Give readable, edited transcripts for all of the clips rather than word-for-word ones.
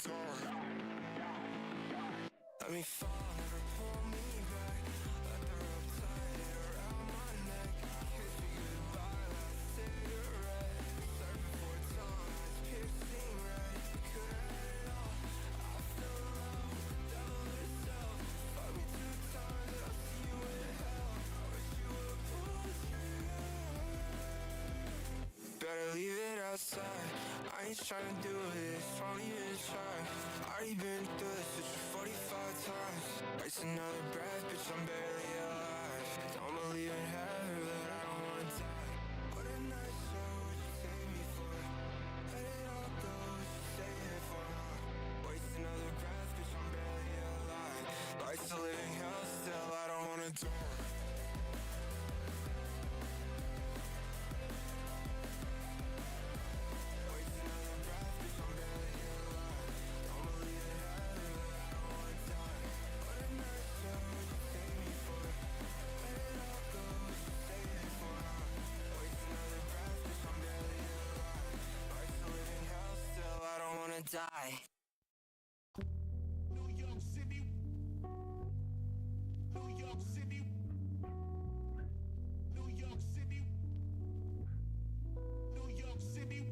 door. Let me fall, never pull me back. Let the rope tie it around my neck. Kiss me goodbye, last cigarette. Surfing for tongue, it's piercing red. Could have had it all, I feel alone. Devil herself, fuck me 2 times, I'll see you in hell. I wish you would pull the trigger. Better leave it outside. I ain't tryna do this, won't even try. Already been through this shit 45 times. Waste another breath, bitch, I'm barely alive. Don't believe in heaven, but I don't wanna die. What a nice show, what you take me for? Let it all go, what you save it for? Waste another breath, bitch, I'm barely alive. Life's a living hell, still I don't wanna die. Die. New York City. New York City. New York City. New York City.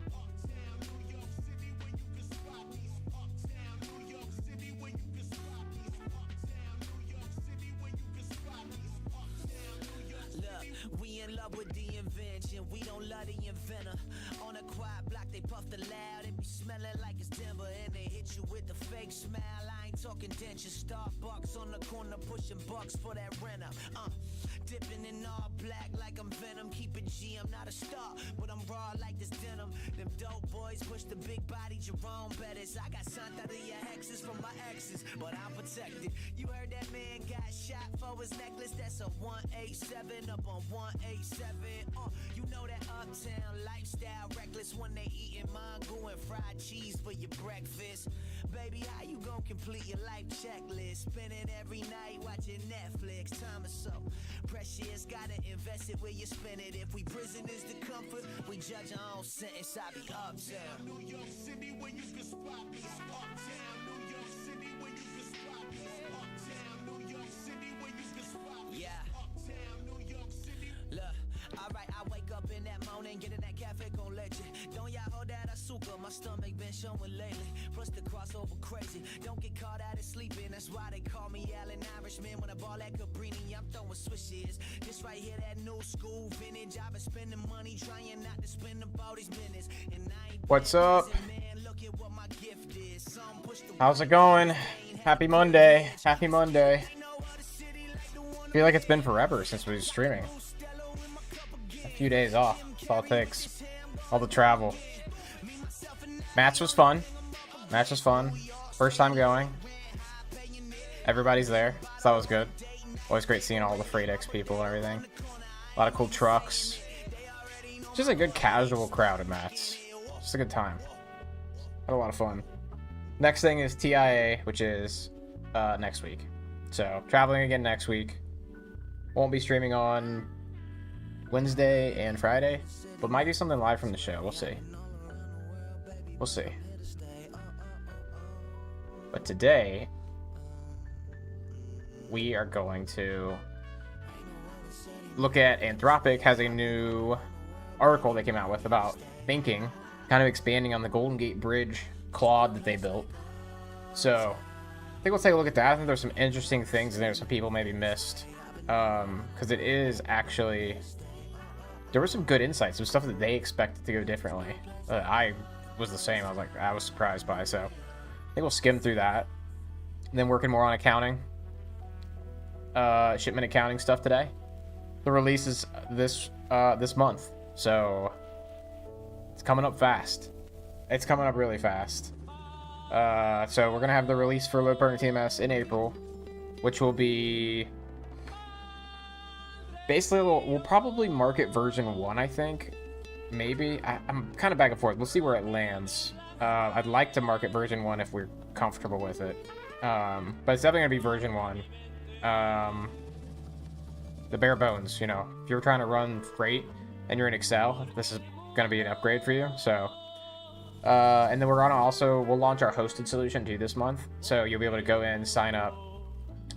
Uptown New York City where you can spot these. Uptown New York City where you can spot these. Uptown New York City where you can spot these. Uptown New York City. Look, we in love with the invention. We don't love the inventor. On a quiet block, they puff the loud. It be smelling like it's Denver, and they hit you with the fake smile. I ain't talking dentures. Starbucks on the corner, pushing bucks for that renter. Dipping in all black like I'm Venom. Keep it G, I'm not a star, but I'm raw like this denim. Them dope boys push the big body Jerome Bettis. I got Santa Ria hexes from my exes, but I'm protected. You heard that man got shot for his necklace? That's a 187 up on 187. You know that uptown lifestyle reckless when they eating mango and fried cheese for your breakfast. Baby, how you gon' complete your life checklist? Spending every night watching Netflix. Time is so precious, gotta invest it where you spend it. If we prisoners to comfort, we judge our own sentence. I be uptown. New York City where you can spot these. Uptown New York City where you can spot these. Uptown New York City where you can spot these. Yeah. Uptown New York City. Look, alright, I wake up in that morning, get in that cafe con leche. Don't y'all hold that azúcar, my stomach been showing lately. Plus the crossover crazy, don't get caught out of sleeping. That's why they call me Allen Irishman. When I ball at Cabrini, I'm throwing swishes. This right here, that new school vintage. I've been spending money trying not to spend about these minutes. And I ain't What's up? man, look at what my gift is. Some push the How's it going? Happy Monday. Happy Monday. I feel like it's been forever since we were streaming. A few days off. That's all it takes. All the travel. Match was fun. Match was fun. First time going. Everybody's there. So that was good. Always great seeing all the Freight X people and everything. A lot of cool trucks. Just a good casual crowd at Matt's. Just a good time. Had a lot of fun. Next thing is TIA, which is next week. So traveling again next week. Won't be streaming on Wednesday and Friday, but might do something live from the show. We'll see. We'll see. But today, we are going to look at Anthropic has a new article they came out with about thinking, kind of expanding on the Golden Gate Bridge Claude that they built. So I think we'll take a look at that. I think there's some interesting things in there some people maybe missed. Because it is actually... There were some good insights, some stuff that they expected to go differently. I was the same. I was surprised by. So I think we'll skim through that. And then working more on accounting. Shipment accounting stuff today. The release is this month. So it's coming up fast. It's coming up really fast. So we're going to have the release for LoadPartner TMS in April, which will be... Basically, we'll probably market version 1, I think. Maybe. I'm kind of back and forth. We'll see where it lands. I'd like to market version 1 if we're comfortable with it. But it's definitely going to be version 1. The bare bones, you know. If you're trying to run freight and you're in Excel, this is going to be an upgrade for you. So And then we'll launch our hosted solution too this month. So you'll be able to go in, sign up,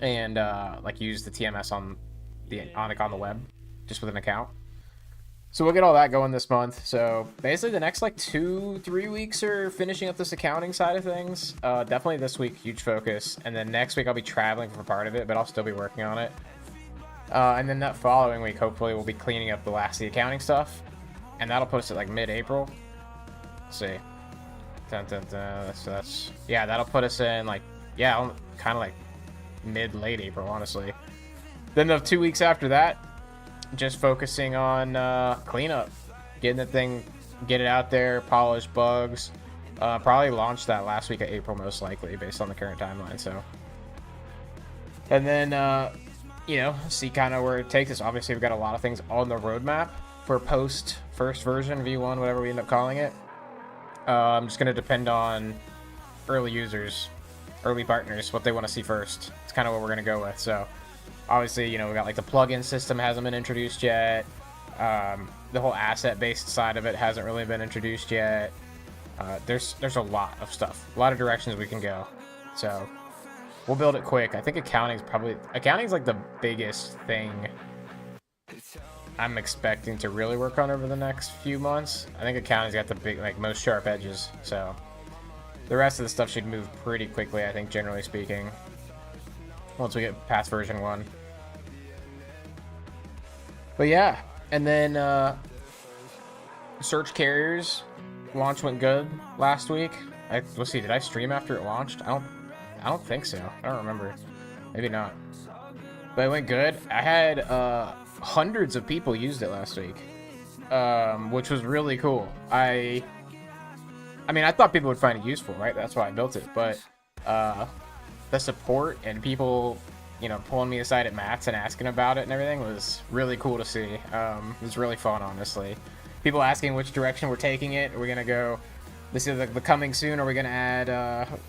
and like use the TMS on the web, just with an account. So we'll get all that going this month. So basically the next like 2-3 weeks are finishing up this accounting side of things. Definitely this week, huge focus. And then next week I'll be traveling for part of it, but I'll still be working on it. And then that following week, hopefully we'll be cleaning up the last of the accounting stuff. And that'll put us at like mid-April. Let's see. So yeah, that'll put us in like, yeah, kind of like mid-late April, honestly. Then the 2 weeks after that, just focusing on cleanup, getting the thing, get it out there, polish bugs. Probably launch that last week of April, most likely, based on the current timeline. So, and then you know, see kind of where it takes us. Obviously, we've got a lot of things on the roadmap for post first version V1, whatever we end up calling it. I'm just gonna depend on early users, early partners, what they want to see first. It's kind of what we're gonna go with. So. Obviously, you know, we got like the plugin system hasn't been introduced yet. The whole asset-based side of it hasn't really been introduced yet. There's a lot of stuff, a lot of directions we can go. So we'll build it quick. I think accounting's like the biggest thing I'm expecting to really work on over the next few months. I think accounting's got the big, like, most sharp edges. So the rest of the stuff should move pretty quickly, I think, generally speaking, once we get past version 1. But yeah, and then search carriers launch went good last week. Let's see, did I stream after it launched? I don't think so. I don't remember. Maybe not. But it went good. I had hundreds of people used it last week, which was really cool. I mean, I thought people would find it useful, right? That's why I built it. But the support and people, you know, pulling me aside at Matt's and asking about it and everything was really cool to see. It was really fun, honestly. People asking which direction we're taking it. Are we gonna go? This is the coming soon. Are we gonna add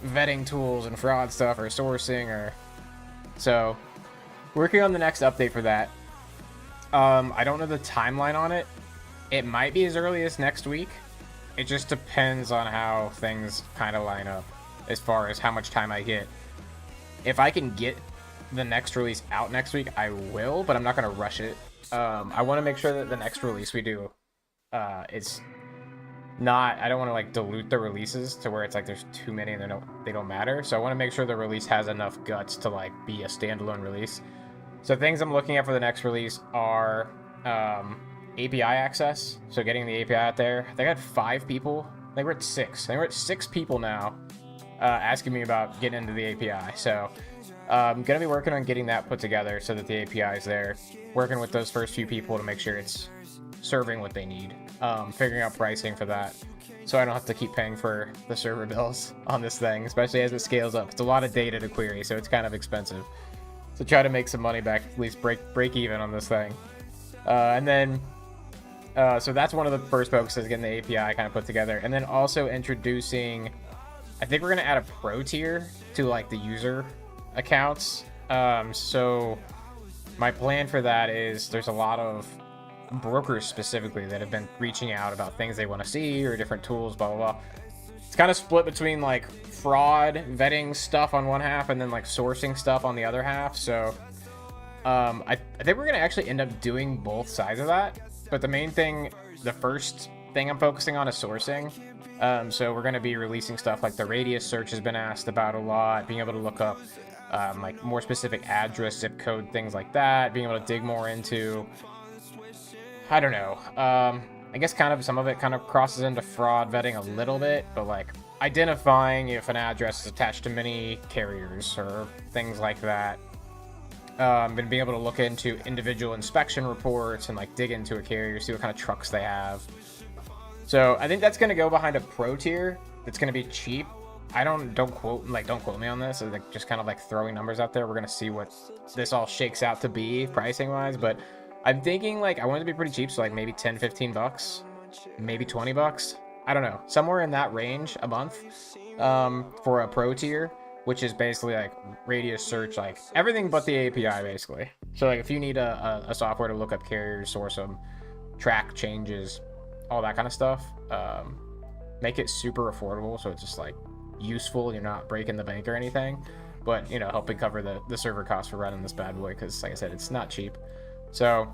vetting tools and fraud stuff or sourcing or? So, working on the next update for that. I don't know the timeline on it. It might be as early as next week. It just depends on how things kind of line up as far as how much time I get. If I can get the next release out next week, I will, but I'm not going to rush it. I want to make sure that the next release we do, it's not, I don't want to like dilute the releases to where it's like there's too many and they don't matter. So I want to make sure the release has enough guts to like be a standalone release. So things I'm looking at for the next release are API access. So getting the API out there. I think I had 5 people. I think we're at 6. I think we're at 6 people now asking me about getting into the API. So I'm going to be working on getting that put together so that the API is there. Working with those first few people to make sure it's serving what they need. Figuring out pricing for that. So I don't have to keep paying for the server bills on this thing, especially as it scales up. It's a lot of data to query, so it's kind of expensive. So try to make some money back, at least break even on this thing. And then, so that's one of the first focuses, getting the API kind of put together. And then also introducing, I think we're going to add a pro tier to like the user accounts. So my plan for that is there's a lot of brokers specifically that have been reaching out about things they want to see or different tools, blah, blah, blah. It's kind of split between like fraud vetting stuff on one half and then like sourcing stuff on the other half. So I think we're going to actually end up doing both sides of that. But the main thing, the first thing I'm focusing on is sourcing. So we're going to be releasing stuff like the radius search has been asked about a lot, being able to look up like more specific address, zip code, things like that, being able to dig more into, I don't know. I guess kind of some of it kind of crosses into fraud vetting a little bit, but like identifying if an address is attached to many carriers or things like that. And being able to look into individual inspection reports and like dig into a carrier, see what kind of trucks they have. So I think that's going to go behind a pro tier. That's going to be cheap. Don't quote me on this. It's like just kind of like throwing numbers out there. We're going to see what this all shakes out to be pricing wise, but I'm thinking like I want it to be pretty cheap, so like maybe 10-15 bucks, maybe 20 bucks. I don't know, somewhere in that range a month for a pro tier, which is basically like radius search, like everything but the API basically. So like if you need a software to look up carriers, source them, track changes, all that kind of stuff, make it super affordable, so it's just like useful. You're not breaking the bank or anything, but you know, helping cover the server costs for running this bad boy, because like I said, it's not cheap. So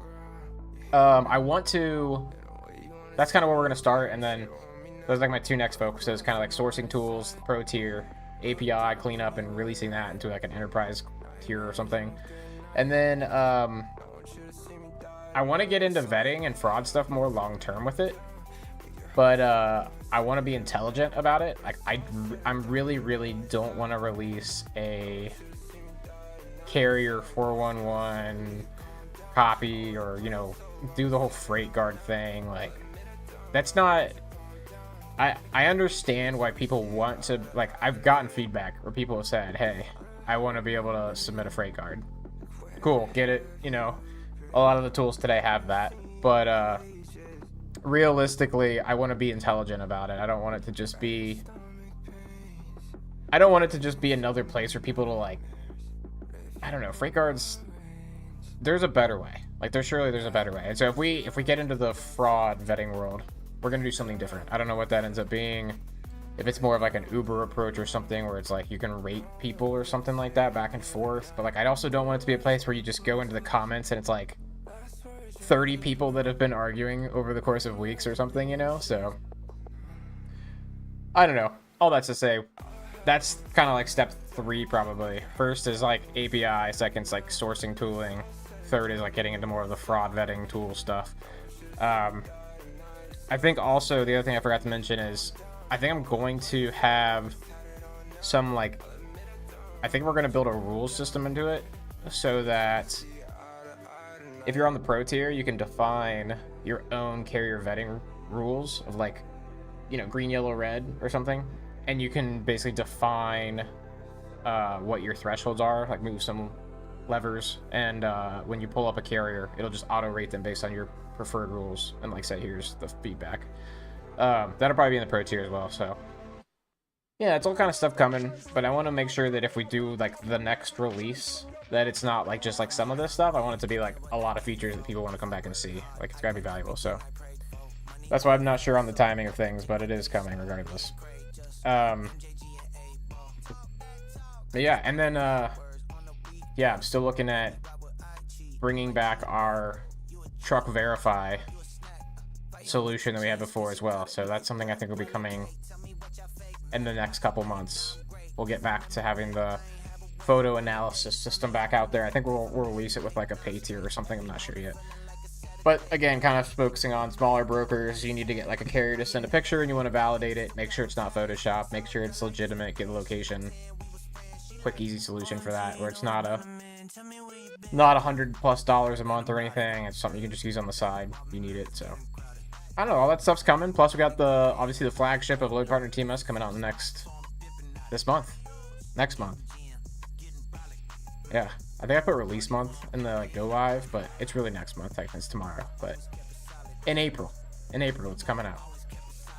I want to, that's kind of where we're going to start. And then those are like my two next focuses, kind of like sourcing tools, pro tier, API cleanup, and releasing that into like an enterprise tier or something. And then I want to get into vetting and fraud stuff more long term with it, but I want to be intelligent about it. Like I'm really don't want to release a carrier 411 copy, or you know, do the whole freight guard thing. Like that's not, I understand why people want to, like, I've gotten feedback where people have said, hey, I want to be able to submit a freight guard. Cool, get it. You know, a lot of the tools today have that, but realistically, I want to be intelligent about it. I don't want it to just be another place for people to, like, I don't know, freight guards. There's a better way. Like, there's a better way. And so if we get into the fraud vetting world, we're gonna do something different. I don't know what that ends up being. If it's more of like an Uber approach or something where it's like you can rate people or something like that back and forth. But like, I also don't want it to be a place where you just go into the comments and it's like 30 people that have been arguing over the course of weeks or something, you know? So I don't know. All that's to say, that's kind of like step 3 probably. First is like API, second's like sourcing tooling, third is like getting into more of the fraud vetting tool stuff. I think also the other thing I forgot to mention is I think I'm going to have some, like, I think we're going to build a rules system into it so that if you're on the pro tier, you can define your own carrier vetting rules of, like, you know, green, yellow, red or something. And you can basically define what your thresholds are, like move some levers. And when you pull up a carrier, it'll just auto rate them based on your preferred rules and like say here's the feedback. That'll probably be in the pro tier as well. So yeah, it's all kind of stuff coming, but I want to make sure that if we do like the next release, that it's not like just like some of this stuff. I want it to be like a lot of features that people want to come back and see. Like it's gotta be valuable. So that's why I'm not sure on the timing of things, but it is coming regardless. But yeah, and then yeah, I'm still looking at bringing back our truck verify solution that we had before as well. So that's something I think will be coming in the next couple months. We'll get back to having the photo analysis system back out there. I think we'll release it with like a pay tier or something. I'm not sure yet. But again, kind of focusing on smaller brokers. You need to get like a carrier to send a picture and you want to validate it. Make sure it's not Photoshop. Make sure it's legitimate. Get a location. Quick, easy solution for that, where it's not $100+ a month or anything. It's something you can just use on the side if you need it. So I don't know, all that stuff's coming. Plus we got obviously the flagship of LoadPartner TMS coming out next month. Yeah, I think I put release month in the like go live, but it's really next month. Technically it's tomorrow, but in April it's coming out.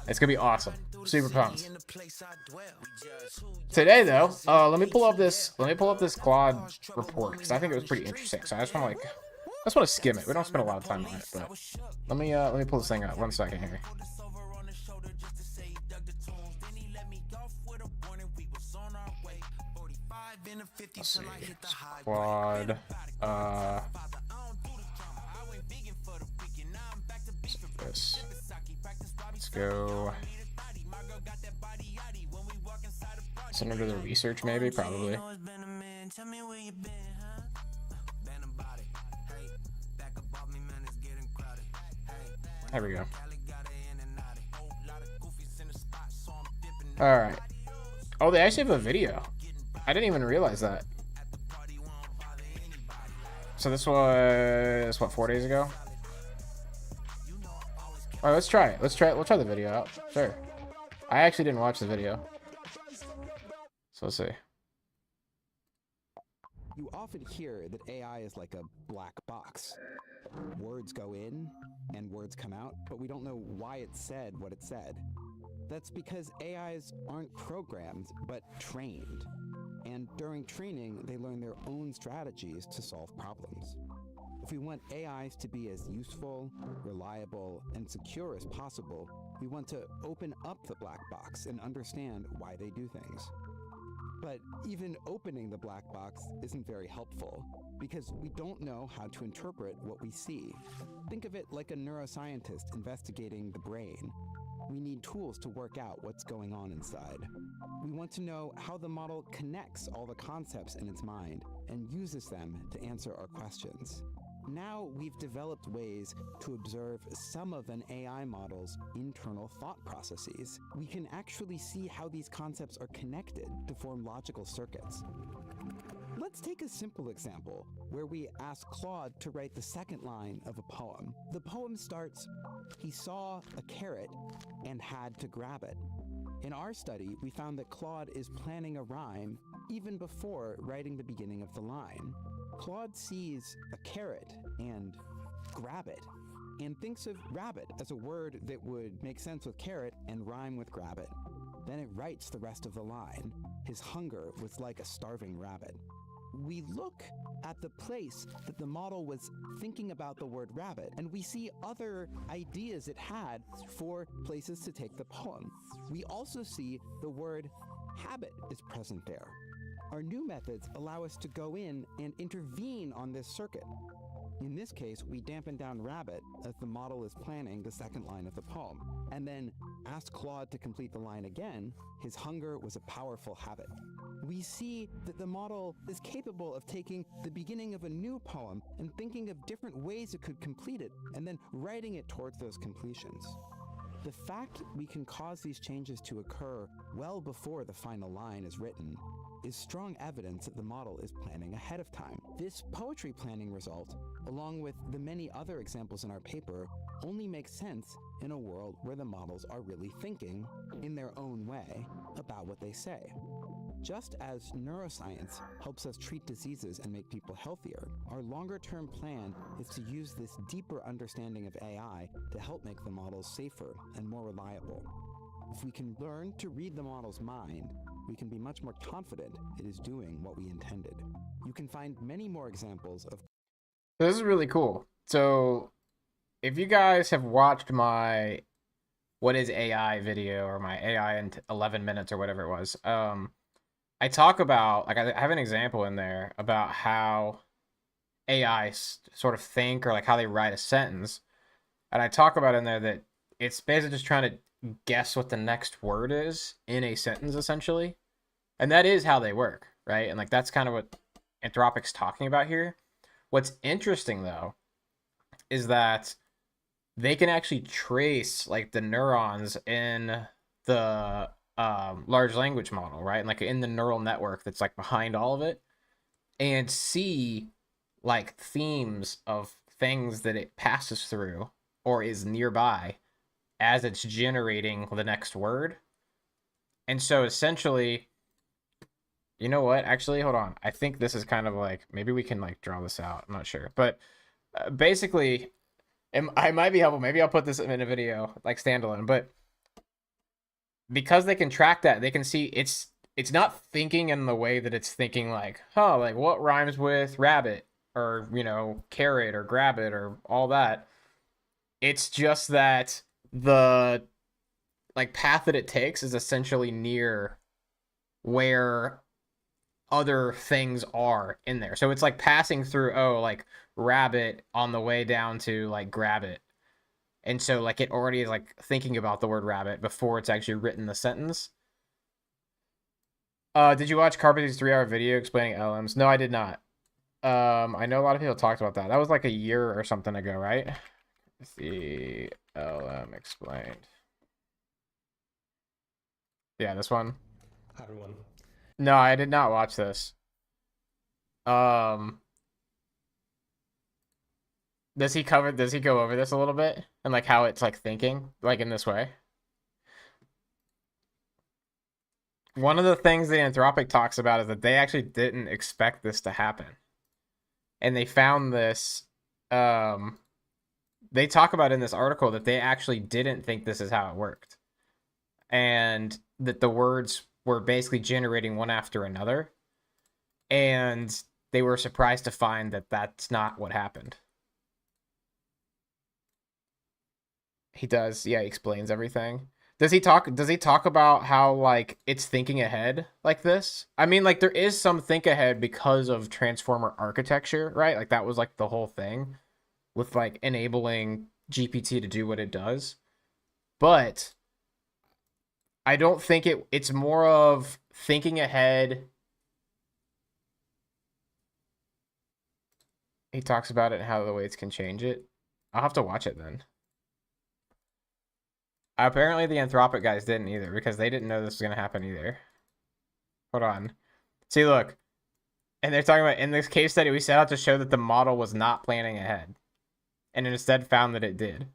It's gonna be awesome. Super pumped. Today though, let me pull up this Claude report because I think it was pretty interesting. So I just want to skim it. We don't spend a lot of time on it, but let me pull this thing up. 1 second here. Let's see. Claude. This. Let's go. Send under the research, maybe, probably. There we go. All right. Oh, they actually have a video. I didn't even realize that. So this was what, 4 days ago? All right, let's try it. We'll try the video out. Sure. I actually didn't watch the video. So let's see. You often hear that AI is like a black box. Words go in and words come out, but we don't know why it said what it said. That's because AIs aren't programmed, but trained. And during training, they learn their own strategies to solve problems. If we want AIs to be as useful, reliable, and secure as possible, we want to open up the black box and understand why they do things. But even opening the black box isn't very helpful, because we don't know how to interpret what we see. Think of it like a neuroscientist investigating the brain. We need tools to work out what's going on inside. We want to know how the model connects all the concepts in its mind and uses them to answer our questions. Now we've developed ways to observe some of an AI model's internal thought processes. We can actually see how these concepts are connected to form logical circuits. Let's take a simple example where we ask Claude to write the second line of a poem. The poem starts, "He saw a carrot and had to grab it." In our study, we found that Claude is planning a rhyme even before writing the beginning of the line. Claude sees a carrot and grab it, and thinks of rabbit as a word that would make sense with carrot and rhyme with grab it. Then it writes the rest of the line. His hunger was like a starving rabbit. We look at the place that the model was thinking about the word rabbit, and we see other ideas it had for places to take the poem. We also see the word habit is present there. Our new methods allow us to go in and intervene on this circuit. In this case, we dampen down rabbit as the model is planning the second line of the poem, and then ask Claude to complete the line again. His hunger was a powerful habit. We see that the model is capable of taking the beginning of a new poem and thinking of different ways it could complete it, and then writing it towards those completions. The fact we can cause these changes to occur well before the final line is written is strong evidence that the model is planning ahead of time. This poetry planning result, along with the many other examples in our paper, only makes sense in a world where the models are really thinking, in their own way, about what they say. Just as neuroscience helps us treat diseases and make people healthier, our longer-term plan is to use this deeper understanding of AI to help make the models safer and more reliable. If we can learn to read the model's mind, we can be much more confident it is doing what we intended. You can find many more examples of... This is really cool. So, if you guys have watched my What is AI video, or my AI in 11 minutes or whatever it was, I talk about, like, I have an example in there about how AI sort of think, or like how they write a sentence. And I talk about in there that it's basically just trying to guess what the next word is in a sentence, essentially. And that is how they work, right? And like that's kind of what Anthropic's talking about here. What's interesting, though, is that they can actually trace like the neurons in the large language model, right? And like in the neural network that's like behind all of it, and see like themes of things that it passes through or is nearby as it's generating the next word. And so essentially, you know what? Actually, hold on. I think this is kind of like, maybe we can like draw this out. I'm not sure. But basically, I might be helpful. Maybe I'll put this in a video, like standalone. But because they can track that, they can see it's not thinking in the way that it's thinking like, huh, like what rhymes with rabbit, or, you know, carrot or grab it or all that. It's just that the like path that it takes is essentially near where other things are in there. So it's like passing through, like rabbit on the way down to like grab it. And so like it already is like thinking about the word rabbit before it's actually written the sentence. Did you watch Carpenter's 3-hour video explaining LMs? No, I did not. I know a lot of people talked about that. That was like a year or something ago, right? Let's see. LM explained. Yeah, this one. Everyone. No, I did not watch this. Does he go over this a little bit? And like how it's like thinking, like in this way? One of the things that Anthropic talks about is that they actually didn't expect this to happen. And they found this, they talk about in this article that they actually didn't think this is how it worked. And that the words were basically generating one after another. And they were surprised to find that that's not what happened. He does. Yeah, he explains everything. Does he talk about how like it's thinking ahead like this? I mean, like there is some think ahead because of transformer architecture, right? Like that was like the whole thing with like enabling GPT to do what it does. But I don't think it's more of thinking ahead. He talks about it and how the weights can change it. I'll have to watch it then. Apparently the Anthropic guys didn't either because they didn't know this was going to happen either. Hold on. See, look. And they're talking about in this case study, we set out to show that the model was not planning ahead and instead found that it did.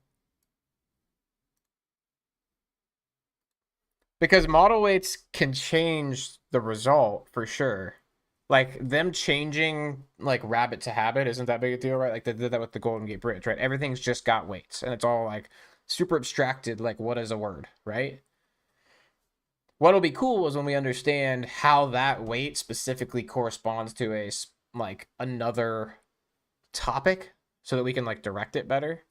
Because model weights can change the result for sure. Like them changing like rabbit to habit isn't that big a deal, right? Like they did that with the Golden Gate Bridge, right? Everything's just got weights and it's all like super abstracted, like what is a word, right? What'll be cool is when we understand how that weight specifically corresponds to a like another topic so that we can like direct it better.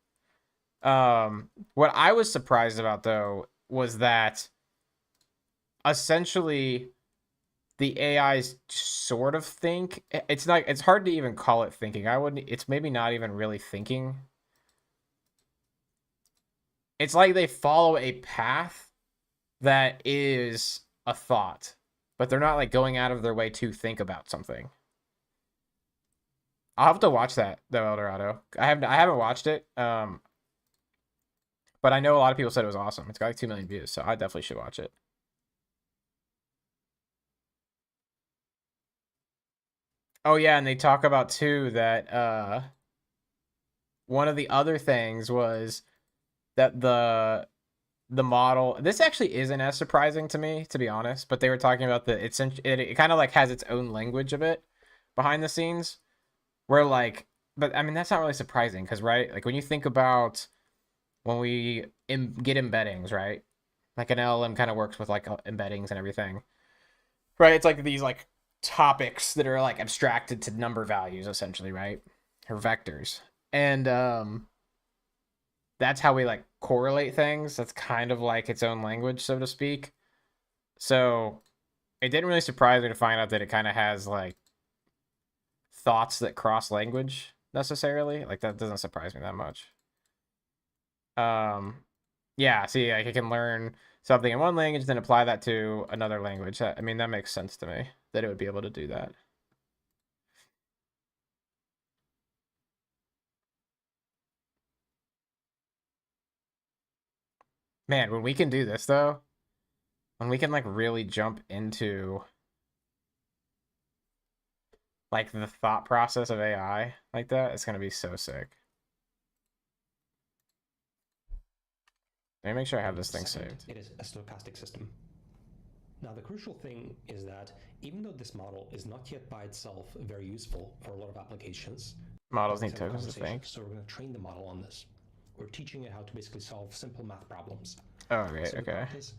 What I was surprised about though was that essentially the AIs sort of think it's hard to even call it thinking. It's maybe not even really thinking. It's like they follow a path that is a thought, but they're not like going out of their way to think about something. I'll have to watch that though, Eldorado. I haven't watched it. But I know a lot of people said it was awesome. It's got like 2 million views, so I definitely should watch it. Oh yeah, and they talk about too that one of the other things was that the model, this actually isn't as surprising to me, to be honest, but they were talking about that it kind of like has its own language a bit behind the scenes where like, but I mean that's not really surprising because right, like when you think about when we get embeddings, right, like an LLM kind of works with like embeddings and everything, right? It's like these like topics that are like abstracted to number values essentially, right, or vectors, and that's how we like correlate things. That's kind of like its own language, so to speak. So it didn't really surprise me to find out that it kind of has like thoughts that cross language necessarily. Like that doesn't surprise me that much. Yeah, see, like I can learn something in one language, then apply that to another language. I mean, that makes sense to me that it would be able to do that. Man, when we can do this though, when we can like really jump into like the thought process of AI like that, it's gonna be so sick. Let me make sure I have this thing Second, saved. it is a stochastic system. Now, the crucial thing is that even though this model is not yet by itself very useful for a lot of applications, Models it's need in tokens to conversation, think. so we're going to train the model on this. We're teaching it how to basically solve simple math problems. Oh, great. So Okay. practice,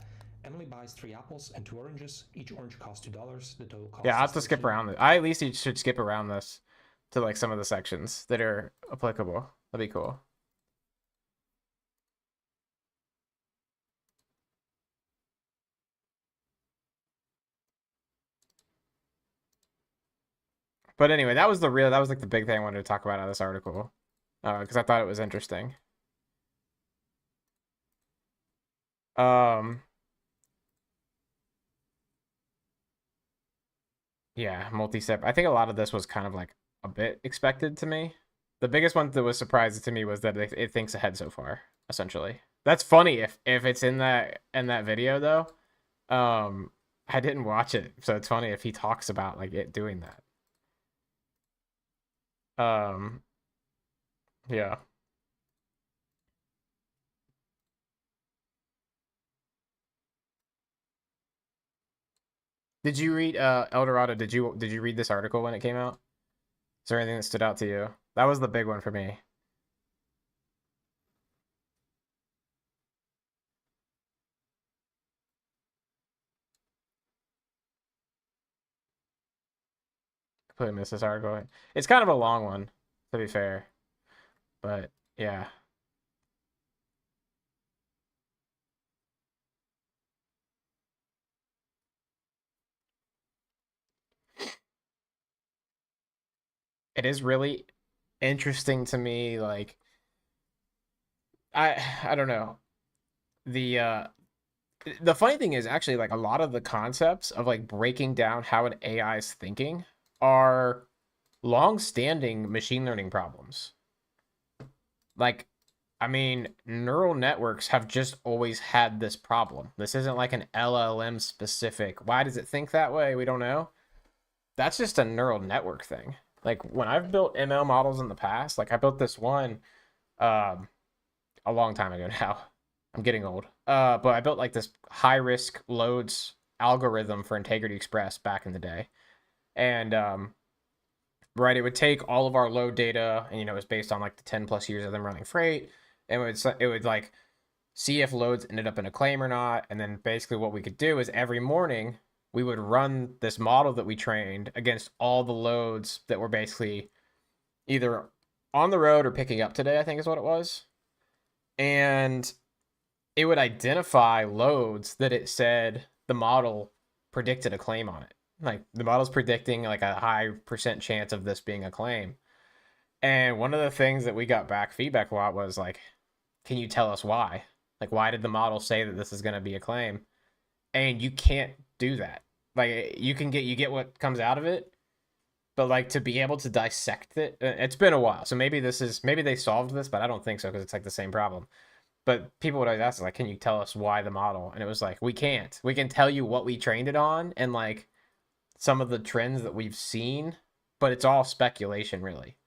Emily buys 3 apples and 2 oranges. Each orange costs $2. The total cost Yeah, I'll is have to skip 13. around this. I at least should skip around this to like some of the sections that are applicable. That'd be cool. But anyway, that was like the big thing I wanted to talk about out of this article, because I thought it was interesting. Um, yeah, multi-step. I think a lot of this was kind of like a bit expected to me. The biggest one that was surprising to me was that it thinks ahead so far, essentially. That's funny if it's in that video though. I didn't watch it, so it's funny if he talks about like it doing that. Yeah. Did you read Eldorado? Did you read this article when it came out? Is there anything that stood out to you? That was the big one for me. Completely missed this article. It's kind of a long one, to be fair. But yeah. it is really interesting to me. Like, I don't know. The funny thing is actually like a lot of the concepts of like breaking down how an AI is thinking are long-standing machine learning problems. Like, I mean, neural networks have just always had this problem. This isn't like an LLM specific. Why does it think that way? We don't know. That's just a neural network thing. Like when I've built ML models in the past, like I built this one um, a long time ago now. I'm getting old. But I built like this high risk loads algorithm for Integrity Express back in the day. And right, it would take all of our load data, and it was based on like the 10 plus years of them running freight, and it would like see if loads ended up in a claim or not. And then basically what we could do is every morning we would run this model that we trained against all the loads that were basically either on the road or picking up today, I think is what it was. And it would identify loads that it said the model predicted a claim on it. Like the model's predicting like a high percent chance of this being a claim. And one of the things that we got back feedback a lot was like, can you tell us why? Like, why did the model say that this is going to be a claim? And you can't do that. Like, you get what comes out of it, but like to be able to dissect it, it's been a while. So maybe they solved this, but I don't think so because it's like the same problem. But people would always ask, like, can you tell us why the model? And it was like, we can't. We can tell you what we trained it on and like some of the trends that we've seen, but it's all speculation, really.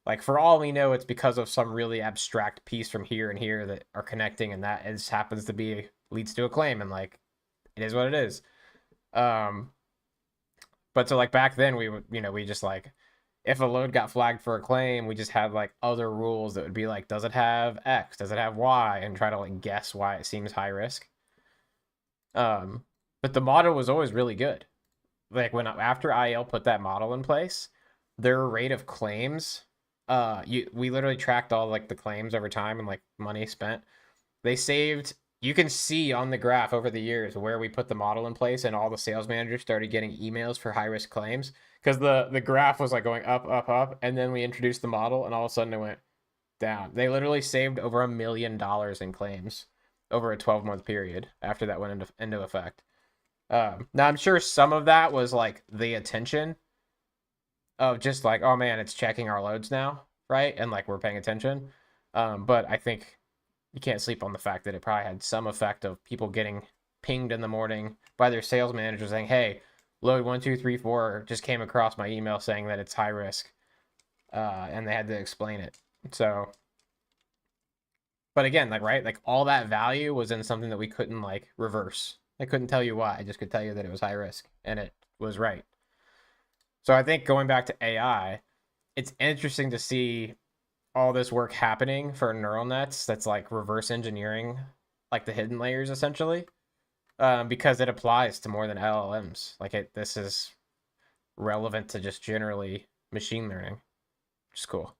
Like, for all we know, it's because of some really abstract piece from here and here that are connecting, and that is happens to be leads to a claim, and like, it is what it is. But so like back then, we would, we just like, if a load got flagged for a claim, we just had like other rules that would be like, does it have X? Does it have Y? And try to like guess why it seems high risk. But the model was always really good. Like after IL put that model in place, their rate of claims, we literally tracked all like the claims over time and like money spent. They saved. You can see on the graph over the years where we put the model in place, and all the sales managers started getting emails for high risk claims because the graph was like going up, up, up, and then we introduced the model, and all of a sudden it went down. They literally saved over $1 million in claims over a 12-month period after that went into effect. Now I'm sure some of that was like the attention of just like, oh man, it's checking our loads now, right? And like we're paying attention. But I think you can't sleep on the fact that it probably had some effect of people getting pinged in the morning by their sales manager saying, hey, load 1234 just came across my email saying that it's high risk. And they had to explain it. So, but again, like, right, like all that value was in something that we couldn't like reverse. I couldn't tell you why. I just could tell you that it was high risk, and it was right. So I think going back to AI, it's interesting to see all this work happening for neural nets that's like reverse engineering, like the hidden layers essentially, because it applies to more than LLMs. Like this is relevant to just generally machine learning, which is cool.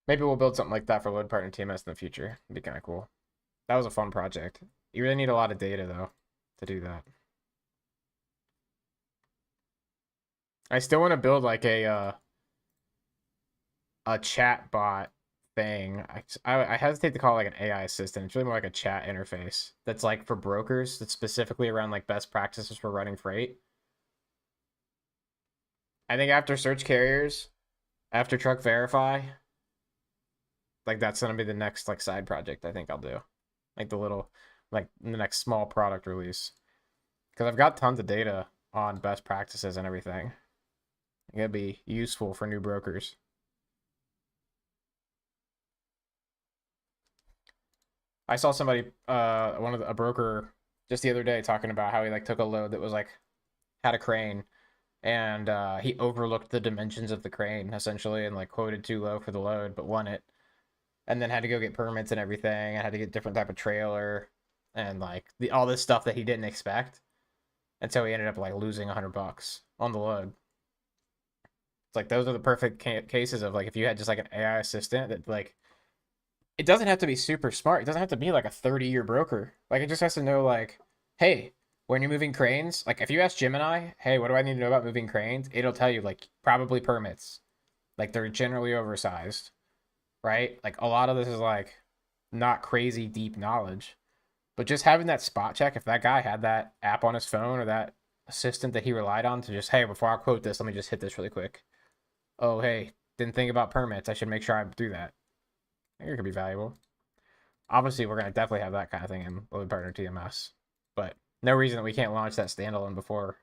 Maybe we'll build something like that for LoadPartner TMS in the future. It'd be kind of cool. That was a fun project. You really need a lot of data though to do that. I still want to build like a chat bot thing. I hesitate to call it like an AI assistant. It's really more like a chat interface that's like for brokers. That's specifically around like best practices for running freight. I think after search carriers, after truck verify, like that's gonna be the next like side project I think I'll do. Like the next small product release. Because I've got tons of data on best practices and everything. It'd be useful for new brokers. I saw somebody, a broker just the other day talking about how he like took a load that was like had a crane, and he overlooked the dimensions of the crane essentially and like quoted too low for the load, but won it, and then had to go get permits and everything, and had to get different type of trailer and like all this stuff that he didn't expect, and so he ended up like losing $100 on the load. It's like those are the perfect cases of like if you had just like an AI assistant that like it doesn't have to be super smart. It doesn't have to be like a 30-year broker. Like, it just has to know, like, hey, when you're moving cranes, like, if you ask Gemini, hey, what do I need to know about moving cranes? It'll tell you, like, probably permits. Like, they're generally oversized, right? Like, a lot of this is, like, not crazy deep knowledge. But just having that spot check, if that guy had that app on his phone or that assistant that he relied on to just, hey, before I quote this, let me just hit this really quick. Oh, hey, didn't think about permits. I should make sure I do that. I think it could be valuable. Obviously, we're going to definitely have that kind of thing in LoadPartner TMS. But no reason that we can't launch that standalone before.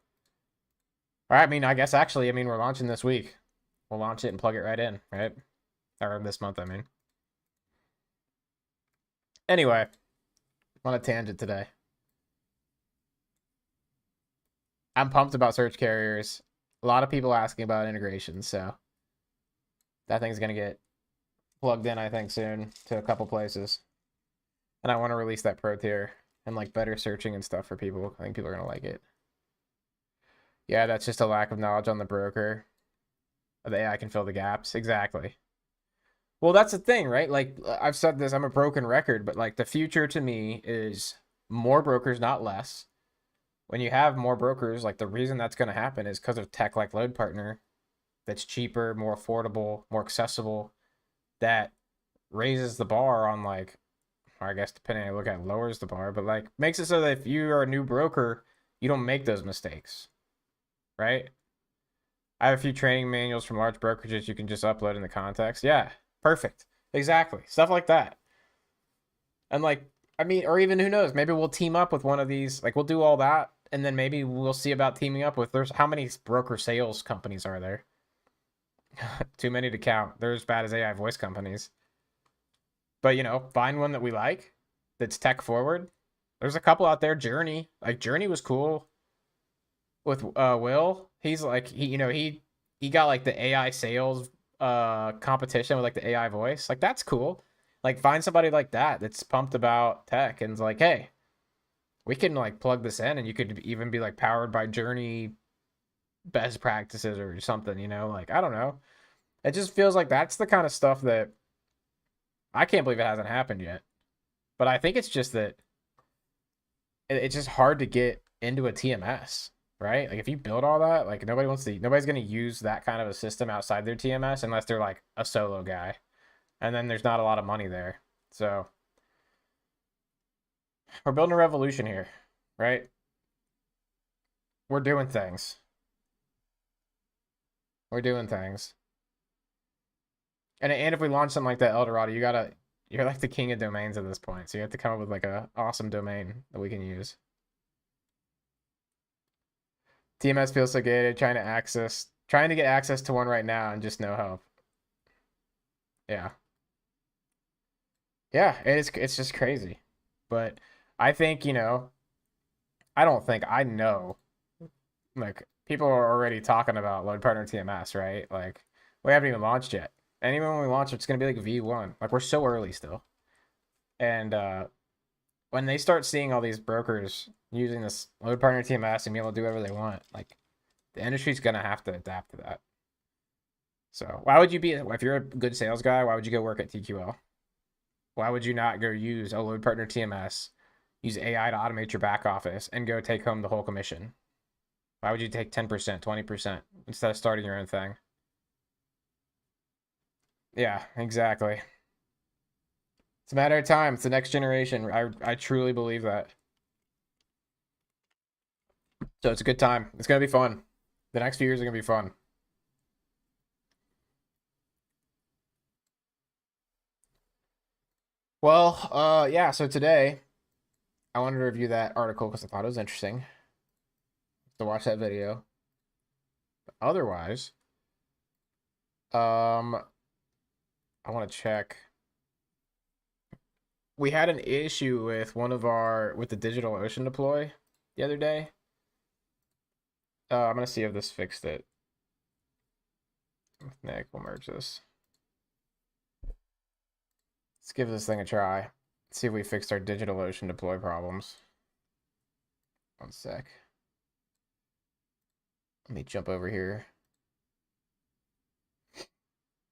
All right, I mean, I guess actually, I mean, we're launching this week. We'll launch it and plug it right in, right? Or this month, I mean. Anyway, on a tangent today. I'm pumped about search carriers. A lot of people asking about integration, so that thing's going to get plugged in, I think, soon to a couple places. And I want to release that pro tier and like better searching and stuff for people. I think people are going to like it. Yeah, that's just a lack of knowledge on the broker. The AI can fill the gaps. Exactly. Well, that's the thing, right? Like, I've said this, I'm a broken record, but like the future to me is more brokers, not less. When you have more brokers, like the reason that's going to happen is because of tech like LoadPartner that's cheaper, more affordable, more accessible, that raises the bar on like, or I guess depending on how you look at it, lowers the bar, but like makes it so that if you are a new broker, you don't make those mistakes, right? I have a few training manuals from large brokerages you can just upload in the context. Yeah, perfect. Exactly. Stuff like that. And like, I mean, or even who knows, maybe we'll team up with one of these, like we'll do all that, and then maybe we'll see about teaming up with, there's how many broker sales companies are there? Too many to count. They're as bad as AI voice companies. But, you know, find one that we like that's tech forward. There's a couple out there. Journey. Like, Journey was cool with Will. He's like, he got like the AI sales competition with like the AI voice. Like, that's cool. Like, find somebody like that that's pumped about tech and is like, hey, we can like plug this in and you could even be like powered by Journey best practices or something, you know? Like, I don't know. It just feels like that's the kind of stuff that I can't believe it hasn't happened yet. But I think it's just that it's just hard to get into a TMS, right? Like if you build all that, like nobody's going to use that kind of a system outside their TMS unless they're like a solo guy. And then there's not a lot of money there. So we're building a revolution here, right? We're doing things. We're doing things. And if we launch something like that, Eldorado, you're like the king of domains at this point. So you have to come up with like a awesome domain that we can use. TMS feels so gated, trying to get access to one right now and just no help. Yeah. Yeah, it's just crazy. But I think, I don't think I know. Like people are already talking about LoadPartner TMS, right? Like we haven't even launched yet. And even when we launch, it's gonna be like V1. Like we're so early still. And when they start seeing all these brokers using this LoadPartner TMS and being able to do whatever they want, like the industry's gonna have to adapt to that. So why would you if you're a good sales guy, why would you go work at TQL? Why would you not go use a LoadPartner TMS, use AI to automate your back office, and go take home the whole commission? Why would you take 10%, 20% instead of starting your own thing? Yeah, exactly. It's a matter of time. It's the next generation. I truly believe that. So it's a good time. It's gonna be fun. The next few years are gonna be fun. Well, yeah, so today I wanted to review that article because I thought it was interesting to watch that video. Otherwise, I want to check. We had an issue with with the DigitalOcean deploy the other day. I'm gonna see if this fixed it. Nick, we'll merge this. Let's give this thing a try. See if we fixed our DigitalOcean deploy problems. One sec. Let me jump over here.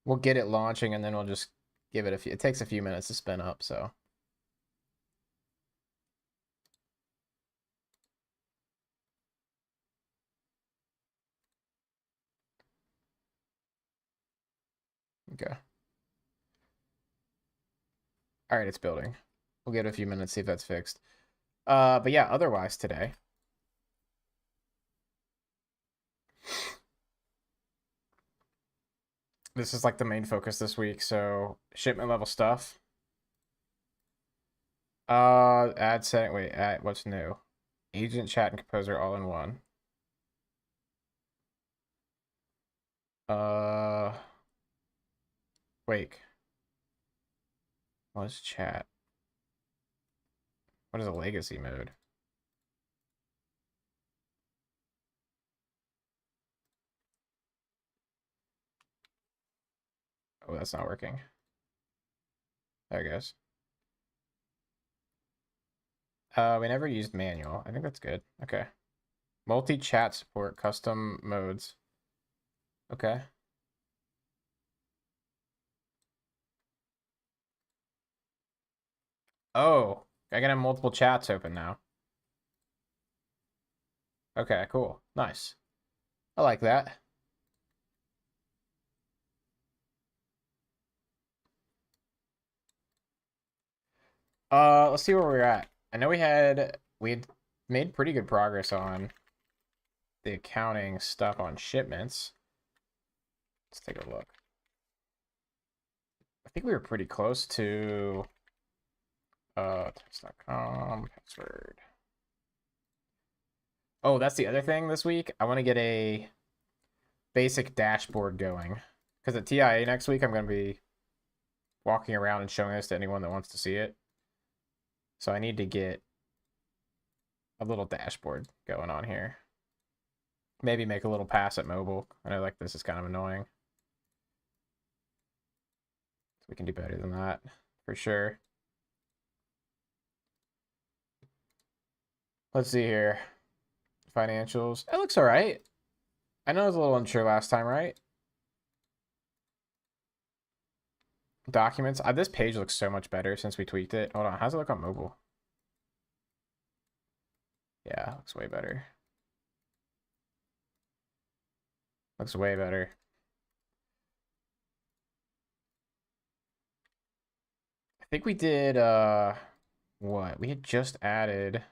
We'll get it launching and then we'll just give it a few. It takes a few minutes to spin up, so. Okay. All right, it's building. We'll give it a few minutes, see if that's fixed. But yeah, otherwise today. This is like the main focus this week, so shipment level stuff. Add setting. Wait, what's new? Agent, chat, and composer all in one. Wait. What is chat? What is a legacy mode? Oh, that's not working. There it goes. We never used manual. I think that's good. Okay. Multi-chat support, custom modes. Okay. Oh, I can have multiple chats open now. Okay, cool. Nice. I like that. Let's see where we're at. I know we had made pretty good progress on the accounting stuff on shipments. Let's take a look. I think we were pretty close to text.com password. Oh, that's the other thing this week. I want to get a basic dashboard going because at TIA next week I'm going to be walking around and showing this to anyone that wants to see it. So I need to get a little dashboard going on here. Maybe make a little pass at mobile. I know like this is kind of annoying. So we can do better than that for sure. Let's see here. Financials. It looks all right. I know I was a little unsure last time, right? Documents. This page looks so much better since we tweaked it. Hold on. How's it look on mobile? Yeah, looks way better. Looks way better. I think we did, what? We had just added...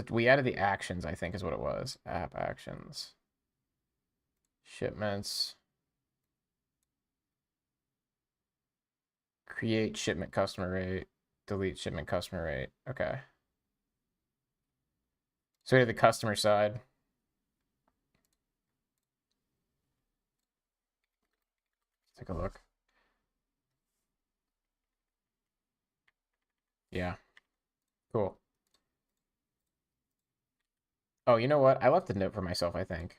we added the actions, I think is what it was. App actions. Shipments. Create shipment customer rate. Delete shipment customer rate. Okay. So we have the customer side. Let's take a look. Yeah. Cool. Oh, you know what? I left a note for myself, I think.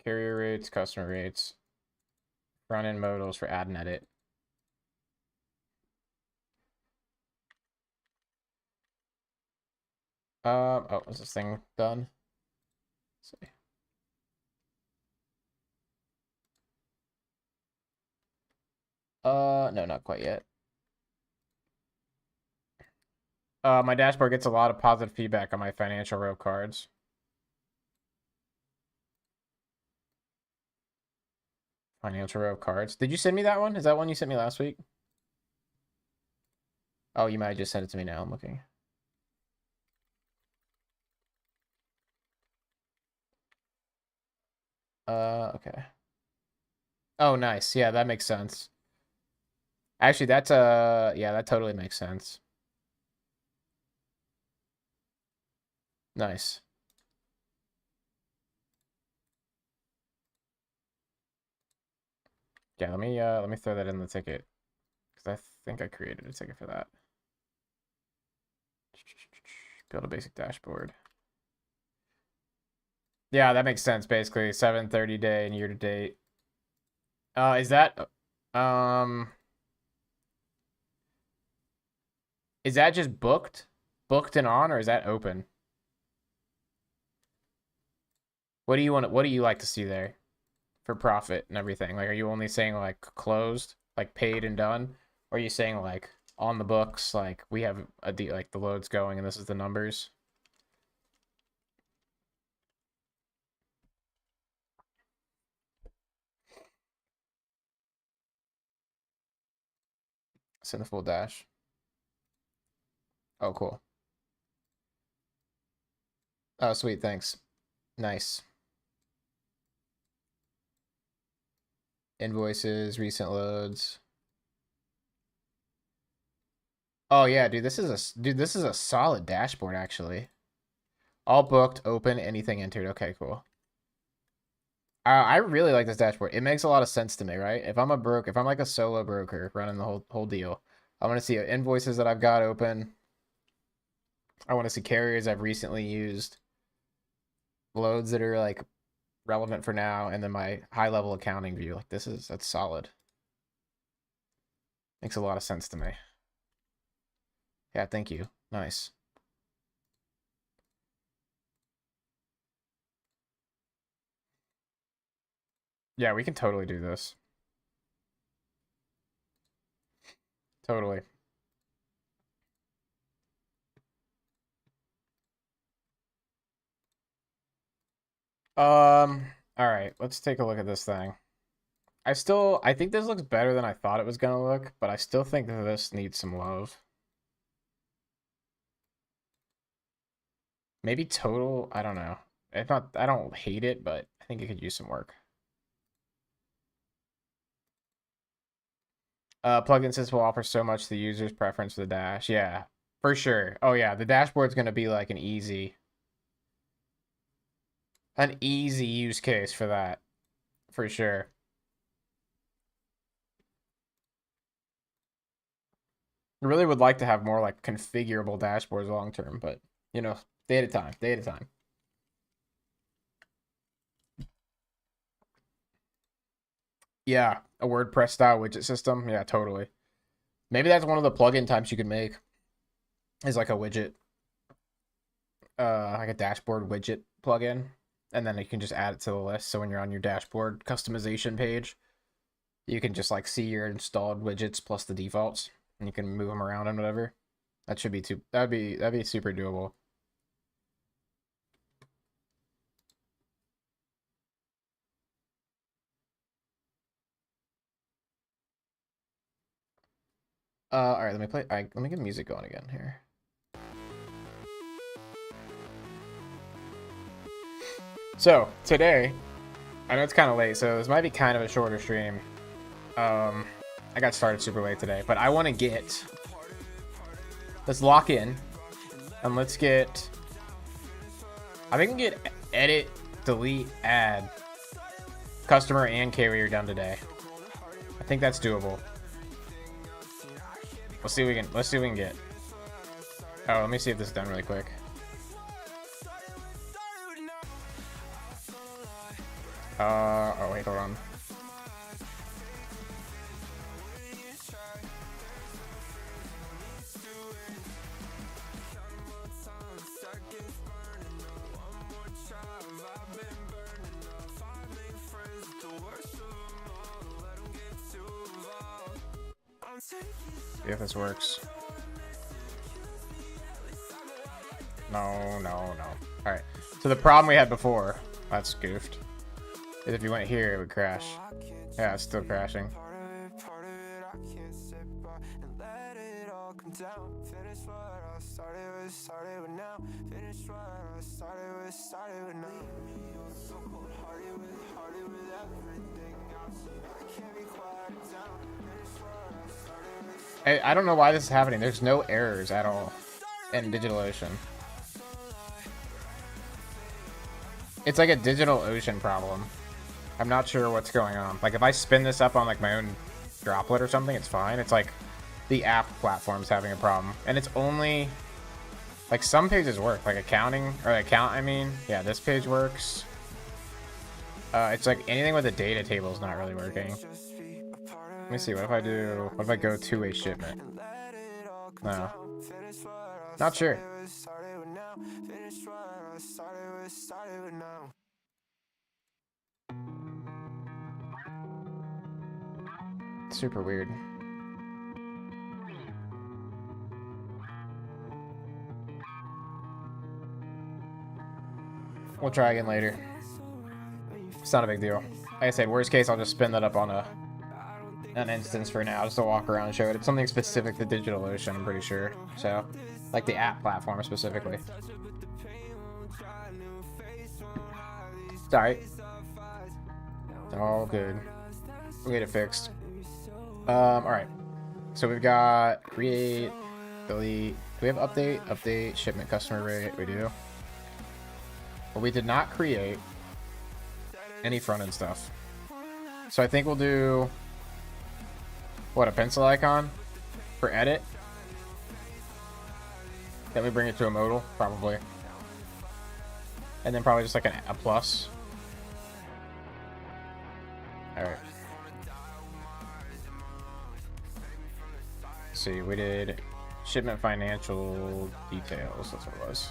Carrier rates, customer rates. Front-end modals for add and edit. Oh, is this thing done? Let's see. No, not quite yet. My dashboard gets a lot of positive feedback on my financial row cards. Financial row cards. Did you send me that one? Is that one you sent me last week? Oh, you might have just sent it to me now. I'm looking. Okay. Oh, nice. Yeah, that makes sense. Actually, that's yeah, that totally makes sense. Nice. Yeah, let me throw that in the ticket because I think I created a ticket for that. Build a basic dashboard. Yeah, that makes sense. Basically, 7/30 day and year to date. Is that just booked and on, or is that open? What do you want? What do you like to see there? for profit and everything? Like, are you only saying like closed, like paid and done? Or are you saying like on the books, like we have like the load's going and this is the numbers? Send the full dash. Oh, cool. Oh, sweet. Thanks. Nice. Invoices, recent loads. Oh yeah, dude, this is a solid dashboard actually. All booked, open, anything entered. Okay, cool. I really like this dashboard. It makes a lot of sense to me, right? If I'm like a solo broker running the whole deal, I want to see invoices that I've got open. I want to see carriers I've recently used, loads that are like relevant for now, and then my high level accounting view. Like that's solid. Makes a lot of sense to me. Yeah, thank you. Nice. Yeah, we can totally do this. Totally. All right, let's take a look at this thing. I think this looks better than I thought it was gonna look, but I still think that this needs some love. Maybe total, I don't know. If not, I don't hate it, but I think it could use some work. Plugin sys will offer so much to the user's preference for the dash. Yeah, for sure. Oh yeah, the dashboard's gonna be like an easy use case for that, for sure. I really would like to have more like configurable dashboards long term, but you know, day at a time, day at a time. Yeah, a WordPress style widget system. Yeah, totally. Maybe that's one of the plugin types you could make. Is like a widget, like a dashboard widget plugin, and then you can just add it to the list. So when you're on your dashboard customization page, you can just like see your installed widgets plus the defaults, and you can move them around and whatever. That should be that'd be super doable. All right, let me play. Let me get music going again here. So today, I know it's kind of late, so this might be kind of a shorter stream. I got started super late today, but I want to let's lock in, and let's get. I think we can get edit, delete, add, customer and carrier done today. I think that's doable. Let's see what we can get. Oh, let me see if this is done really quick. Oh wait, hold on. See if this works. No. Alright. So the problem we had before, that's goofed, is if you went here, it would crash. Yeah, it's still crashing. I don't know why this is happening. There's no errors at all in DigitalOcean. It's like a DigitalOcean problem. I'm not sure what's going on. Like if I spin this up on like my own droplet or something, it's fine. It's like the app platform's having a problem, and it's only like some pages work, like accounting or account. I mean, yeah, this page works. It's like anything with a data table is not really working. Let me see. What if I go to a shipment? No. Not sure. Super weird. We'll try again later. It's not a big deal. Like I said, worst case, I'll just spin that up on an instance for now, just to walk around and show it. It's something specific to DigitalOcean, I'm pretty sure. So, like the app platform specifically. It's alright. It's all good. We'll get it fixed. Alright. So we've got create, delete. Do we have update? Update, shipment customer rate. We do. But we did not create any front-end stuff. So I think we'll do, what, a pencil icon for edit? Then we bring it to a modal, probably. And then probably just like a plus. Alright. See, we did shipment financial details. That's what it was.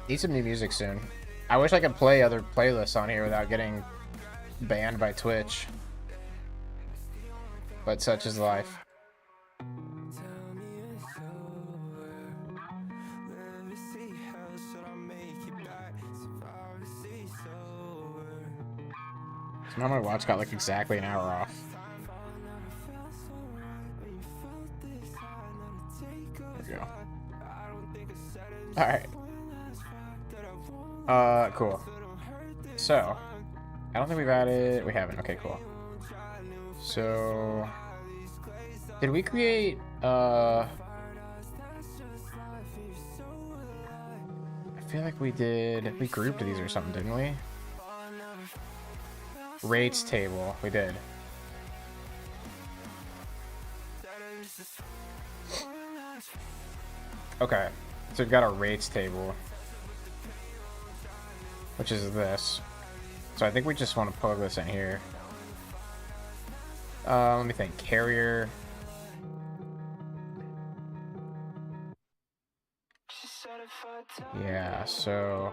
Need some new music soon. I wish I could play other playlists on here without getting banned by Twitch. But such is life. Somehow my watch got like exactly an hour off. There we go. Alright. Cool. So, I don't think we've added... We haven't. Okay, cool. So, did we create, I feel like we did... We grouped these or something, didn't we? Rates table. We did. Okay. So we've got our rates table, which is this. So I think we just want to plug this in here. Let me think. Carrier. Yeah, so...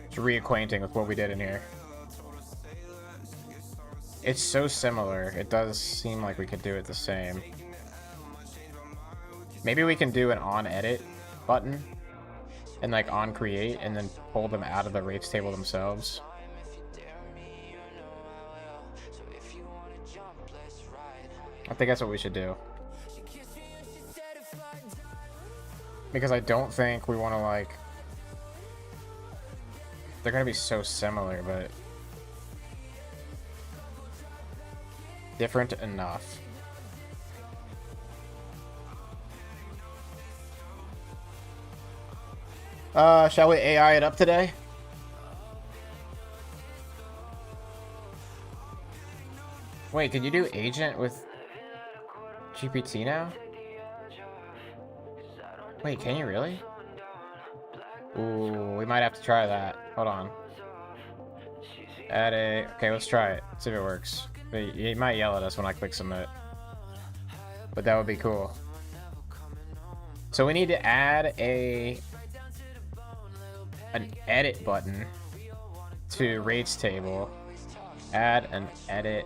Just reacquainting with what we did in here. It's so similar. It does seem like we could do it the same. Maybe we can do an on edit button and like on create and then pull them out of the rates table themselves. I think that's what we should do. Because I don't think we want to like... They're going to be so similar, but... different enough. Shall we AI it up today? Wait, can you do agent with GPT now? Wait, can you really? Ooh, we might have to try that. Hold on. Add a... Okay, let's try it. See if it works. He might yell at us when I click submit. But that would be cool. So we need to add an edit button to rates table. Add an edit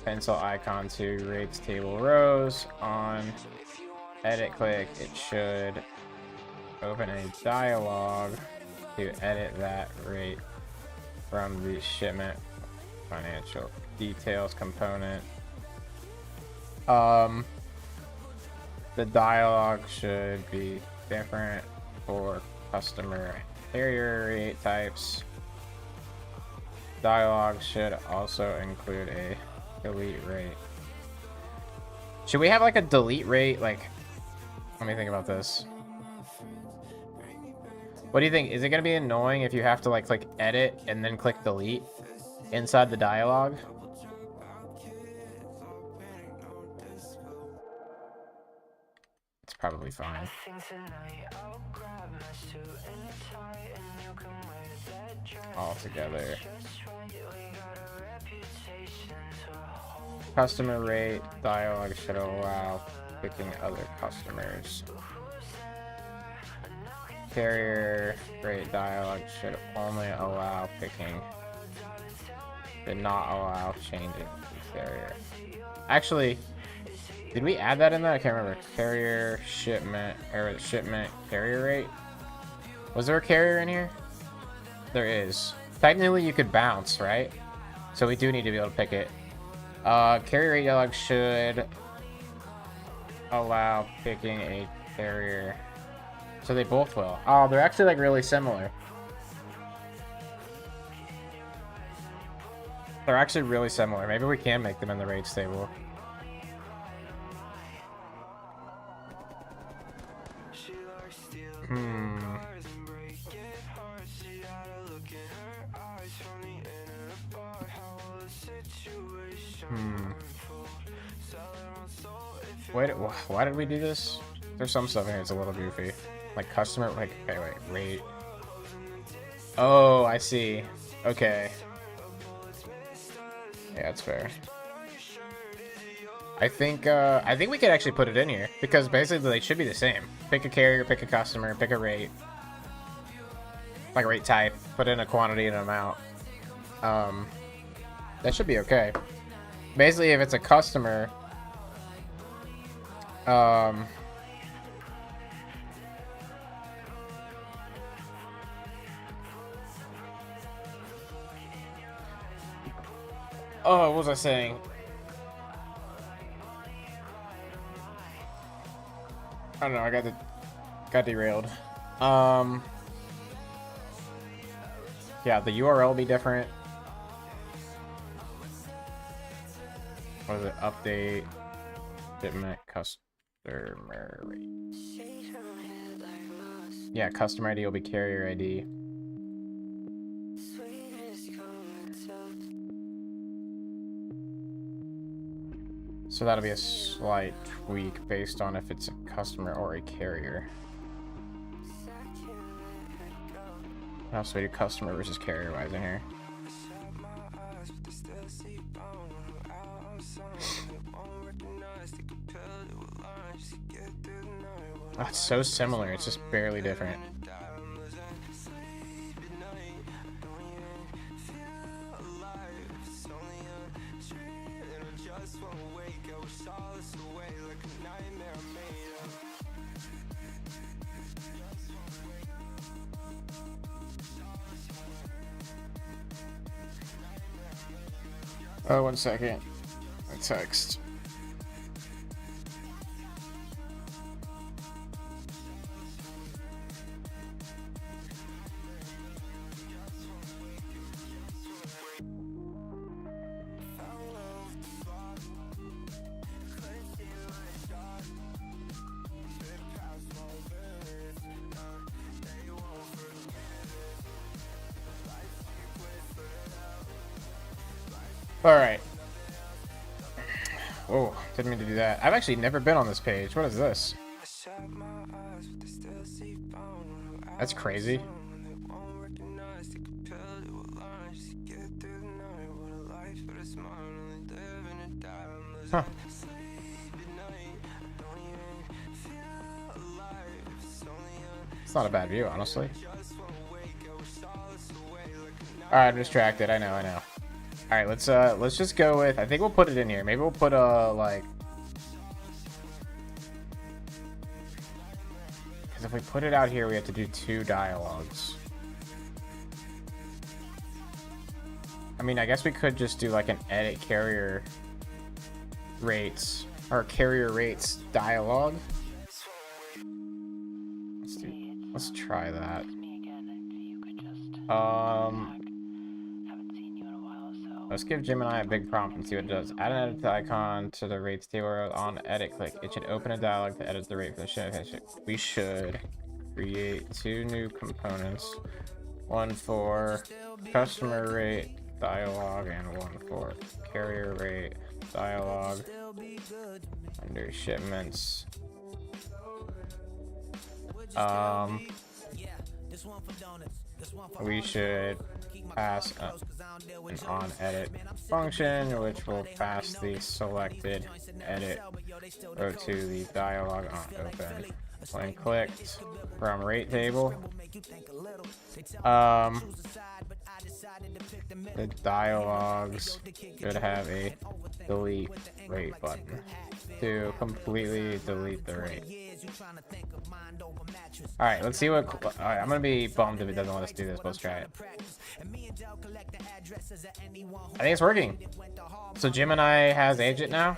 pencil icon to rates table rows. On edit click, it should open a dialog to edit that rate from the shipment financial details component. The dialog should be different for customer carrier rate types. Dialog should also include a delete rate. Should we have like a delete rate? Like, let me think about this. What do you think? Is it going to be annoying if you have to like click edit and then click delete inside the dialog? It's probably fine. All together. Customer rate dialog should allow picking other customers. Carrier rate dialog should only allow picking. Did not allow changing the carrier. Actually, did we add that in there? I can't remember. Carrier shipment or shipment carrier rate. Was there a carrier in here? There is. Technically, you could bounce, right? So we do need to be able to pick it. Carrier rate dialog should allow picking a carrier. So they both will. Oh, they're actually like really similar. They're actually really similar. Maybe we can make them in the rates table. Wait, why did we do this? There's some stuff in here that's a little goofy. Like customer, like, okay, wait, rate. Oh, I see. Okay. Yeah, that's fair. I think we could actually put it in here because basically they should be the same. Pick a carrier, pick a customer, pick a rate. Like a rate type, put in a quantity and an amount. That should be okay. Basically, if it's a customer, oh, what was I saying? I don't know, I got derailed. Yeah, the URL will be different. What is it? Update shipment customer rate. Yeah, customer ID will be carrier ID. So that'll be a slight tweak based on if it's a customer or a carrier. How else do we do customer versus carrier wise in here? Oh, it's so similar, it's just barely different. Oh, 1 second. A text. Alright. Whoa, didn't mean to do that. I've actually never been on this page. What is this? That's crazy. Huh. It's not a bad view, honestly. Alright, I'm distracted. I know. Alright, let's just go with, I think we'll put it in here. Maybe we'll put like, because if we put it out here, we have to do 2 dialogues. I mean, I guess we could just do like an edit carrier rates or carrier rates dialogue. Let's try that. Let's give Gemini a big prompt and see what it does. Add an edit icon to the rates table on edit click. It should open a dialog to edit the rate for the shipment. We should create 2 new components. One for customer rate dialog and one for carrier rate dialog. Under shipments. We should pass an on edit function, which will pass the selected edit row to the dialog on open. When clicked from rate table, the dialogs should have a delete rate button to completely delete the rate. Alright, let's see what. Alright, I'm gonna be bummed if it doesn't let us do this. Let's try it. I think it's working. So Gemini has agent now?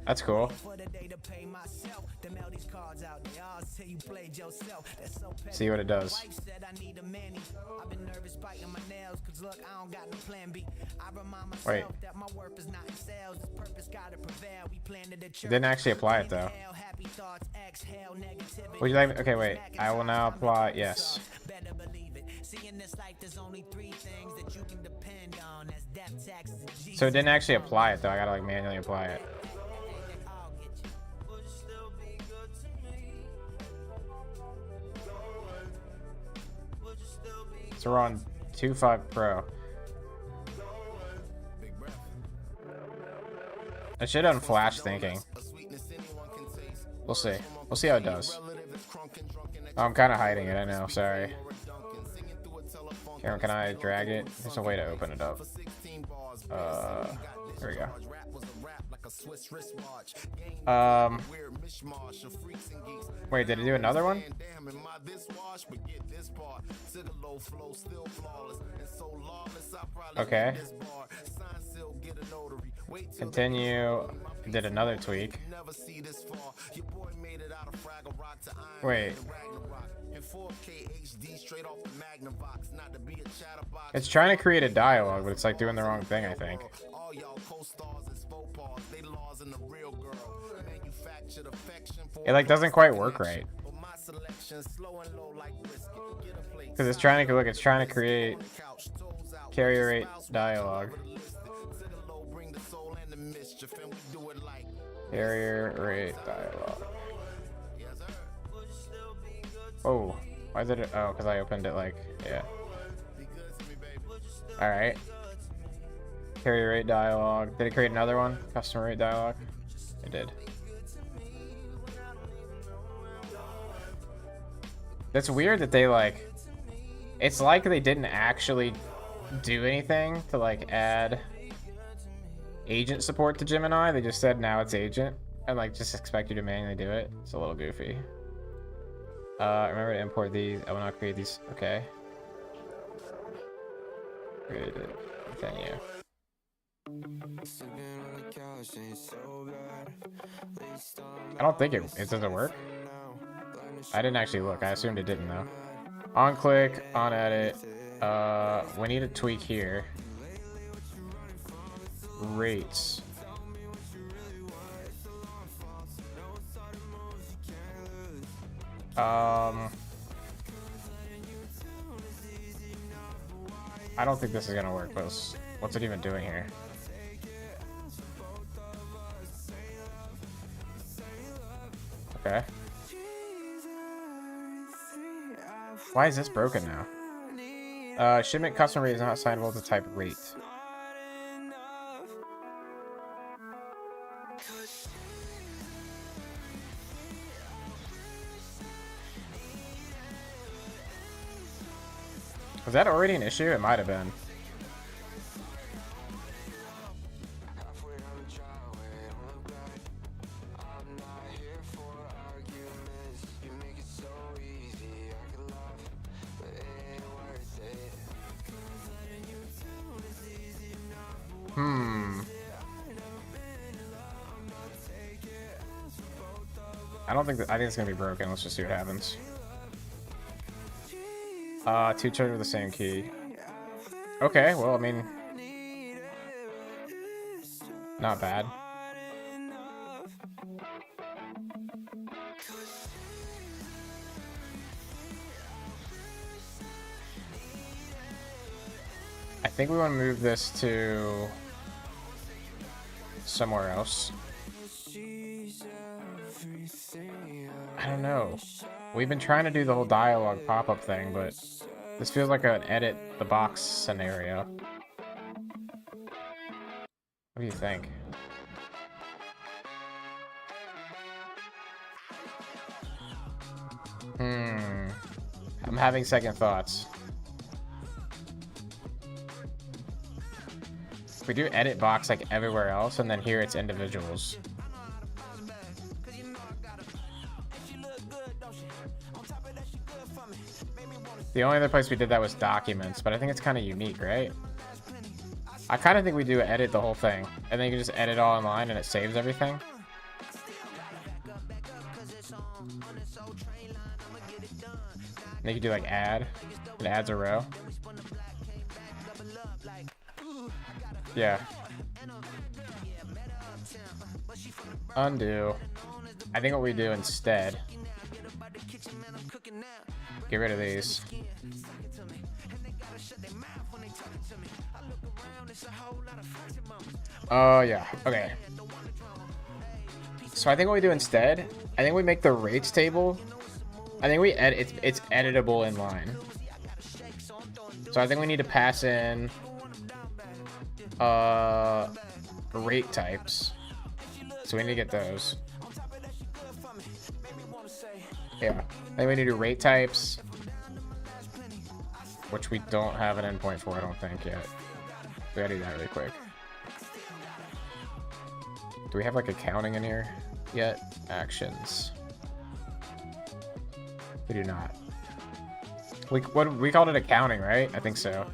That's cool. See what it does. Wait. It didn't actually apply it though. Would you like? Okay, wait. I will now apply. Yes. So it didn't actually apply it though. I gotta like manually apply it. So we're on 2.5 Pro. I should have done flash thinking. We'll see. We'll see how it does. Oh, I'm kind of hiding it. I know. Sorry. Cameron, can I drag it? There's a way to open it up. There we go. Wait, did it do another one? Okay. Continue. Did another tweak. Wait. It's trying to create a dialogue, but it's like doing the wrong thing, I think. It like doesn't quite work right. Because it's trying to look, it's trying to create carrier rate dialogue. Carrier rate dialogue. Oh, why did it? Oh, because I opened it like, yeah. All right. Carrier rate dialogue. Did it create another one? Customer rate dialogue? It did. That's weird that they like, it's like they didn't actually do anything to like add agent support to Gemini. They just said now it's agent and like just expect you to manually do it. It's a little goofy. Remember to import these. I will not create these. Okay. Created it. Continue. I don't think it doesn't work. I didn't actually look. I assumed it didn't though. On click, on edit. We need a tweak here. Rates. I don't think this is gonna work, but what's it even doing here? Okay. Why is this broken now? Shipment customer rate is not assignable to type rate. Was that already an issue? It might have been. I think it's gonna be broken. Let's just see what happens. Two charts with the same key. Okay, well, I mean, not bad. I think we want to move this to somewhere else. I don't know. We've been trying to do the whole dialogue pop-up thing, but this feels like an edit the box scenario. What do you think? I'm having second thoughts. We do edit box like everywhere else, and then here it's individuals. The only other place we did that was documents, but I think it's kind of unique, right? I kind of think we do edit the whole thing, and then you can just edit all online and it saves everything. And you can do like add. It adds a row. Yeah. Undo. I think what we do instead, get rid of these. Oh yeah, okay. So I think what we do instead, I think we make the rates table. I think we edit it's editable in line. So I think we need to pass in rate types. So we need to get those. Yeah. I think we need to do rate types, which we don't have an endpoint for, I don't think yet. We gotta do that really quick. Do we have like accounting in here yet? Actions. We do not. We called it accounting, right? I think so.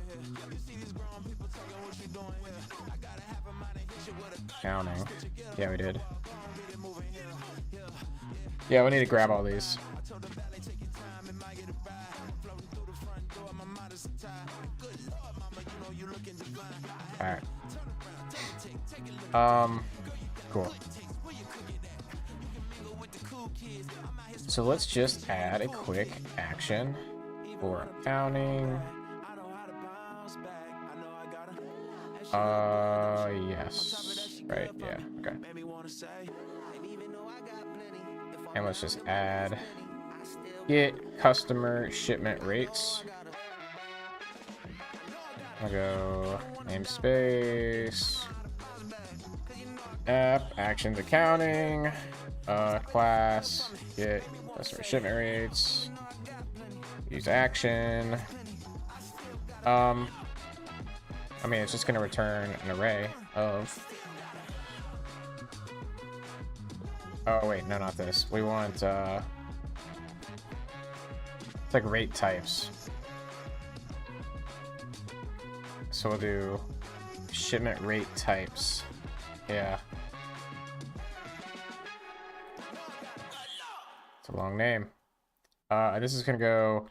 Accounting. Yeah, we did. Yeah, we need to grab all these. Alright. Cool. So let's just add a quick action for accounting. Yes. Right, yeah, okay. And let's just add get customer shipment rates. I'll go namespace app actions accounting class get customer shipment rates, use action. I mean, it's just going to return an array of. Oh wait, no, not this. We want it's like rate types. So we'll do shipment rate types. Yeah. It's a long name. This is gonna go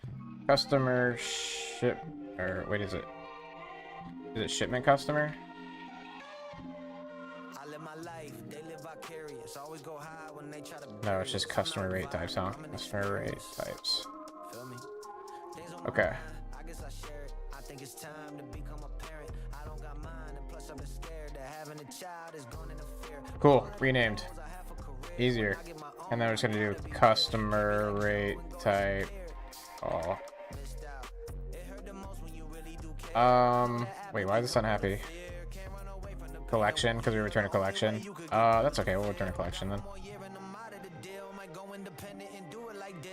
customer ship, or wait, is it shipment customer? No, it's just customer rate types, huh? Customer rate types. Okay. Cool, renamed. Easier. And then we're just gonna do customer rate type. Oh. Wait, why is this unhappy? Collection, because we return a collection. That's okay, we'll return a collection then.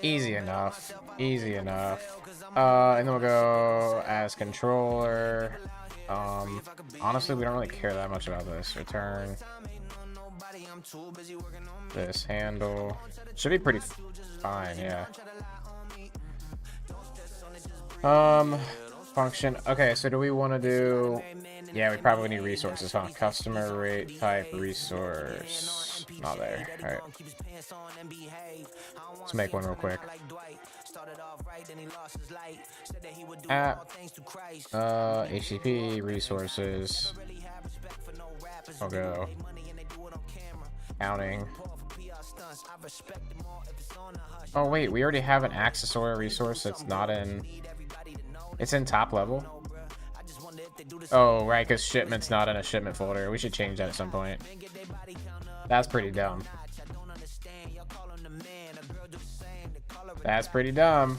Easy enough. Easy enough. And then we'll go as controller. Honestly, we don't really care that much about this. Return this handle. Should be pretty fine, yeah. Function. Okay, so do we want to do... Yeah, we probably need resources, huh? Customer rate type resource. Not there. Alright. Let's make one real quick. App. HTTP resources. I'll go. Counting. Oh wait, we already have an accessorial resource that's not in... It's in top level. Oh, right, because shipment's not in a shipment folder. We should change that at some point. That's pretty dumb. That's pretty dumb.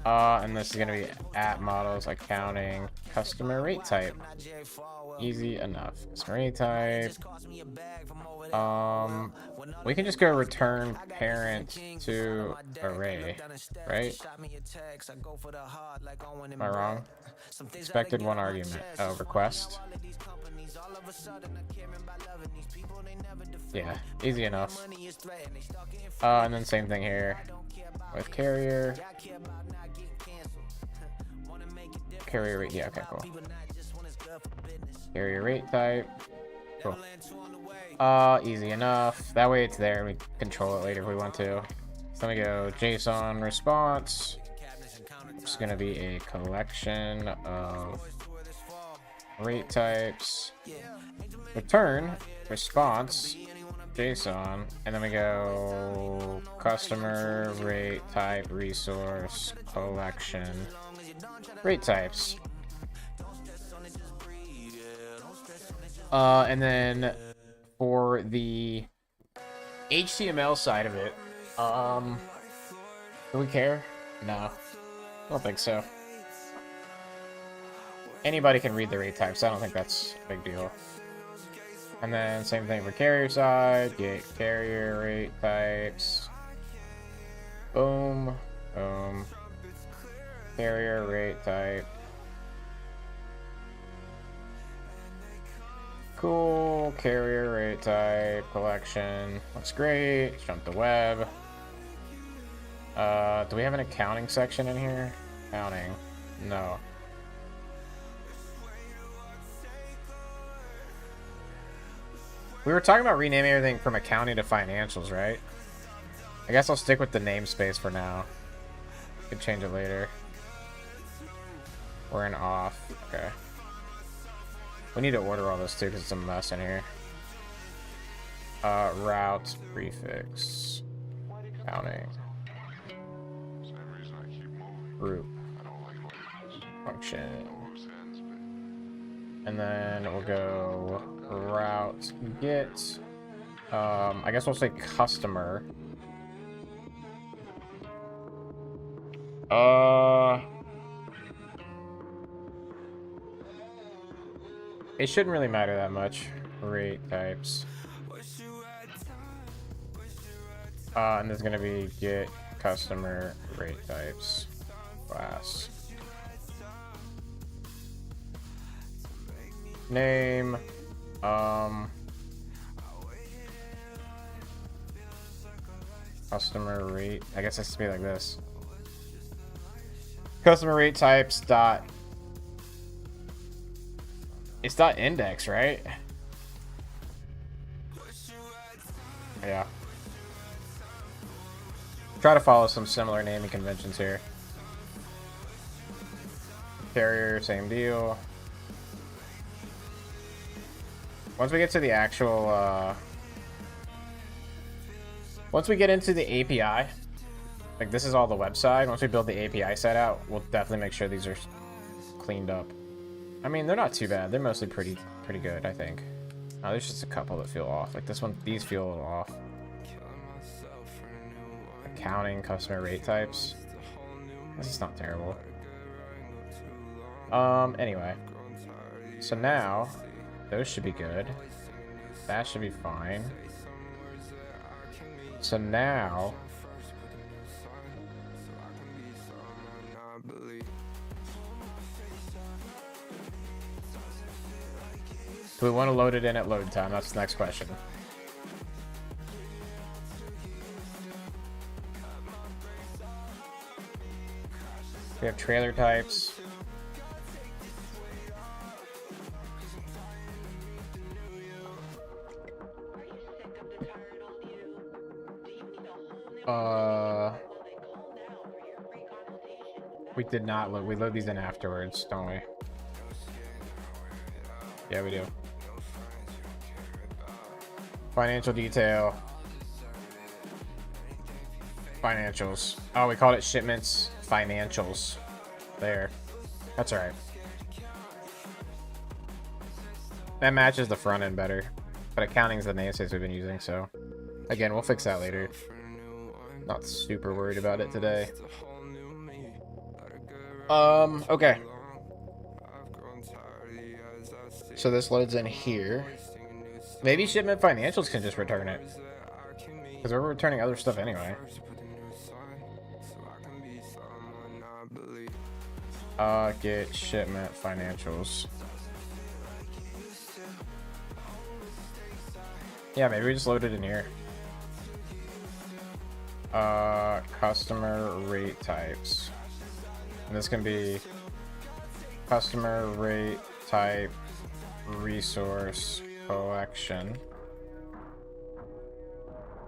And this is gonna be at models, accounting, customer rate type. Easy enough. Customer rate type. We can just go return parent to array, right? Am I wrong? Expected one argument. Oh, request. Yeah, easy enough. And then same thing here with carrier. Carrier rate, yeah, okay, cool. Carrier rate type. Cool. Easy enough. That way it's there. We control it later if we want to. So let me go JSON response. It's gonna be a collection of rate types. Return response JSON, and then we go customer rate type resource collection rate types. And then for the HTML side of it, do we care? No, I don't think so. Anybody can read the rate types. I don't think that's a big deal. And then same thing for carrier side. Get carrier rate types. Boom, boom. Carrier rate type. Cool. Carrier rate type collection. Looks great. Jump the web. Do we have an accounting section in here? Accounting. No. We were talking about renaming everything from accounting to financials, right? I guess I'll stick with the namespace for now. Could change it later. We're in off. Okay. We need to order all this too because it's a mess in here. Route prefix. Accounting. Group. Function. And then we'll go route get. I guess we'll say customer. It shouldn't really matter that much. Rate types. And there's gonna be get customer rate types class. Name. Customer rate. I guess it has to be like this. Customer rate types dot. It's dot index, right? Yeah. Try to follow some similar naming conventions here. Carrier, same deal. Once we get to the actual, once we get into the API, like this is all the website. Once we build the API set out, we'll definitely make sure these are cleaned up. I mean, they're not too bad. They're mostly pretty good, I think. Oh, there's just a couple that feel off. Like this one, these feel a little off. Accounting, customer rate types. This is not terrible. Anyway. So now, those should be good. That should be fine. So now... do we want to load it in at load time? That's the next question. We have trailer types. We did not load. We load these in afterwards, don't we? Yeah, we do. Financial detail. Financials. Oh, we called it shipments. Financials. There. That's alright. That matches the front end better. but accounting is the namespace we've been using, so again, we'll fix that later. Not super worried about it today. Okay. So this loads in here. Maybe shipment financials can just return it. Because we're returning other stuff anyway. Get shipment financials. Yeah, maybe we just load it in here. Customer rate types. And this can be customer rate type resource collection.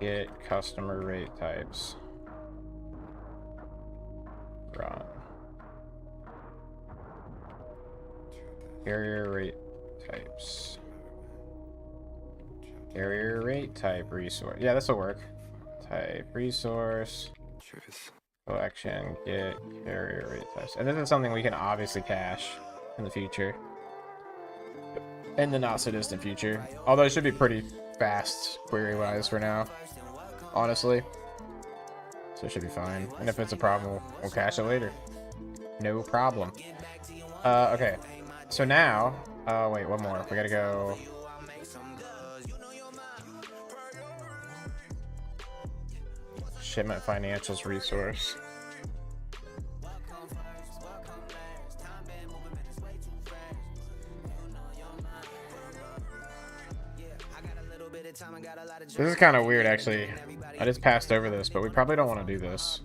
Get customer rate types. Run. Carrier rate types. Carrier rate type resource. Yeah, this will work. Type resource collection. Get carrier rate types. And this is something we can obviously cache in the future. In the not so distant future. Although it should be pretty fast query wise for now. Honestly. So it should be fine. And if it's a problem, we'll cache it later. No problem. Okay. So now, wait, one more. We gotta go. Shipment financials resource. This is kind of weird, actually. I just passed over this, but we probably don't want to do this.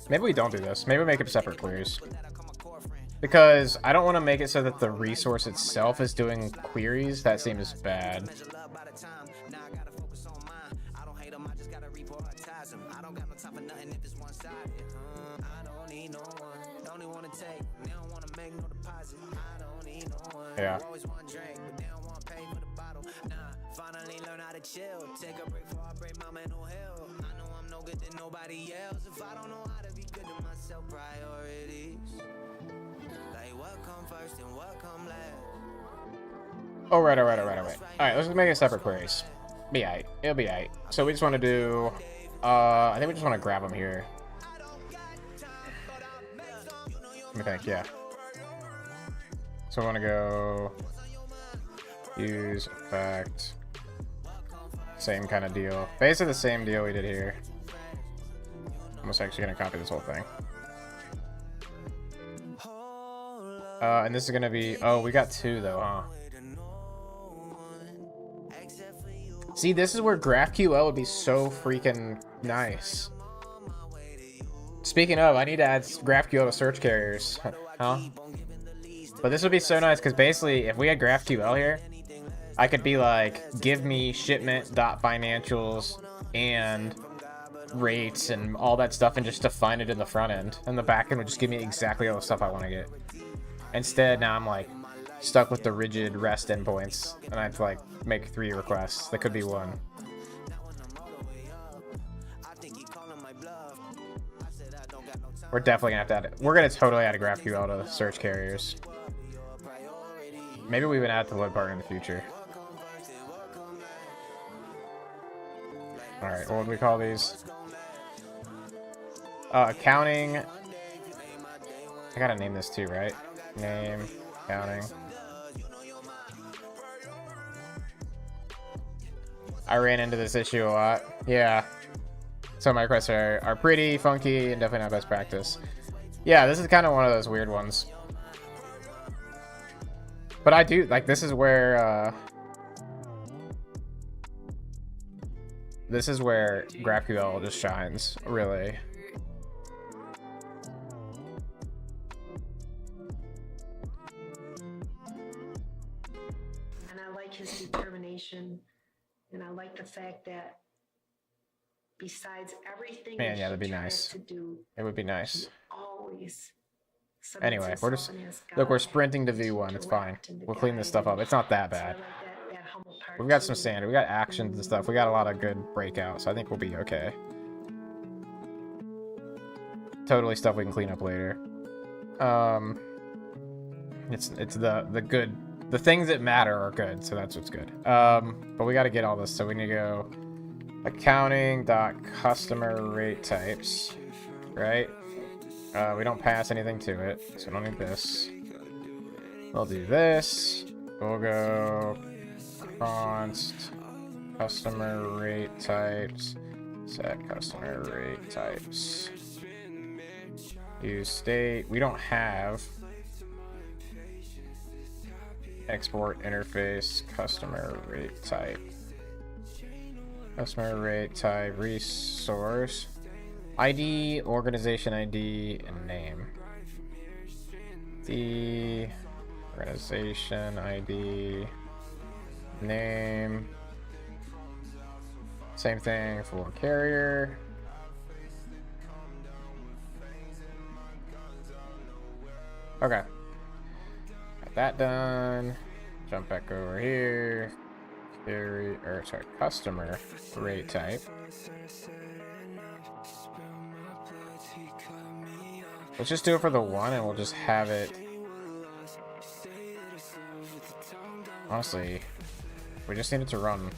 Maybe we don't do this. Maybe we make it separate queries. Because I don't want to make it so that the resource itself is doing queries. That seems bad. Yeah. Finally learn how to chill. Take a break before I break my mental health. I know I'm no good to nobody else. If I don't know how to be good to myself, priorities. Like what come first and what come last. Alright. Alright, let's just make it separate queries. Be aight. It'll be aight. So we just want to do I think we just want to grab them here. Let me think, yeah. So I want to go use effect. Same kind of deal. Basically the same deal we did here. I'm just actually going to copy this whole thing. And this is going to be... Oh, we got two though, huh? See, this is where GraphQL would be so freaking nice. Speaking of, I need to add GraphQL to search carriers. Huh? But this would be so nice because basically, if we had GraphQL here, I could be like, give me shipment.financials and rates and all that stuff and just define it in the front end. And the back end would just give me exactly all the stuff I want to get. Instead, now I'm like stuck with the rigid REST endpoints and I have to like make 3 requests. That could be 1. We're definitely gonna have to add it. We're gonna totally add a GraphQL to search carriers. Maybe we even add it to LoadPartner in the future. Alright, what would we call these? Accounting. I gotta name this too, right? Name, accounting. I ran into this issue a lot. Yeah. Some of my requests are pretty funky and definitely not best practice. Yeah, this is kind of one of those weird ones. But I do, like, this is where GraphQL just shines, really. And I like his determination, and I like the fact that besides everything Man, yeah, that'd be nice. to do, It would be nice. always Anyway, we're just look, we're sprinting to V1. It's fine. We'll clean this stuff up. It's not that bad. We've got some standard. We got actions and stuff. We got a lot of good breakouts. So I think we'll be okay. totally stuff we can clean up later. It's the good, the things that matter are good, so that's what's good. But we got to get all this, so we need to go accounting dot customer rate types, right? We don't pass anything to it, so we don't need this. We'll do this. We'll go const customer rate types, set customer rate types. Use state. We don't have export interface customer rate type. Customer rate type resource ID, organization ID, and name. The organization ID, name. Same thing for carrier. Okay. Got that done. Jump back over here. Customer rate type. Let's just do it for the one and we'll just have it. Honestly, we just need it to run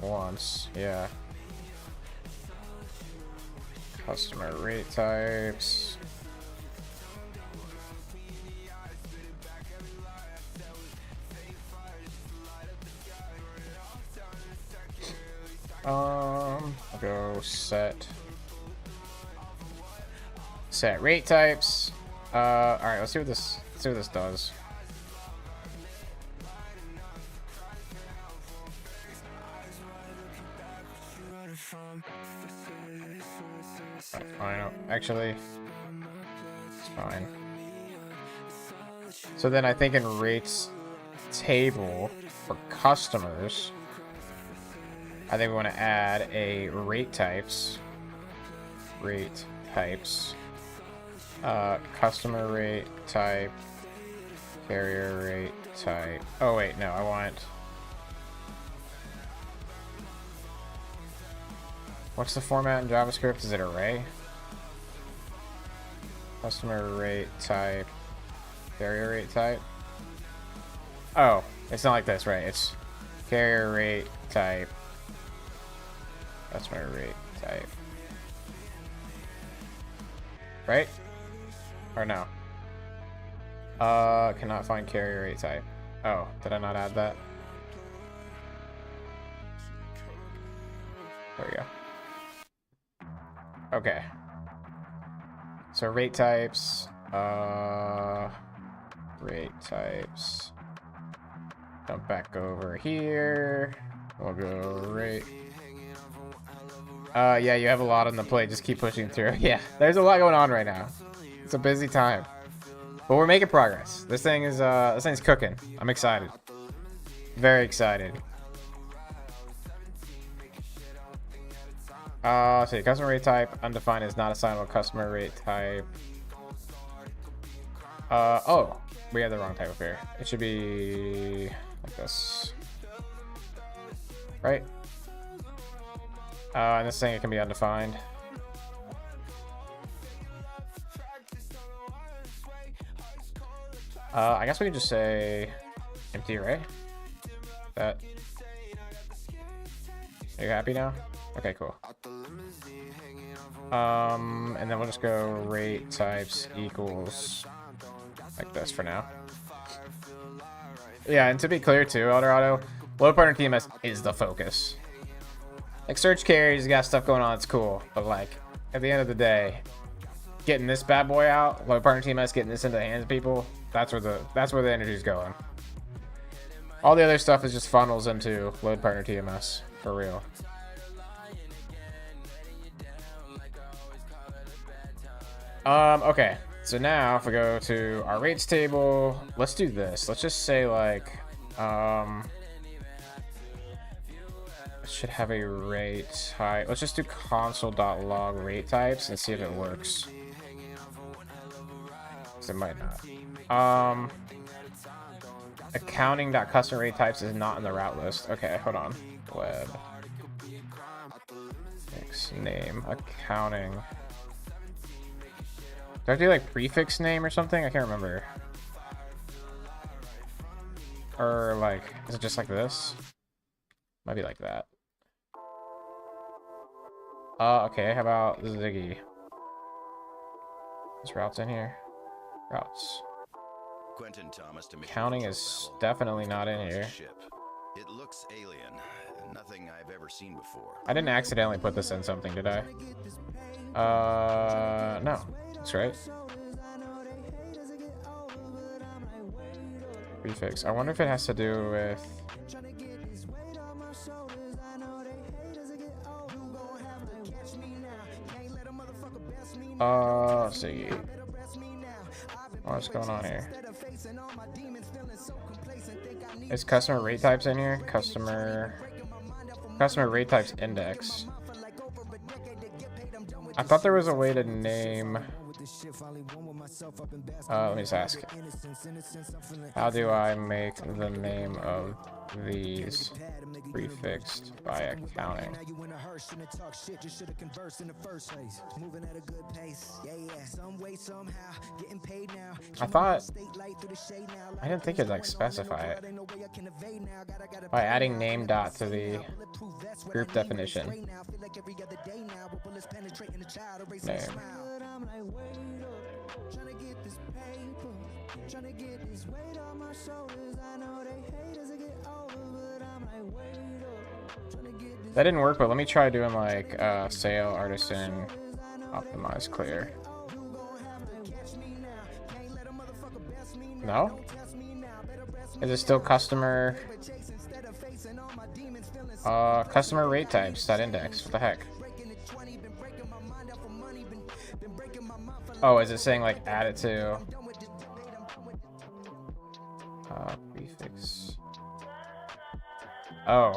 once. Yeah. Customer rate types. I'll go set rate types. All right, let's see what this does. I know, actually, it's fine. So then I think in rates table for customers, I think we want to add a rate types, customer rate type, carrier rate type. Oh wait, no, I want, what's the format in JavaScript? Is it array? Customer rate type, carrier rate type. Oh, it's not like this, right? It's carrier rate type, customer rate type. Right? Or no? Cannot find carrier rate type. Oh, did I not add that? There we go. Okay. So rate types, jump back over here. We'll go rate. Yeah, you have a lot on the plate. Just keep pushing through. Yeah, there's a lot going on right now. It's a busy time, but we're making progress. This thing's cooking. I'm excited. Very excited. So customer rate type undefined is not assignable customer rate type. Oh, we have the wrong type up here. It should be like this, right? And this thing, it can be undefined. I guess we can just say empty array. That. Are you happy now? Okay, cool. And then we'll just go rate types equals like this for now. Yeah, and to be clear too, Eldorado, LoadPartner TMS is the focus. Like search carries, got stuff going on, it's cool, but like at the end of the day, getting this bad boy out, LoadPartner TMS, getting this into the hands of people, that's where the energy's going. All the other stuff is just funnels into LoadPartner TMS for real. Okay, so now if we go to our rates table, let's do this. Let's just say like, it should have a rate type. Let's just do console.log rate types and see if it works. 'Cause it might not. Accounting.customer rate types is not in the route list. Okay, hold on. Web. Prefix name. Accounting. Do I have to do like prefix name or something? I can't remember. Or like, is it just like this? Might be like that. Okay, how about Ziggy? There's routes in here. Routes. Quentin Thomas to Accounting is definitely not in here. It looks alien. Nothing I've ever seen before. I didn't accidentally put this in something, did I? No. That's right. Prefix. I wonder if it has to do with... let's see. What's going on here? Is customer rate types in here? Customer rate types index. I thought there was a way to name... let me just ask. How do I make the name of these prefixed by accounting? I thought... I didn't think it'd like specify it. By adding name dot to the group definition. Name. That didn't work, but let me try doing like sale, artisan, optimize, clear. No? Is it still customer? Customer rate types, that index. What the heck? Oh, is it saying like add it to prefix? Oh.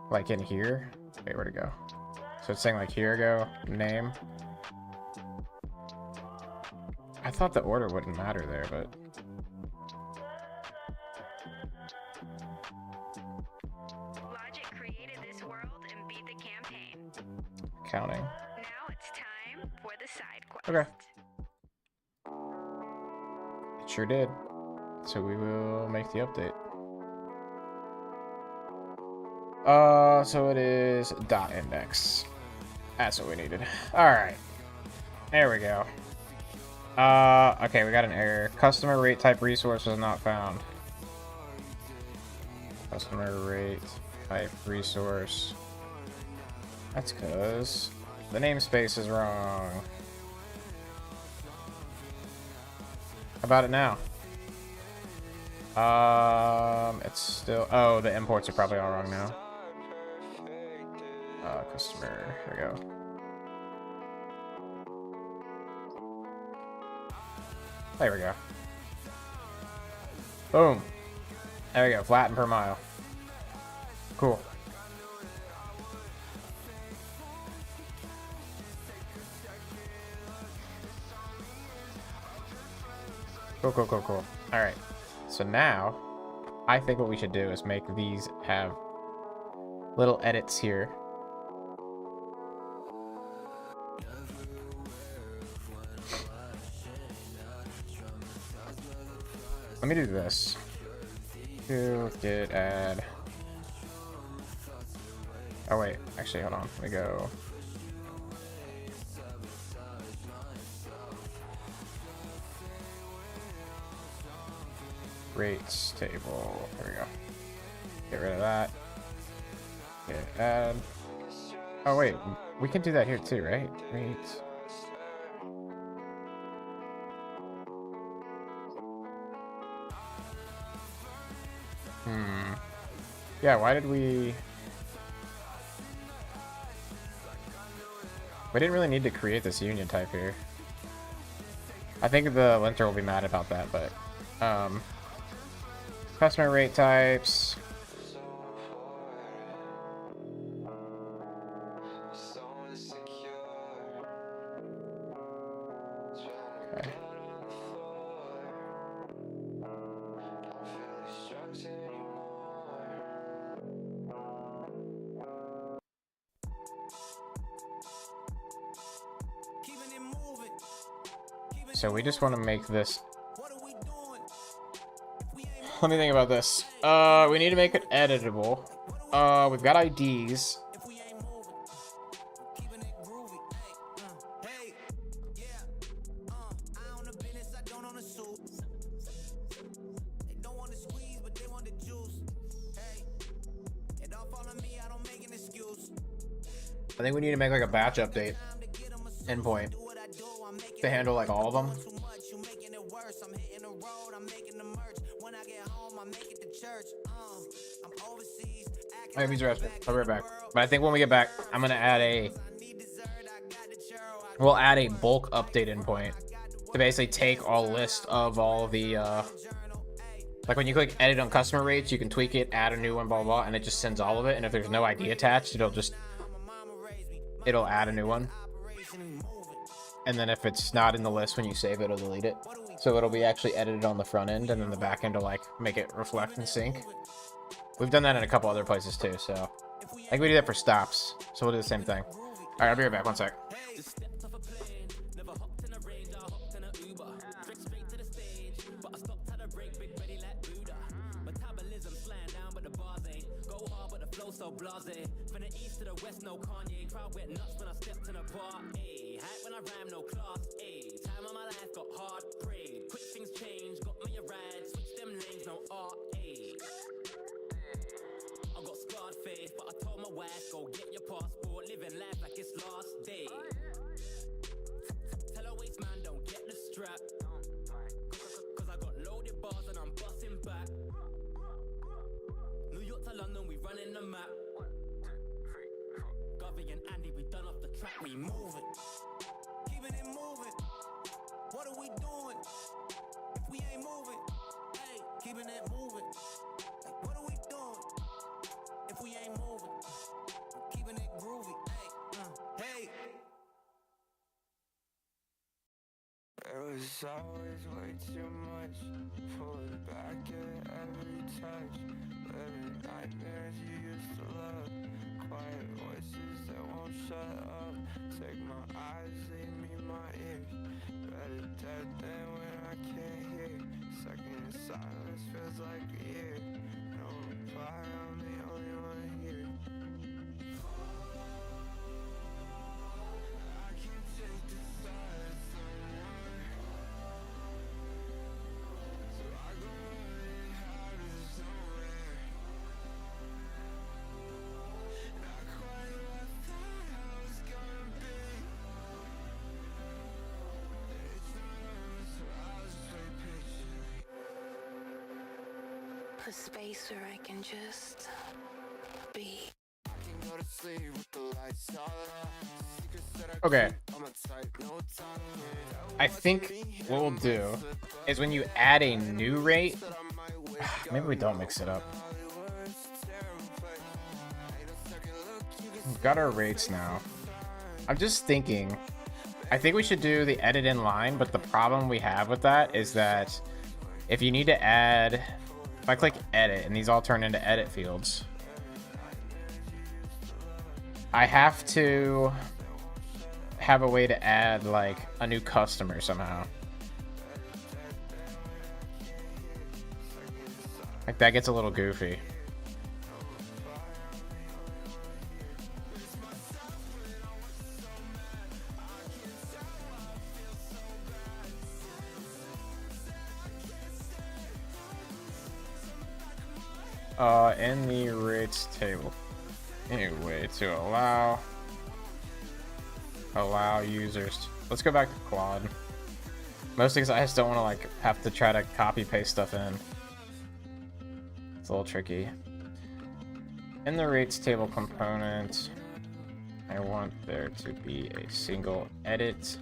Like in here? Wait, where'd it go? So it's saying like here go, name. I thought the order wouldn't matter there, but... Logic created this world and beat the campaign. Counting. Now it's time for the side quest. Okay. It sure did. So we will make the update. So it is dot index. That's what we needed. Alright. There we go. Okay, we got an error. Customer rate type resource was not found. Customer rate type resource. That's because the namespace is wrong. How about it now? It's still... Oh, the imports are probably all wrong now. Customer... Here we go. There we go. Boom. There we go. Flatten per mile. Cool. Cool, cool, cool, cool. All right. So now, I think what we should do is make these have little edits here. Let me do this. Do git add. Oh wait, actually, hold on. Let me go. Rates table. There we go. Get rid of that. Git add. Oh wait, we can do that here too, right? Rates. Yeah, why did we... We didn't really need to create this union type here. I think the linter will be mad about that, but... Customer rate types... Okay. So we just want to make this. Let me think about this. We need to make it editable. We've got IDs. I think we need to make like a batch update endpoint to handle like all of them. Maybe he's resting. I'll be right back. But I think when we get back, I'm gonna add a. We'll add a bulk update endpoint to basically take all list of all the. Like when you click edit on customer rates, you can tweak it, add a new one, blah, blah, blah, and it just sends all of it. And if there's no ID attached, it'll add a new one. And then if it's not in the list when you save it, it'll delete it. So it'll be actually edited on the front end, and then the back end will like make it reflect and sync. We've done that in a couple other places too, so I think we do that for stops. So we'll do the same thing. All right, I'll be right back. 1 sec. So blase, from the east to the west, no Kanye. Crowd went nuts when I stepped in a bar. Ayy, hype when I rhyme, no class. Ayy, time of my life got hard. Prayed, quick things change, got me a ride. Switch them lanes, no art. Ayy, I got scarred face, but I told my wife, go get your passport. Living life like it's last day. Tell her waste man, don't get the strap. Cause I got loaded bars and I'm busting back. New York to London, we running the map. 1, 2, 3, 4. Govy and Andy, we done off the track, we moving. Keeping it moving. What are we doing? If we ain't moving, hey, keeping it moving. Like, what are we doing? If we ain't moving, keeping it groovy. Hey, hey. There was always way too much. Pull it back at every touch. Living nightmares you used to love. Quiet voices that won't shut up. Take my eyes, leave me my ears. Better dead than when I can't hear. Second in silence feels like a year. No reply, I'm the only one here. I can't take the silence no more. So I go running out of this nowhere. Not quite what I thought I was gonna be. It's not over, so I'll just play patiently. A space where I can just be. I can go to sleep with the lights all off. Secrets that I Okay. keep on my type, no time here. I think what we'll do is when you add a new rate, maybe we don't mix it up. We've got our rates now. I'm just thinking, I think we should do the edit in line, but the problem we have with that is that if you need to add, if I click edit and these all turn into edit fields, I have to have a way to add like a new customer somehow. Like that gets a little goofy. In the rates table. Anyway, to allow users. Let's go back to Claude. Mostly because I just don't want to like have to try to copy paste stuff in. It's a little tricky. In the rates table component, I want there to be a single edit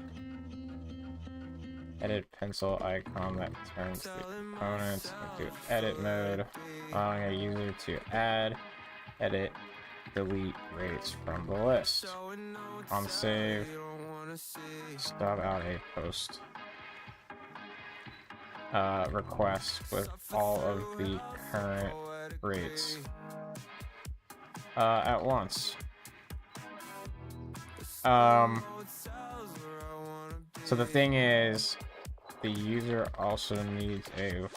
pencil icon that turns the component into edit mode, allowing a user to add, edit, delete rates from the list. On save, stub out a post request with all of the current rates at once. So the thing is, the user also needs a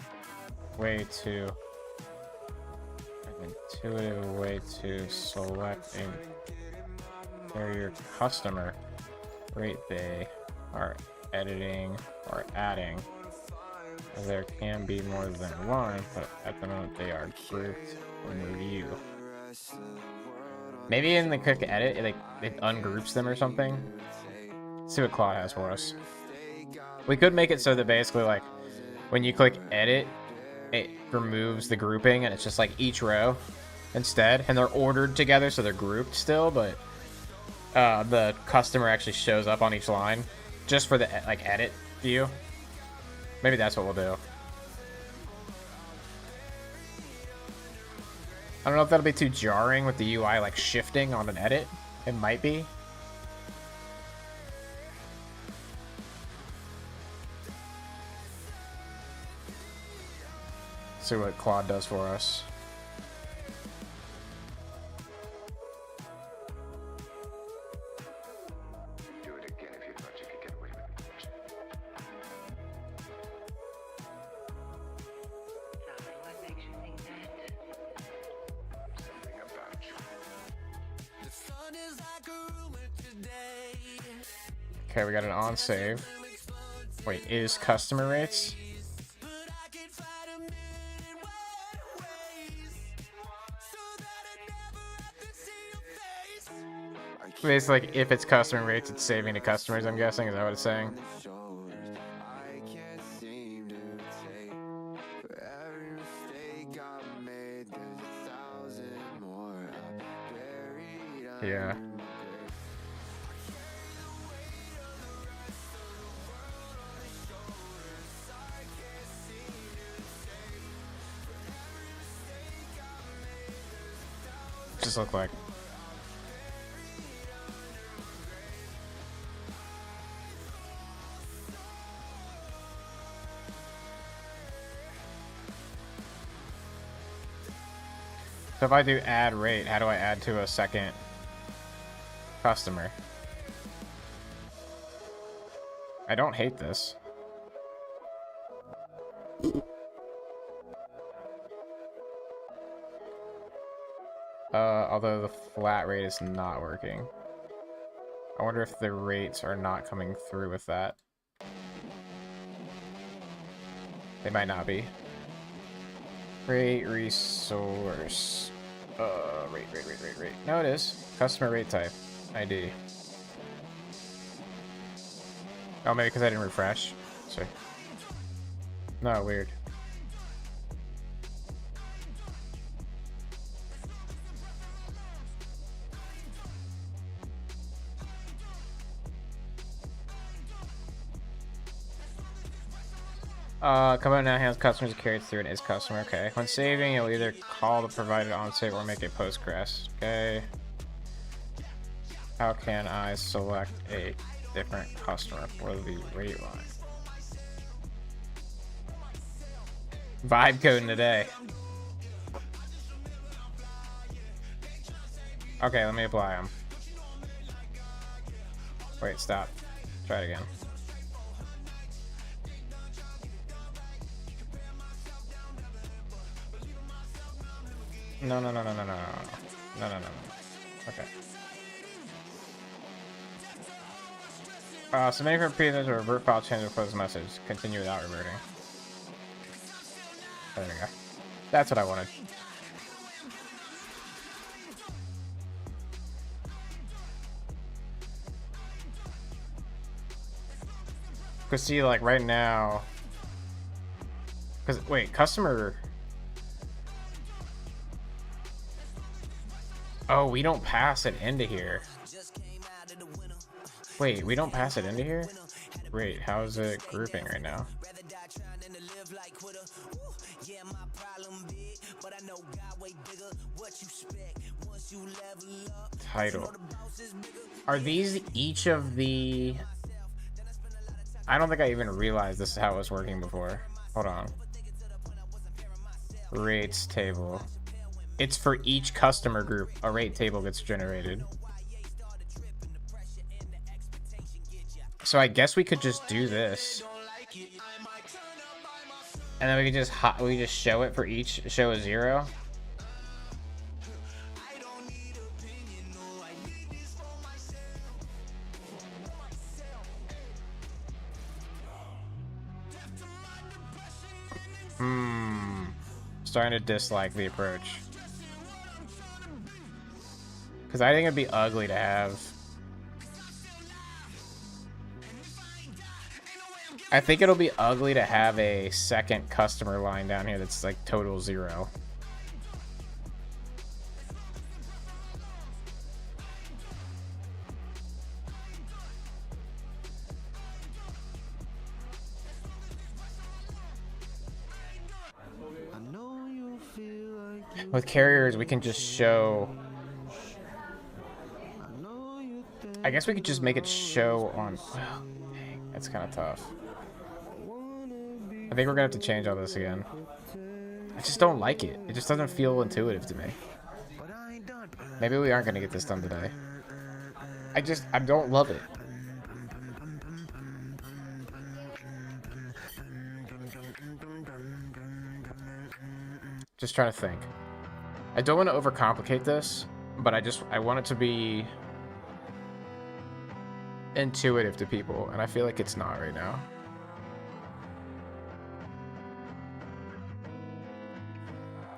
way to an intuitive way to select a carrier customer rate they are editing or adding. There can be more than one, but at the moment they are grouped in review. Maybe in the quick edit, it ungroups them or something. Let's see what Claude has for us. We could make it so that basically, like, when you click edit, it removes the grouping and it's just like each row instead, and they're ordered together, so they're grouped still, but the customer actually shows up on each line just for the like edit view. Maybe that's what we'll do. I don't know if that'll be too jarring with the UI like shifting on an edit. It might be. See what Claude does for us. Do it again if you'd like to get away with it. What makes you think that? Something about you. The sun is like a rumor today. Okay, we got an on save. Wait, is customer rates? Basically, like, if it's customer rates, it's saving to customers, I'm guessing. Is that what it's saying? Yeah. Just look like. So if I do add rate, how do I add to a second customer? I don't hate this. Although the flat rate is not working. I wonder if the rates are not coming through with that. They might not be. Rate resource. Rate. No, it is. Customer rate type. ID. Oh, maybe because I didn't refresh. Sorry. No, weird. Component now handles customers carried through an is customer. Okay. When saving, it will either call the provided on save or make a Postgres. Okay. How can I select a different customer for the rate line? Vibe coding today. Okay, let me apply them. Wait, stop. Try it again. No. Okay. Submitting for previous or revert file change or close message. Continue without reverting. There we go. That's what I wanted. Cause see, like right now. Cause wait, customer. Oh, we don't pass it into here. Wait, we don't pass it into here? Wait, how is it grouping right now? Title. Are these each of the... I don't think I even realized this is how it was working before. Hold on. Rates table. It's for each customer group, a rate table gets generated. So I guess we could just do this. And then we can just show it for each, show a 0. Starting to dislike the approach. Because I think it'd be ugly to have. I think it'll be ugly to have a second customer line down here that's like total 0. With carriers, we can just show... I guess we could just make it show on... Well, dang, that's kind of tough. I think we're gonna have to change all this again. I just don't like it. It just doesn't feel intuitive to me. Maybe we aren't gonna get this done today. I don't love it. Just trying to think. I don't want to overcomplicate this, but I want it to be intuitive to people, and I feel like it's not right now.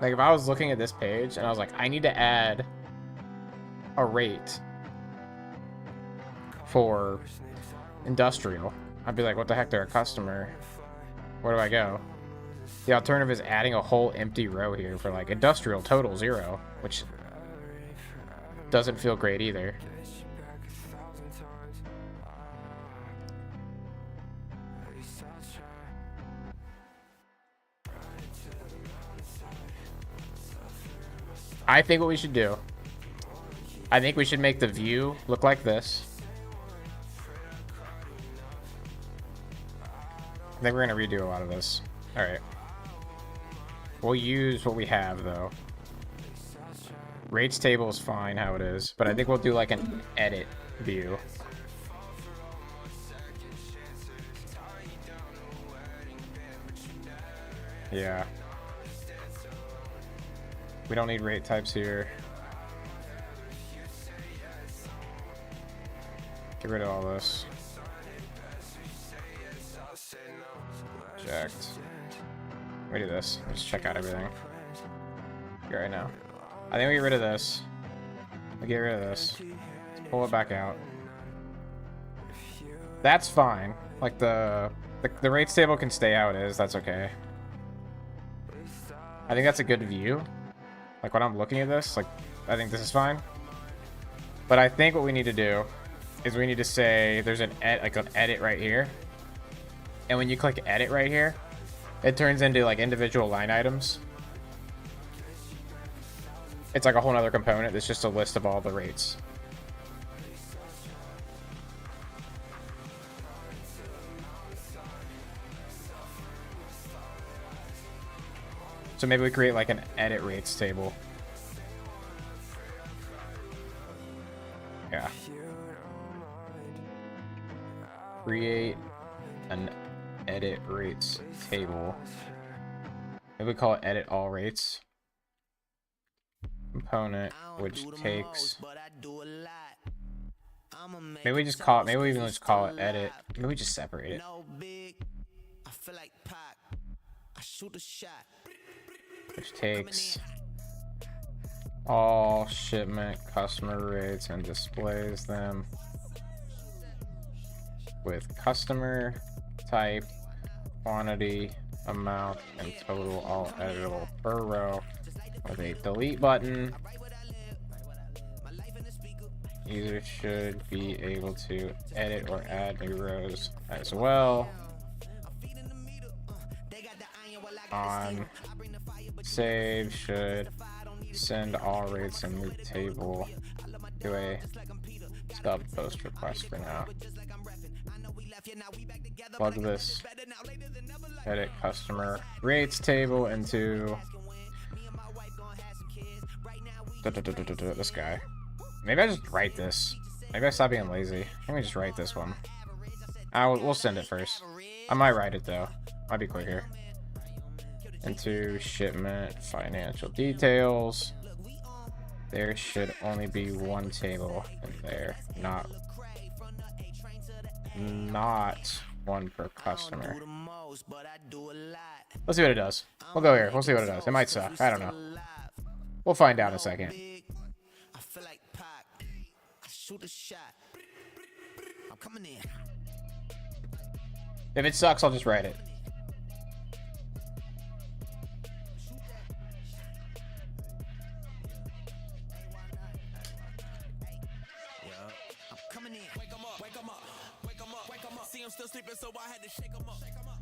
Like if I was looking at this page and I was like, I need to add a rate for industrial, I'd be like, what the heck, they're a customer. Where do I go? The alternative is adding a whole empty row here for like industrial total 0, which doesn't feel great either. I think what we should do, I think we should make the view look like this. I think we're gonna redo a lot of this. All right. We'll use what we have though. Rates table is fine how it is, but I think we'll do like an edit view. Yeah. We don't need rate types here. Get rid of all this. Checked. We do this. Just check out everything. Here right now. I think we get rid of this. We get rid of this. Let's pull it back out. That's fine. Like the rates table can stay how it is. That's okay. I think that's a good view. Like when I'm looking at this, like I think this is fine. But I think what we need to do is we need to say there's an edit right here. And when you click edit right here, it turns into like individual line items. It's like a whole other component that's just a list of all the rates. So maybe we create like an edit rates table. Yeah. Create an edit rates table. Maybe we call it edit all rates. Component, which takes... Maybe we just call it, maybe we even just call it edit. Maybe we just separate it. Which takes all shipment customer rates and displays them with customer, type, quantity, amount, and total all editable per row with a delete button. Users should be able to edit or add new rows as well. On save should send all rates in the table to a stub post request for now. Plug this edit customer rates table into this guy. Maybe I just write this. Maybe I stop being lazy. Let me just write this one. We'll send it first. I might write it though. Might be quicker. into shipment financial details. There should only be one table in there, not one per customer. Let's see what it does. We'll go here. We'll see what it does. It might suck. I don't know. We'll find out in a second. If it sucks, I'll just write it. See, I'm still sleeping, so I had to shake them up.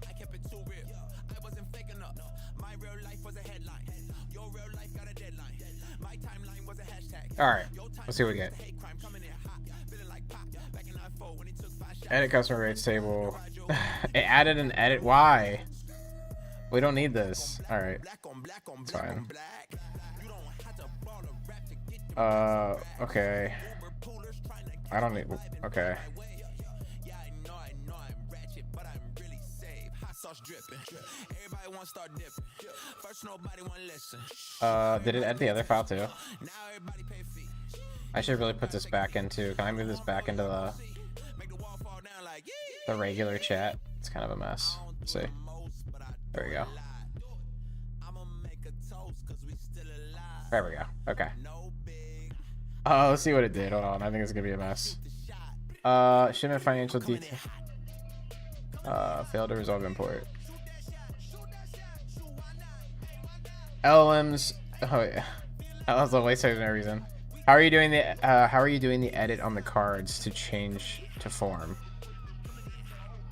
I kept it too real. I wasn't faking up. My real life was a headline. Your real life got a deadline. My timeline was a hashtag. All right, let's see what we get. Edit customer rates table. It added an edit. Why? We don't need this. All right, it's fine. Okay. I don't need. Okay. Did it edit the other file too? I should really put this back into. Can I move this back into the regular chat? It's kind of a mess. Let's see. There we go. There we go. Okay. Let's see what it did. Hold on. I think it's gonna be a mess. Shipment financial detail. Failed to resolve import. LLMs. Oh yeah. That was a waste of no reason. How are you doing the edit on the cards to change to form?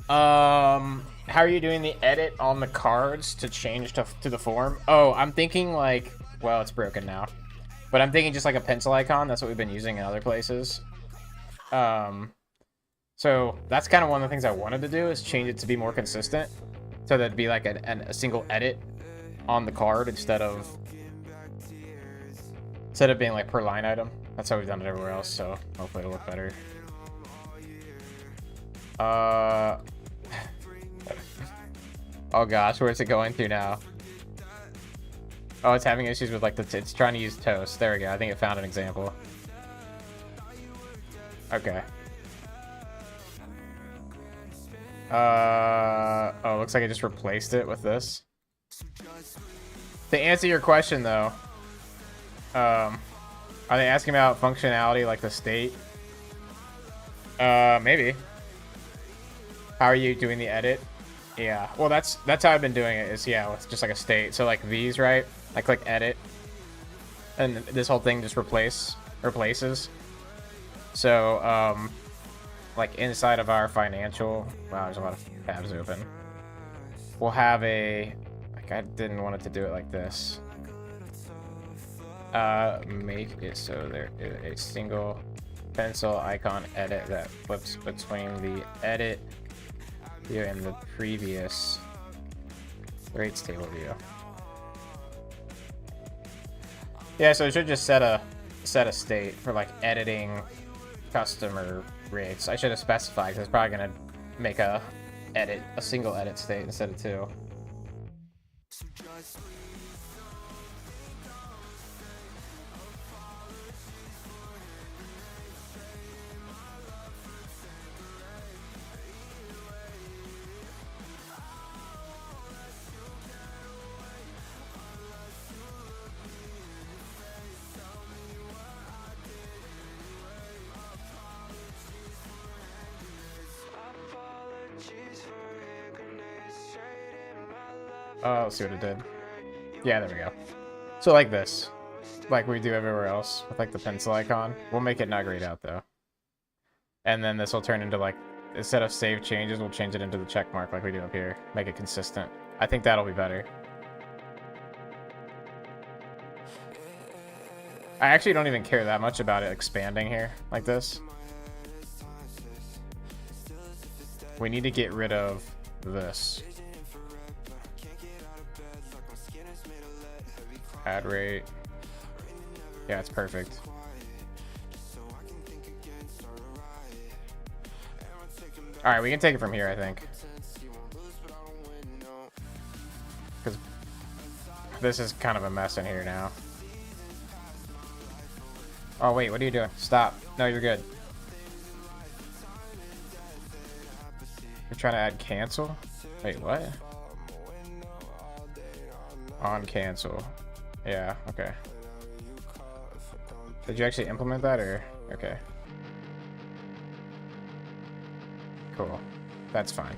How are you doing the edit on the cards to change to the form? Oh, I'm thinking like, well, it's broken now, but I'm thinking just like a pencil icon. That's what we've been using in other places. So that's kind of one of the things I wanted to do, is change it to be more consistent, so that'd be like a single edit on the card instead of being like per line item. That's how we've done it everywhere else, so hopefully it'll look better. Oh gosh, where's it going through now? Oh, it's having issues with like it's trying to use toast. There we go. I think it found an example. Okay. Oh, looks like I just replaced it with this. To answer your question though, are they asking about functionality like the state? Maybe. How are you doing the edit? Yeah, well that's how I've been doing it, is yeah, it's just like a state. So like these, right? I click edit and this whole thing just replaces. So like inside of our financial, wow, there's a lot of tabs open. We'll have a, like, I didn't want it to do it like this. Make it so there is a single pencil icon edit that flips between the edit view and the previous rates table view. Yeah, so it should just set a state for like editing customer rates. I should have specified, because it's probably gonna make a single edit state instead of two. Oh, let's see what it did. Yeah, there we go. So like this, like we do everywhere else with like the pencil icon. We'll make it not grayed out though. And then this will turn into like, instead of save changes, we'll change it into the check mark like we do up here. Make it consistent. I think that'll be better. I actually don't even care that much about it expanding here like this. We need to get rid of this. Add rate. Yeah, it's perfect. Alright, we can take it from here, I think. Because this is kind of a mess in here now. Oh wait, what are you doing? Stop. No, you're good. You're trying to add cancel? Wait, what? On cancel. Yeah, okay. Did you actually implement that or? Okay. Cool. That's fine.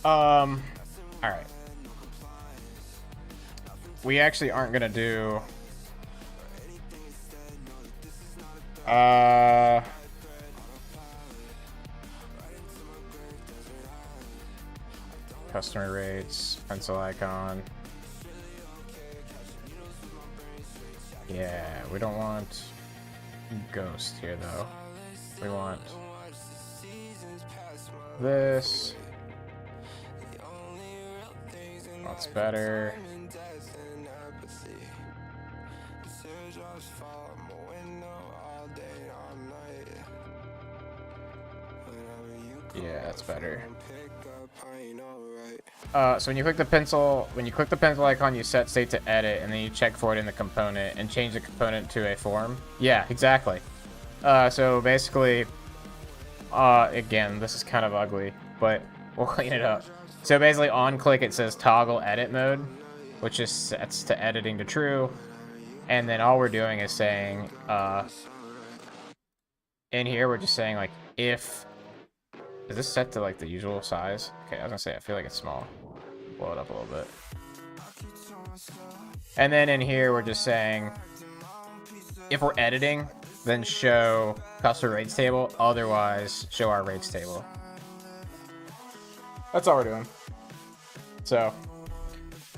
Alright. We actually aren't gonna do customer rates, pencil icon. Yeah, we don't want ghost here though. We want this. That's better. Yeah, that's better. So when you click the pencil icon, you set state to edit, and then you check for it in the component and change the component to a form. Yeah, exactly. So basically, again, this is kind of ugly, but we'll clean it up. So basically, on click it says toggle edit mode, which just sets to editing to true, and then all we're doing is saying, in here we're just saying like if. Is this set to like the usual size? Okay, I was gonna say I feel like it's small. Blow it up a little bit. And then in here we're just saying if we're editing, then show customer rates table, otherwise show our rates table. That's all we're doing. So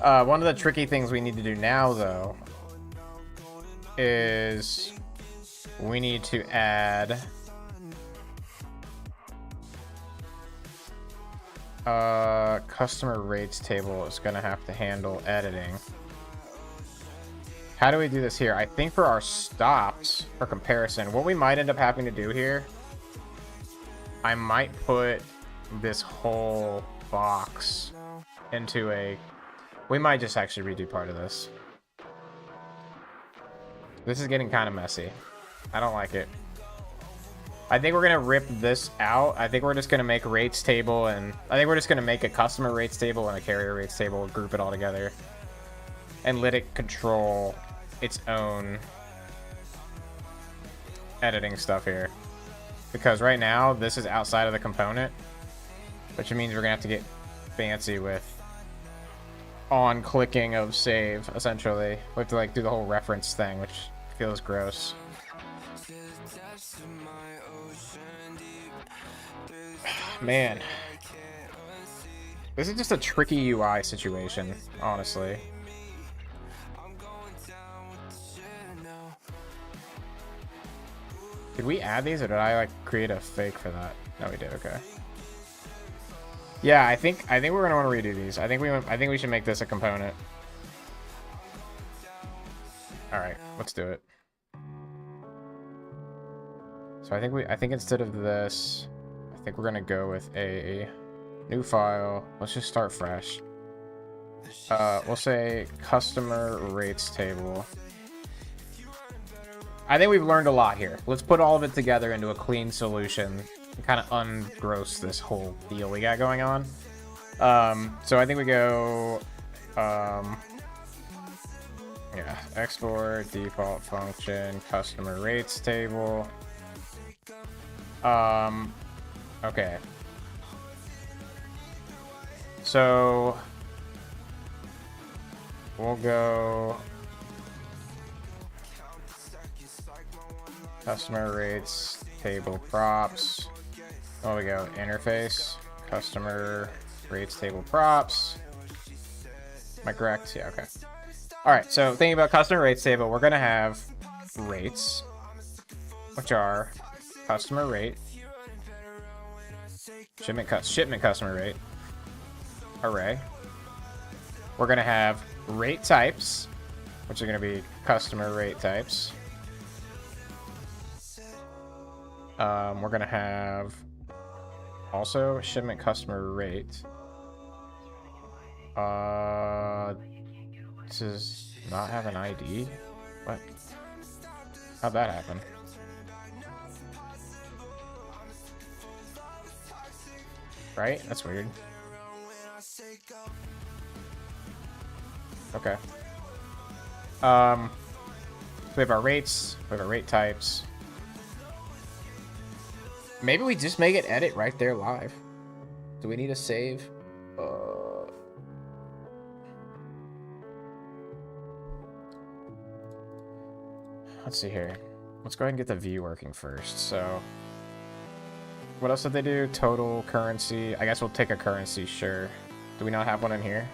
one of the tricky things we need to do now though is we need to add customer rates table is gonna have to handle editing. How do we do this here? I think for our stops for comparison, what we might end up having to do here, I might put this whole box into a, we might just actually redo part of this. This is getting kind of messy. I don't like it. I think we're gonna rip this out. I think we're just gonna make rates table, and I think we're just gonna make a customer rates table and a carrier rates table, group it all together, and let it control its own editing stuff here. Because right now this is outside of the component, which means we're gonna have to get fancy with on clicking of save. Essentially, we have to like do the whole reference thing, which feels gross. Man, this is just a tricky UI situation, honestly. Did we add these, or did I like create a fake for that? No, we did. Okay. Yeah, I think we're gonna want to redo these. I think we should make this a component. All right, let's do it. So I think instead of this, I think we're gonna go with a new file. Let's just start fresh. We'll say customer rates table. I think we've learned a lot here. Let's put all of it together into a clean solution and kind of ungross this whole deal we got going on. So I think we go, yeah, export default function customer rates table. Okay. So we'll go customer rates table props. Oh, we go interface customer rates table props. Am I correct? Yeah, okay. All right, so thinking about customer rates table, we're gonna have rates, which are customer rate, shipment customer rate, array. We're gonna have rate types, which are gonna be customer rate types. We're gonna have also shipment customer rate. Does not have an ID? What? How'd that happen? Right? That's weird. Okay. We have our rates, we have our rate types. Maybe we just make it edit right there live. Do we need a save? Let's see here. Let's go ahead and get the view working first. So, what else did they do? Total currency. I guess we'll take a currency, sure. Do we not have one in here?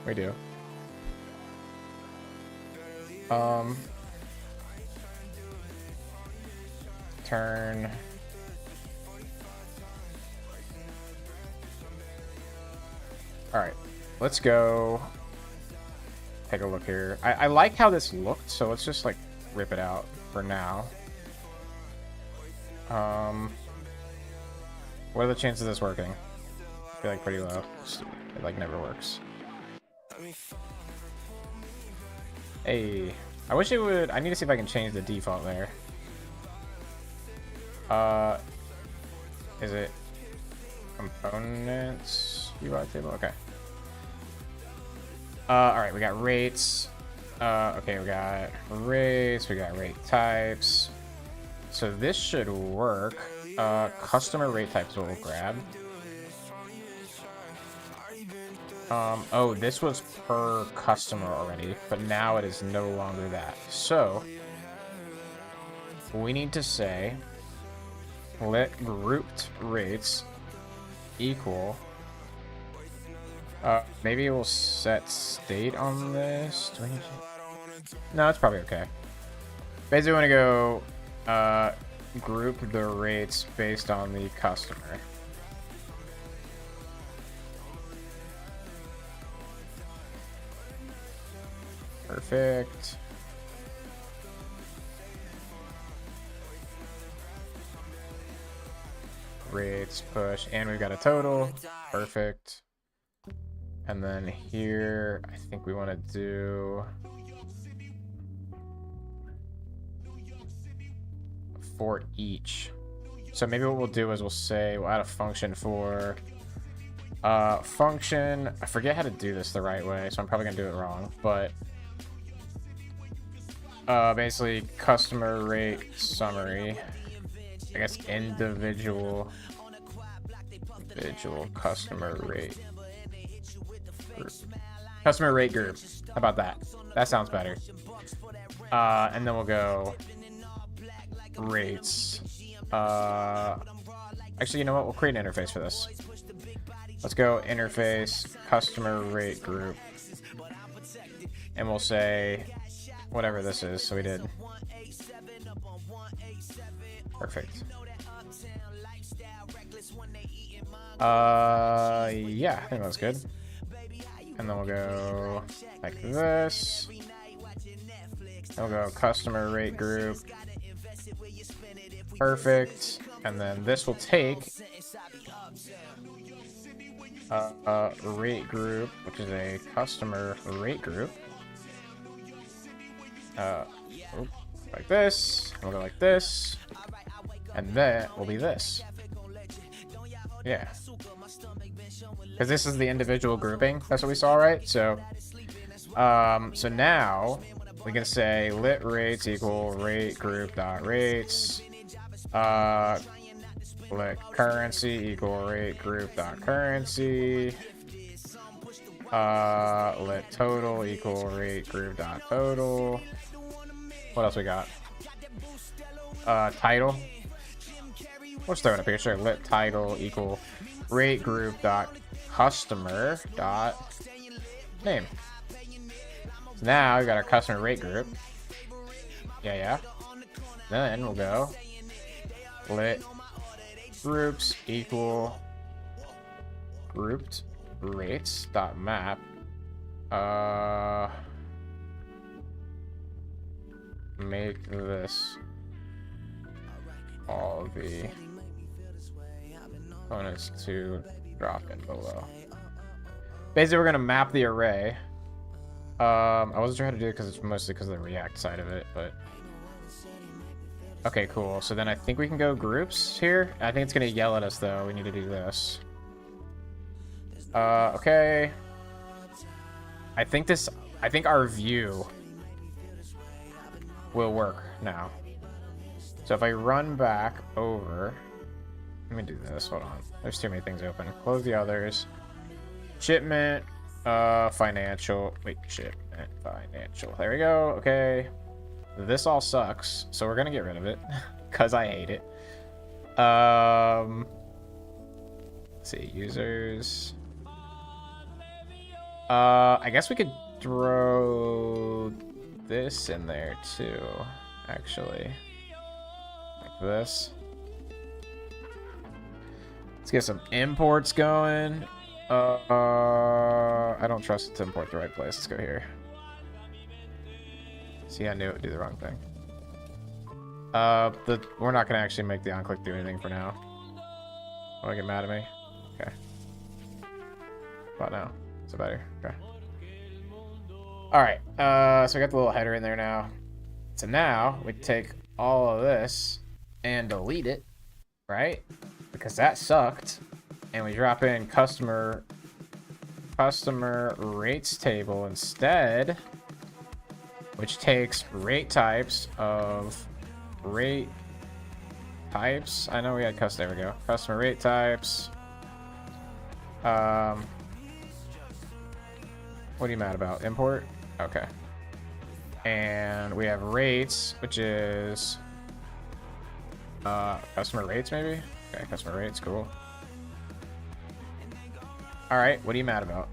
We do. Turn. Alright, let's go take a look here. I like how this looked, so let's just like rip it out for now. What are the chances of this working? I feel like pretty low. It like never works. Hey, I wish it would. I need to see if I can change the default there. Is it components UI table? Okay. Alright, we got rates. Okay, we got rates, we got rate types. So this should work. Customer rate types we'll grab. Oh, this was per customer already, but now it is no longer that. So we need to say let grouped rates equal. Maybe we'll set state on this. Do we need to... No, it's probably okay. Basically, we want to go group the rates based on the customer. Perfect. Rates push, and we've got a total. Perfect. And then here, I think we want to do for each. So maybe what we'll do is we'll say we'll add a function for function. I forget how to do this the right way, so I'm probably gonna do it wrong. But basically, customer rate summary. I guess individual customer rate group. Customer rate group. How about that? That sounds better. And then we'll go rates. Actually, you know what? We'll create an interface for this. Let's go interface customer rate group. And we'll say whatever this is. So we did. Perfect. Yeah, I think that's good. And then we'll go like this. We'll go customer rate group. Perfect. And then this will take rate group, which is a customer rate group. Like this. We'll go like this. And that will be this. Yeah. Because this is the individual grouping. That's what we saw, right? So, so now we can say lit rates equal rate group dot rates. Lit currency equal rate group dot currency. Lit total equal rate group dot total. What else we got? Title. We'll throw in a picture. Lit title equal rate group dot customer dot name. So now we got our customer rate group. Yeah. Then we'll go lit groups equal grouped rates dot map. Make this all the components to drop in below. Basically, we're gonna map the array. I wasn't sure how to do it because it's mostly because of the React side of it, but okay, cool. So then I think we can go groups here. I think it's gonna yell at us though. We need to do this. Okay. I think our view will work now. So if I run back over, let me do this. Hold on. There's too many things open. Close the others. Shipment, financial. Wait, shipment, financial. There we go. Okay. This all sucks, so we're gonna get rid of it because I hate it. Let's see, users. I guess we could throw this in there too, actually. Like this. Let's get some imports going. I don't trust it to import the right place. Let's go here. See, I knew it would do the wrong thing. We're not gonna actually make the onClick do anything for now. Wanna get mad at me? Okay. About now. Is it better? Okay. Alright, so we got the little header in there now. So now we take all of this and delete it, right? Because that sucked. And we drop in customer rates table instead, which takes rate types of rate types. I know we had there we go. Customer rate types. What are you mad about? Import? Okay. And we have rates, which is customer rates maybe? Okay, customer rates, cool. Alright, what are you mad about?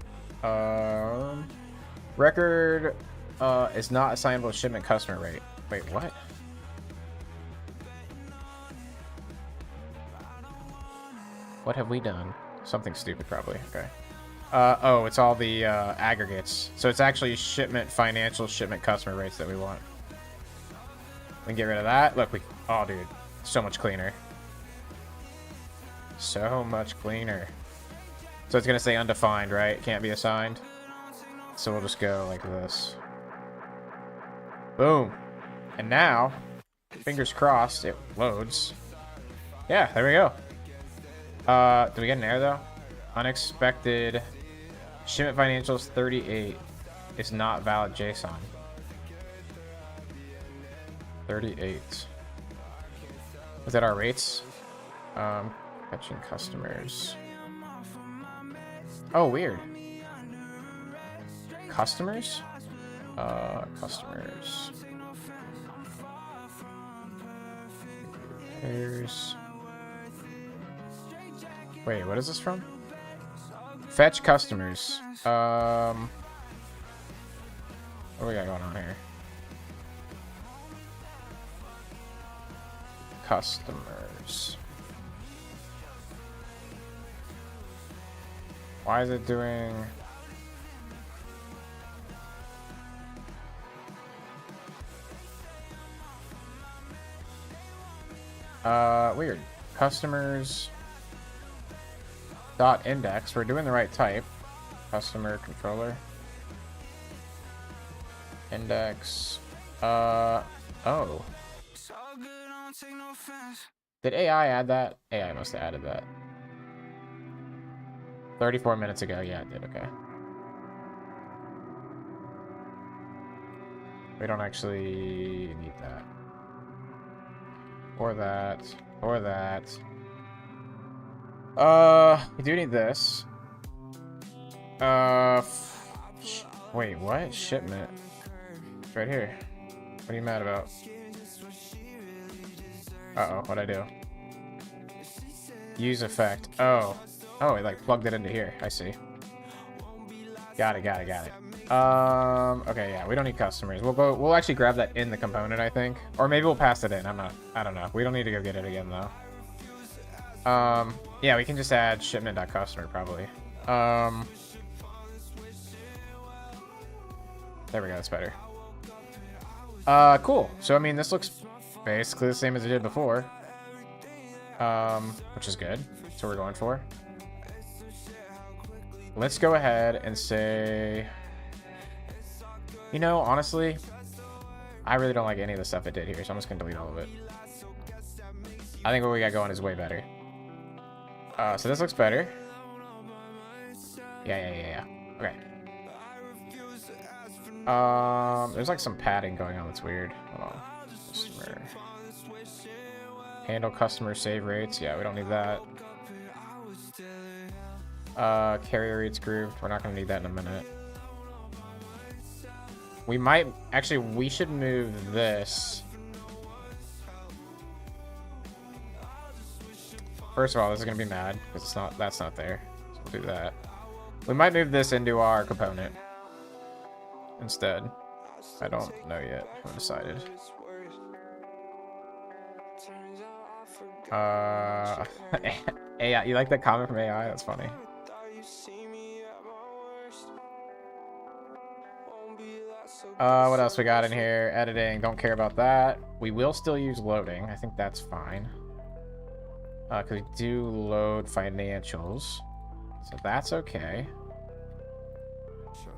Record is not assignable to shipment customer rate. Wait, what? What have we done? Something stupid, probably. Okay. Oh, it's all the aggregates. So it's actually shipment, financial, shipment, customer rates that we want. We can get rid of that. Look, oh, dude. So much cleaner. So much cleaner. So it's going to say undefined, right? Can't be assigned. So we'll just go like this. Boom. And now, fingers crossed, it loads. Yeah, there we go. Did we get an error, though? Unexpected. Shipment financials 38 is not valid JSON. 38. Was that our rates? Fetching customers. Oh, weird. Customers? Customers. Here's... Wait, what is this from? Fetch customers. What do we got going on here? Customers. Why is it doing... Weird. Customers dot index. We're doing the right type. Customer controller. Index. Oh. Did AI add that? AI must have added that. 34 minutes ago. Yeah, it did. Okay. We don't actually need that. Or that. Or that. We do need this. Wait, what? Shipment. It's right here. What are you mad about? Uh-oh, what'd I do? Use effect. Oh. Oh, it like plugged it into here. I see. Got it. Okay, yeah, we don't need customers. We'll actually grab that in the component, I think. Or maybe we'll pass it in. I don't know. We don't need to go get it again though. Yeah, we can just add shipment.customer probably. There we go, that's better. Cool. So I mean this looks basically the same as it did before. Which is good. That's what we're going for. let's go ahead and say, you know, honestly, I really don't like any of the stuff it did here, so I'm just gonna delete all of it. I think what we got going is way better. So this looks better. Yeah. Okay. There's like some padding going on that's weird. Hold on. Customer. Handle customer save rates. Yeah, we don't need that. Carrier rates grooved. We're not gonna need that in a minute. We might actually. We should move this. First of all, this is gonna be mad because it's not. That's not there. So we'll do that. We might move this into our component instead. I don't know yet. I haven't decided. AI. You like that comment from AI? That's funny. What else we got in here? Editing. Don't care about that. We will still use loading. I think that's fine. Because we do load financials. So that's okay.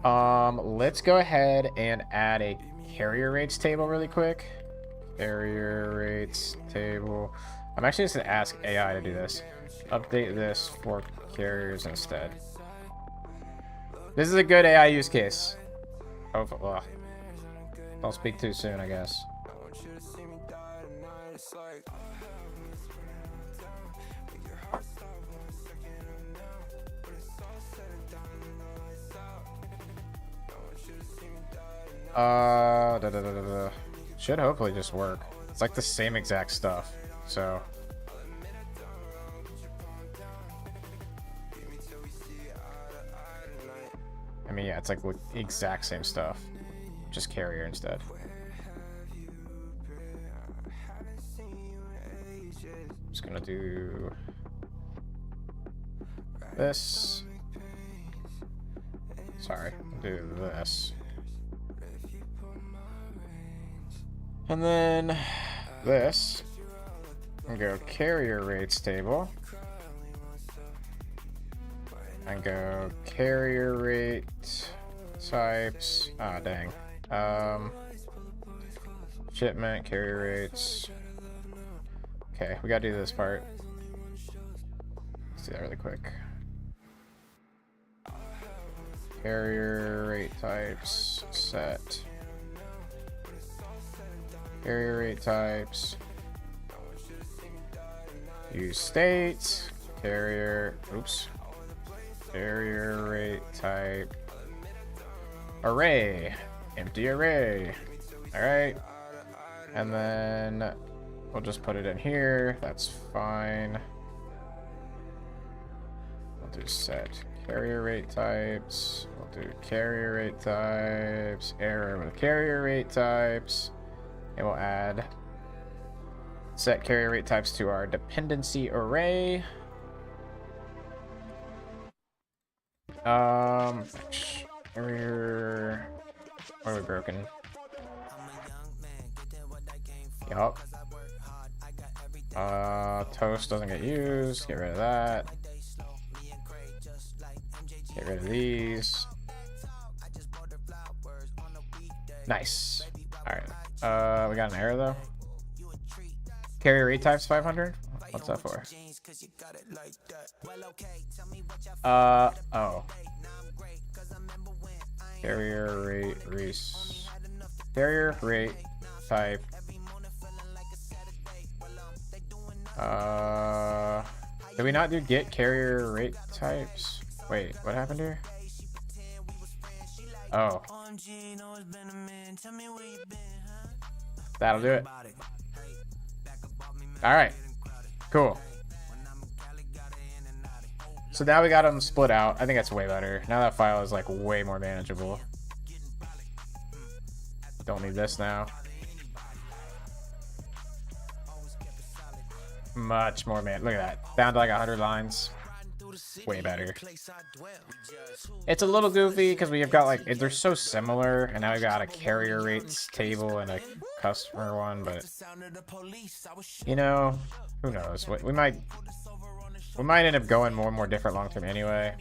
Let's go ahead and add a carrier rates table really quick. Carrier rates table. I'm actually just gonna ask AI to do this. Update this for carriers instead. This is a good AI use case. Oh, ugh. Don't speak too soon, I guess. Should hopefully just work. It's like the same exact stuff, so. I mean, yeah, it's like the exact same stuff, just carrier instead. Just gonna do this. Sorry, do this. And then this, and go carrier rates table, and go carrier rate types. Ah, dang. Shipment carrier rates. Okay, we gotta do this part. Let's do that really quick. Carrier rate types set. Carrier rate types. Use state. Carrier. Oops. Carrier rate type. Array. Empty array. Alright. And then we'll just put it in here. That's fine. We'll do set carrier rate types. We'll do carrier rate types. Error with carrier rate types. And we'll add set carrier rate types to our dependency array. Carrier. Where are we broken? Yup. Toast doesn't get used. Get rid of that. Get rid of these. Nice. Alright. We got an error though. Carrier rate types 500? What's that for? Oh. Carrier rate type. Did we not do get carrier rate types? Wait, what happened here? Oh. That'll do it. Alright. Cool. So now we got them split out. I think that's way better. Now that file is like way more manageable. Don't need this now. Much more man. Look at that. Down to like 100 lines. Way better. It's a little goofy because we've got like they're so similar, and now we've got a carrier rates table and a customer one, but you know, who knows? We might end up going more and more different long term anyway.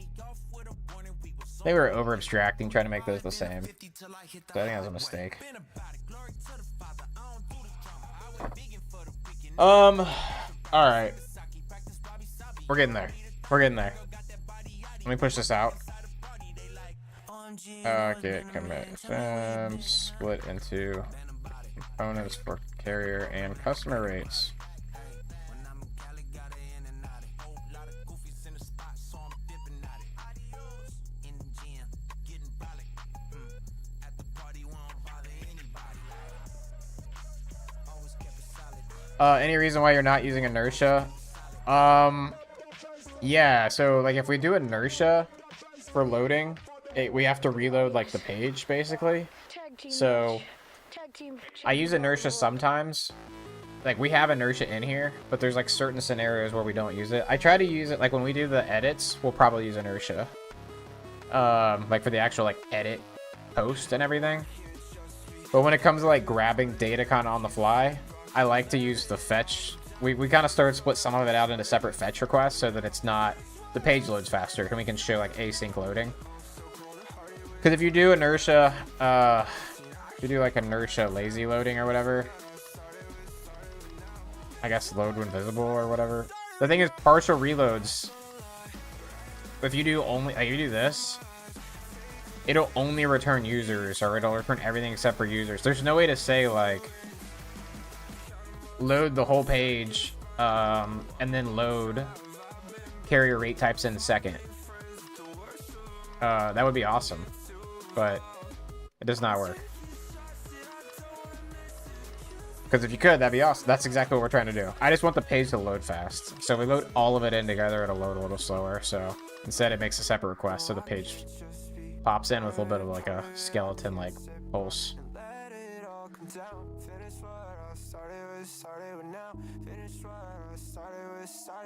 They were over abstracting, trying to make those the same. So I think that was a mistake. Alright. We're getting there. We're getting there. Let me push this out. Okay, commit split into components for carrier and customer rates. Any reason why you're not using inertia? Yeah, so like if we do inertia for loading, we have to reload like the page basically. So I use inertia sometimes. Like we have inertia in here, but there's like certain scenarios where we don't use it. I try to use it like when we do the edits, we'll probably use inertia. Like for the actual like edit post and everything. But when it comes to like grabbing data kind of on the fly, I like to use the fetch. We kind of started split some of it out into separate fetch requests so that it's not, the page loads faster and we can show like async loading. Because if you do inertia, if you do like inertia lazy loading or whatever, I guess load when visible or whatever. The thing is partial reloads, if you do only, like you do this, it'll only return users or it'll return everything except for users. There's no way to say like, load the whole page and then load carrier rate types in a second. That would be awesome, but it does not work. Because if you could, that'd be awesome. That's exactly what we're trying to do. I just want the page to load fast. So we load all of it in together, it'll load a little slower. So instead it makes a separate request so the page pops in with a little bit of like a skeleton like pulse.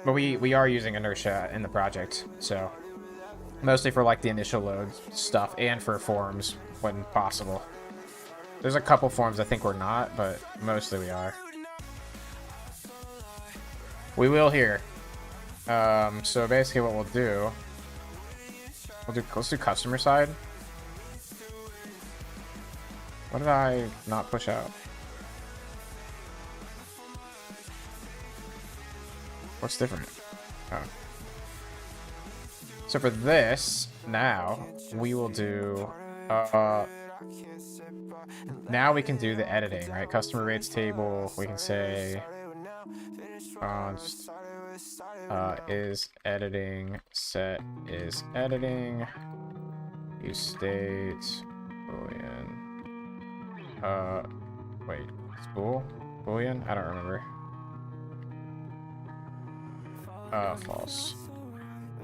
But we are using inertia in the project, so mostly for like the initial load stuff and for forms when possible. There's a couple forms I think we're not, but mostly we are. We will here. So basically what let's do customer side. What did I not push out? What's different? Oh. So for this, now we will do now we can do the editing, right? Customer rates table, we can say is editing, set is editing, use state, boolean, wait, spool? Boolean? I don't remember. False.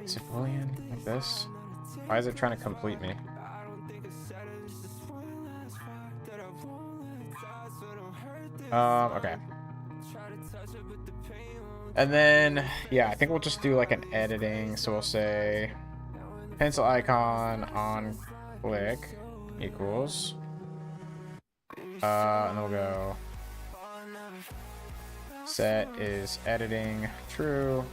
Is it boolean like this? Why is it trying to complete me? Okay. And then, yeah, I think we'll just do like an editing. So we'll say pencil icon on click equals. And then we'll go set is editing true.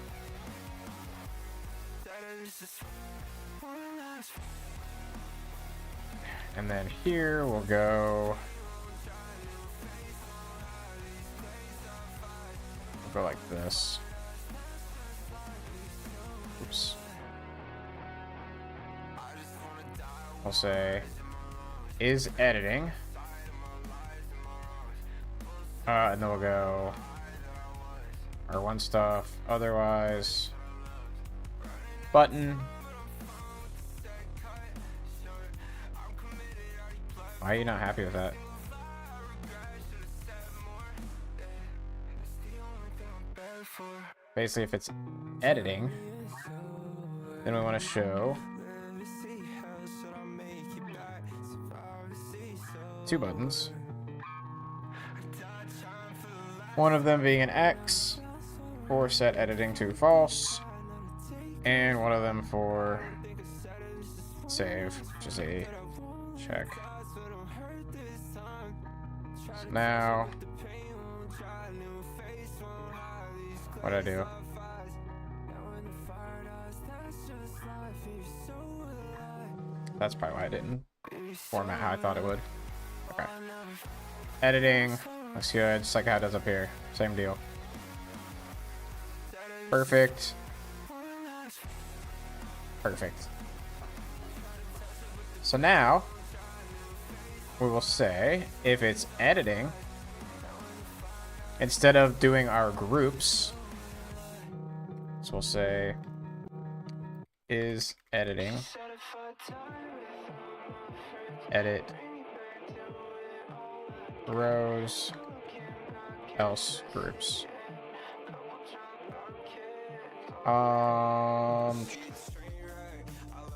And then here we'll go like this. Oops. I'll say is editing. And then we'll go R1 stuff, otherwise button. Why are you not happy with that? Basically, if it's editing, then we want to show two buttons. One of them being an X for set editing to false, and one of them for save, which is a check. So now, what'd I do? That's probably why I didn't format how I thought it would. Okay. Editing. Looks good. Just like how it does up here. Same deal. Perfect. Perfect. So now, we will say, if it's editing, instead of doing our groups, so we'll say, is editing, edit, rows, else groups. You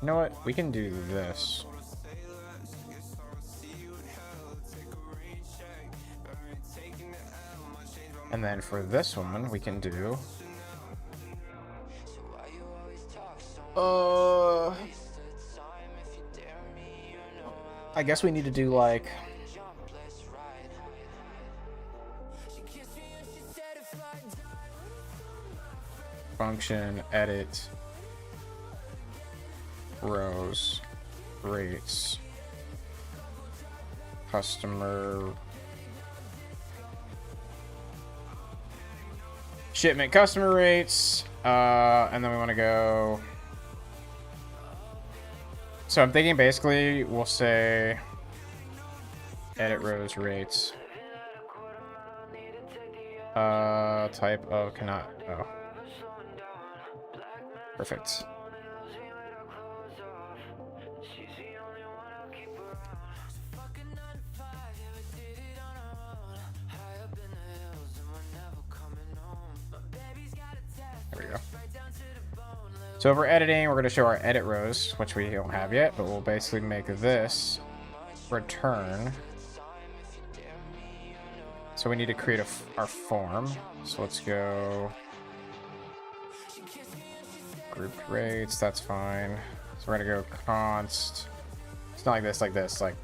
know what? We can do this. And then for this one, we can do... I guess we need to do like... function, edit, rows, rates, customer, shipment customer rates, and then we want to go. So I'm thinking basically we'll say edit rows rates, type of cannot. Oh, perfect. There we go. So if we're editing, we're going to show our edit rows, which we don't have yet, but we'll basically make this return. So we need to create our form. So let's go grouped rates. That's fine. So we're going to go const. It's not like this, like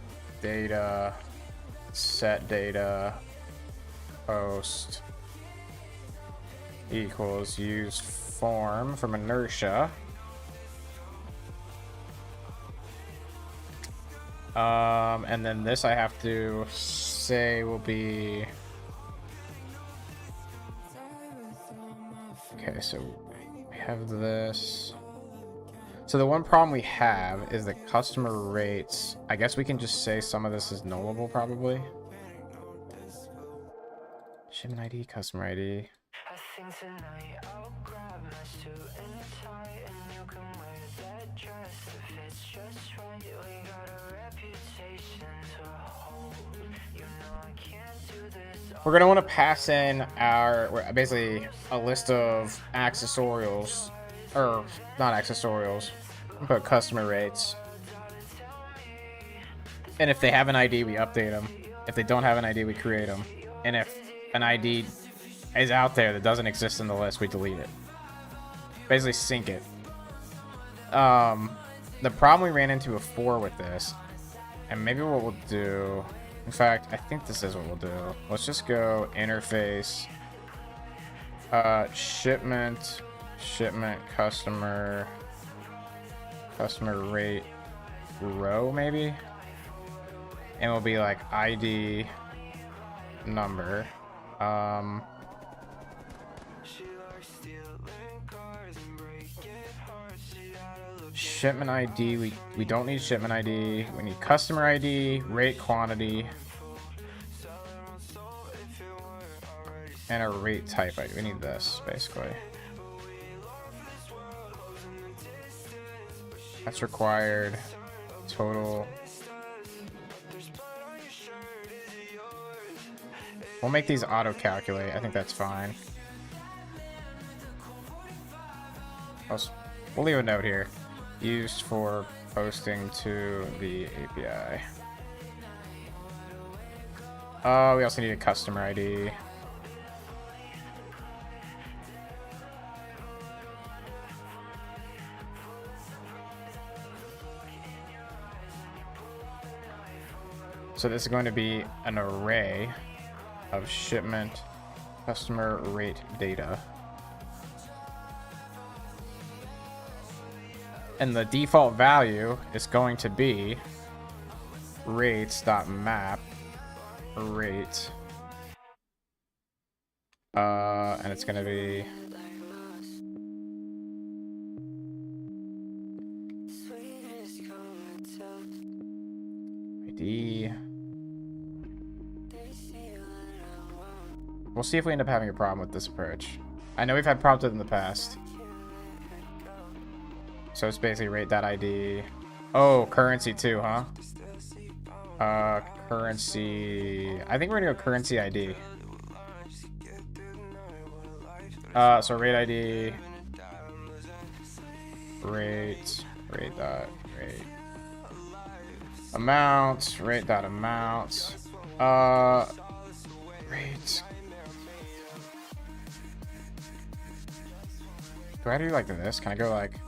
data, set data, post equals use form from inertia. And then this I have to say will be okay. So we have this. So the one problem we have is the customer rates. I guess we can just say some of this is nullable probably. Shipment ID, customer ID. I think tonight I'll grab my suit and tie, and you can wear that dress if it's just right. We got a reputation to hold. You know I can't do this. We're gonna want to pass in our basically a list of accessorials, or not accessorials, but customer rates. And if they have an ID, we update them. If they don't have an ID, we create them. And if an ID is out there that doesn't exist in the list, we delete it. Basically sync it. The problem we ran into before with this, and maybe what we'll do, in fact, I think this is what we'll do. Let's just go interface, shipment, customer rate row maybe, and we'll be like ID number. Shipment ID, we don't need shipment ID. We need customer ID, rate quantity, and a rate type ID. We need this basically. That's required. Total. We'll make these auto calculate. I think that's fine. We'll leave a note here. Used for posting to the API. We also need a customer ID. So this is going to be an array of shipment customer rate data. And the default value is going to be rates.map rate. And it's going to be ID. We'll see if we end up having a problem with this approach. I know we've had problems with it in the past. So it's basically rate.id. Oh, currency too, huh? Currency. I think we're gonna go currency ID. So rate ID. Rate dot rate. Amounts. Rate dot amounts. Rate. Do I do like this? Can I go like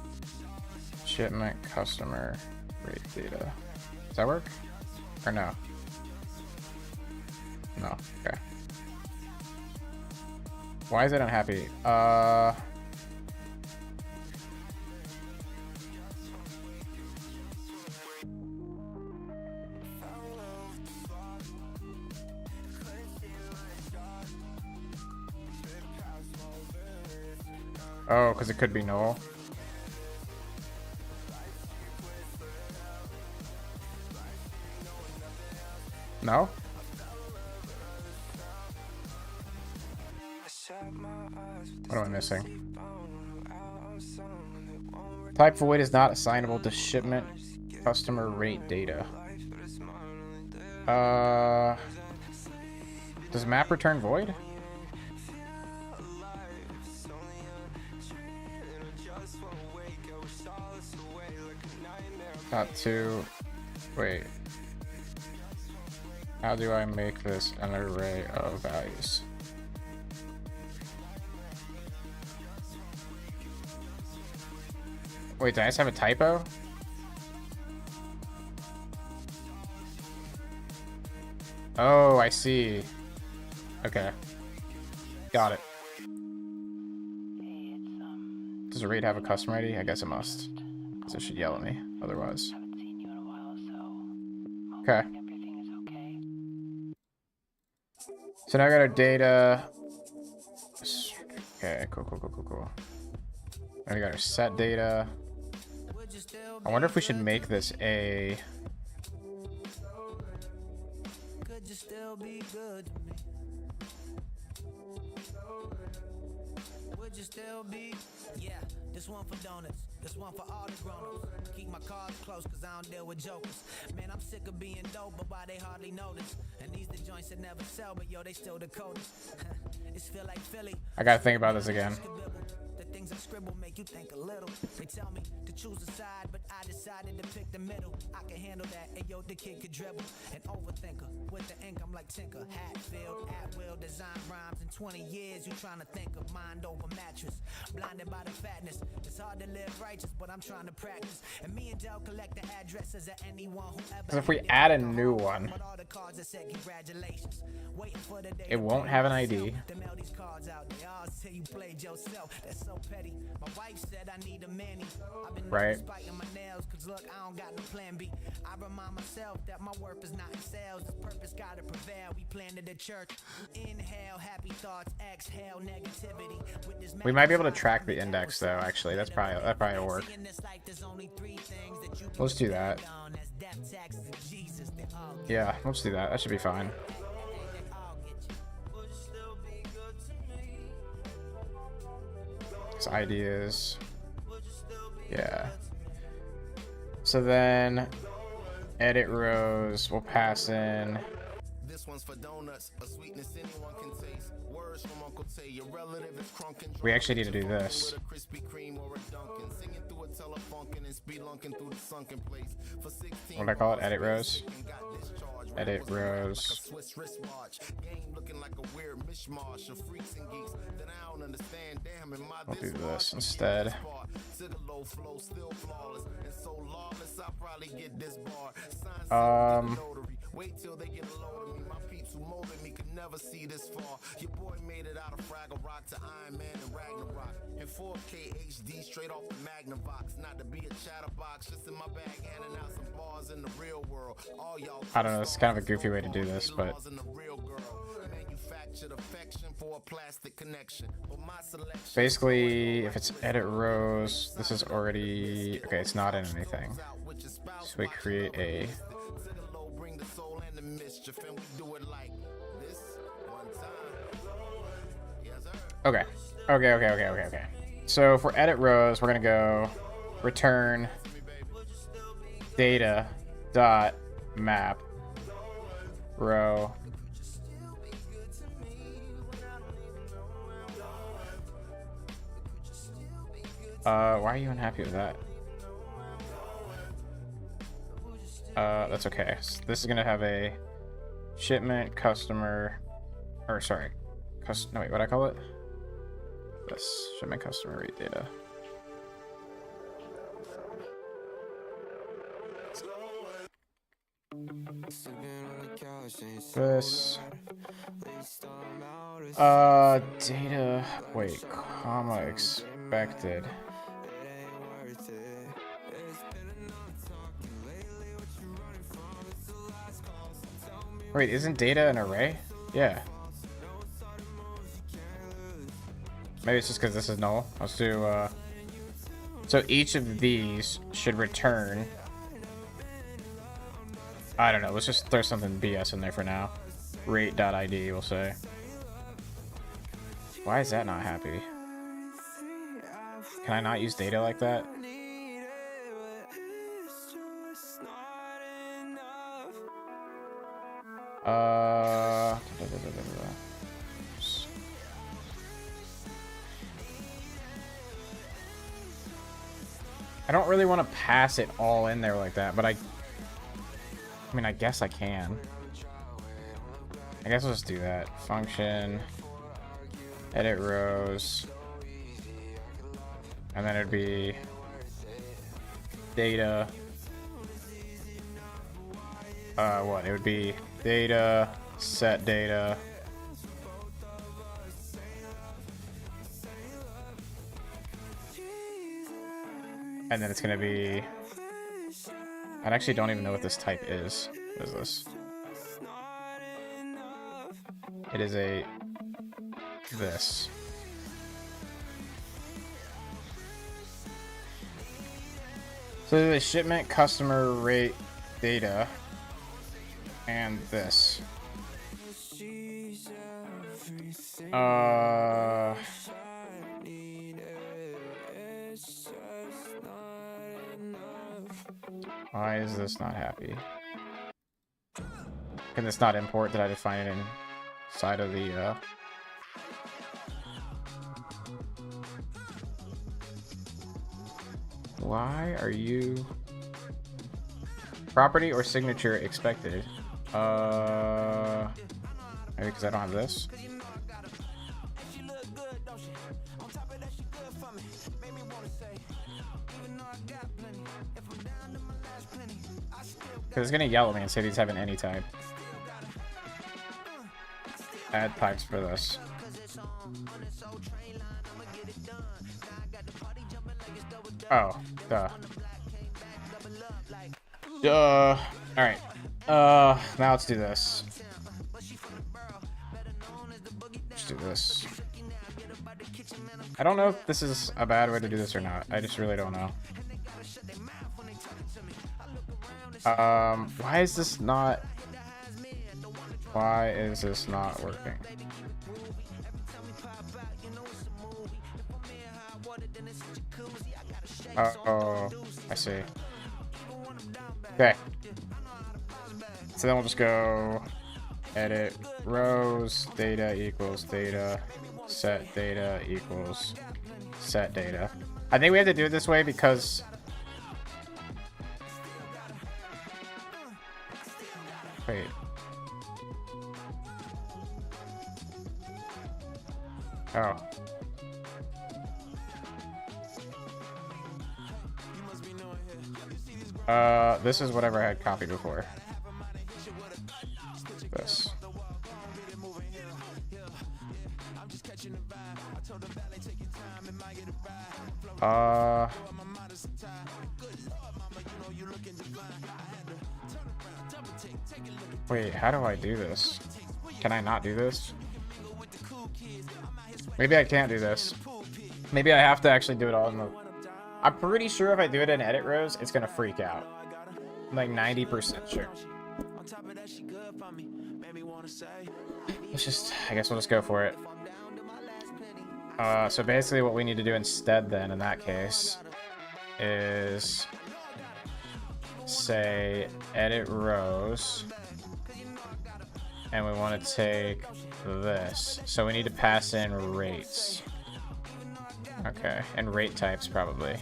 shipment customer rate data? Does that work? Or no? No. Okay. Why is it unhappy? Oh, because it could be null. No? What am I missing? Type void is not assignable to shipment customer rate data. Does map return void? Not to. Wait. How do I make this an array of values? Wait, did I just have a typo? Oh, I see. Okay. Got it. Does a rate have a customer ID? I guess it must. So it should yell at me, otherwise. Okay. So now I got our data. Okay, cool. Now we got our set data. I wonder if we should make this a... Yeah, this one for donuts. This one for all the grown-ups. Keep my cards close cause I don't deal with jokers. Man, I'm sick of being dope, but why they hardly notice? And these the joints that never sell, but yo, they still the coldest. It's feel like Philly. I gotta think about this again. The things I scribble make you think a little. They tell me to choose a side, but I decided to pick the middle. I can handle that, and yo, the kid could dribble. An overthinker, with the ink I'm like Tinker. Hatfield, at will, design rhymes. In 20 years, you trying to think of mind over mattress. Blinded by the fatness, it's hard to live righteous, but I'm trying to practice. And me and Del collect the addresses of anyone who ever. So if we add a new one, it won't have an ID. Right. I remind myself that my worth is not in sales. This purpose gotta prevail. We planted a church. Inhale happy thoughts, exhale negativity. We might be able to track the index though, actually. That probably will work. Let's do that. Yeah, let's do that. That should be fine. This ID is... Yeah. So then edit rows, we'll pass in. This one's for donuts, a sweetness anyone can taste. Words from Uncle Tay, your relative is crunk and We actually need to do this. What do I call it? Edit rows. Edit rows. We'll do this instead. Wait till they get a load of me. My peeps who molded me could never see this far. Your boy made it out of Fraggle Rock to Iron Man and Ragnarok. in 4K HD straight off the Magnavox. Not to be a chatterbox, just in my bag, handing out some bars in the real world. All y'all I don't know, it's kind of a goofy way to do this, but affection for a plastic connection. But my selection, basically, if it's edit rows, this is already okay. It's not in anything, so we create a. bring the soul and the mischief, and we do it like this one time. Yes, sir. Okay. So for edit rows, we're gonna go return data dot map row. Why are you unhappy with that? That's okay. So this is gonna have a shipment customer, or sorry, no wait, what I call it? This shipment customer rate data. This data, wait, comma expected. Wait, isn't data an array? Yeah. Maybe it's just because this is null. Let's do, so each of these should return. I don't know, let's just throw something BS in there for now. Rate.id, we'll say. Why is that not happy? Can I not use data like that? I don't really want to pass it all in there like that, but I mean, I guess I can. I guess I'll just do that. Function, edit rows, and then it'd be data. What? It would be data, set data. And then it's gonna be, I actually don't even know what this type is. What is this? It is a this. So the shipment customer rate data and this. Why is this not happy? Can this not import? Did I define it inside of the Why are you property or signature expected? Maybe because I don't have this. Because it's gonna yell at me and say these haven't any type. Add types for this. Oh, duh. Duh. Alright. Now let's do this. Let's do this. I don't know if this is a bad way to do this or not. I just really don't know. Why is this not working? Oh, I see. Okay. So then we'll just go edit rows, data equals data, set data equals set data. I think we have to do it this way because wait. Oh. This is whatever I had copied before. This. Wait, how do I do this? Can I not do this? Maybe I can't do this. Maybe I have to actually do it all in the... I'm pretty sure if I do it in edit rows, it's gonna freak out. I'm like 90% sure. Let's just... I guess we'll just go for it. So basically what we need to do instead then, in that case, is... say edit rows. And we want to take this. So we need to pass in rates. Okay, and rate types probably.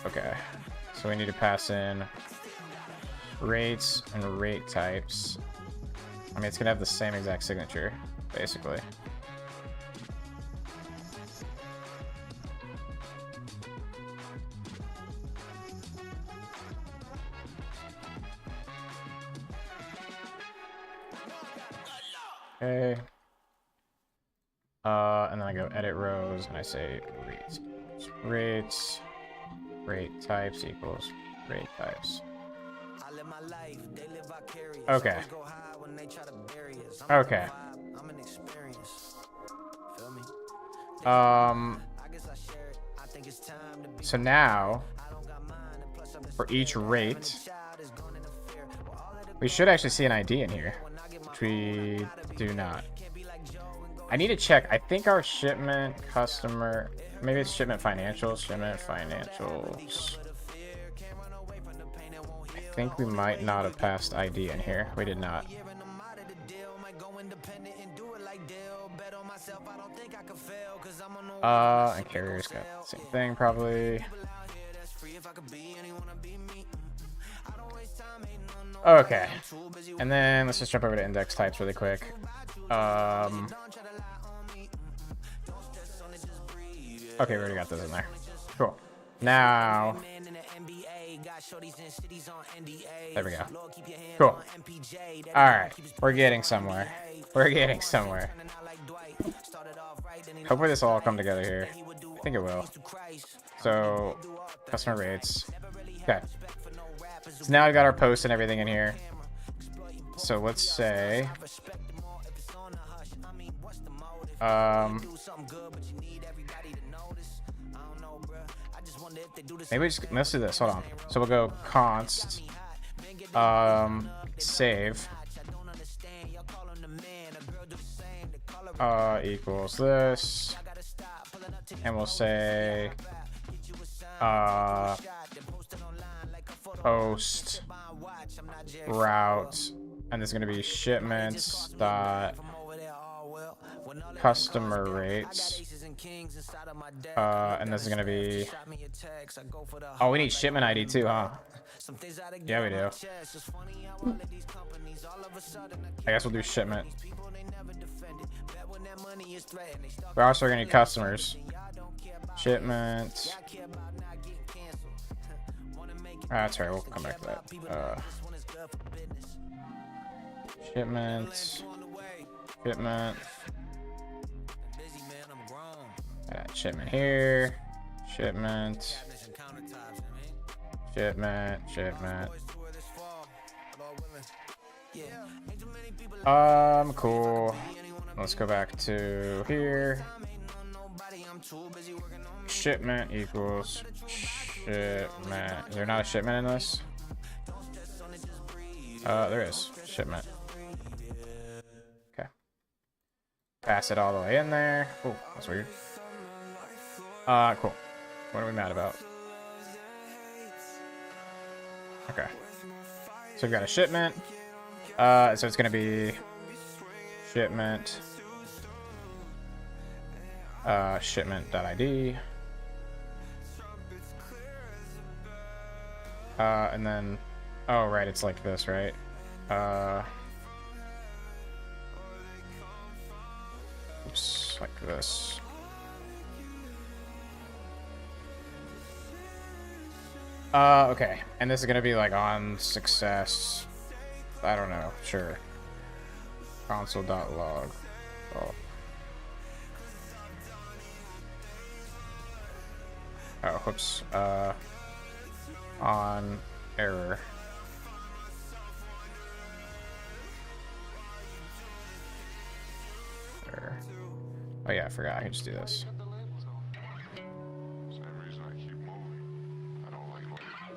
Okay, so we need to pass in rates and rate types. I mean, it's gonna have the same exact signature, basically. Okay. And then I go edit rows and I say rates, rate types equals rate types. Okay. Okay. So now for each rate, we should actually see an ID in here, which we do not. I need to check. I think our shipment customer, maybe it's shipment financials. I think we might not have passed ID in here. We did not. And carriers got the same thing probably. Okay, and then let's just jump over to index types really quick. Okay, we already got those in there. Cool. Now, there we go. Cool. All right, we're getting somewhere. We're getting somewhere. Hopefully this will all come together here. I think it will. So, customer rates. Okay. So now I've got our posts and everything in here. So let's say, maybe let's do this. Hold on. So we'll go const, save, equals this, and we'll say, post route, and there's going to be shipments dot customer rates, and this is going to be, oh, we need shipment ID too, huh? Yeah, we do. I guess we'll do shipment. We're also going to need customers. Shipment. That's right, we'll come back to that. Shipment. Shipment here. Shipment. Cool. Let's go back to here. Shipment equals shipment. Is there not a shipment in this? There is. Shipment. Okay. Pass it all the way in there. Oh, that's weird. Cool. What are we mad about? Okay. So we've got a shipment. So it's gonna be shipment. Shipment.id. And then, oh right, it's like this, right? Oops, like this. Okay, and this is gonna be like on success. I don't know, sure. Console.log. Oh. whoops. On error. Error. Oh yeah, I forgot. I can just do this.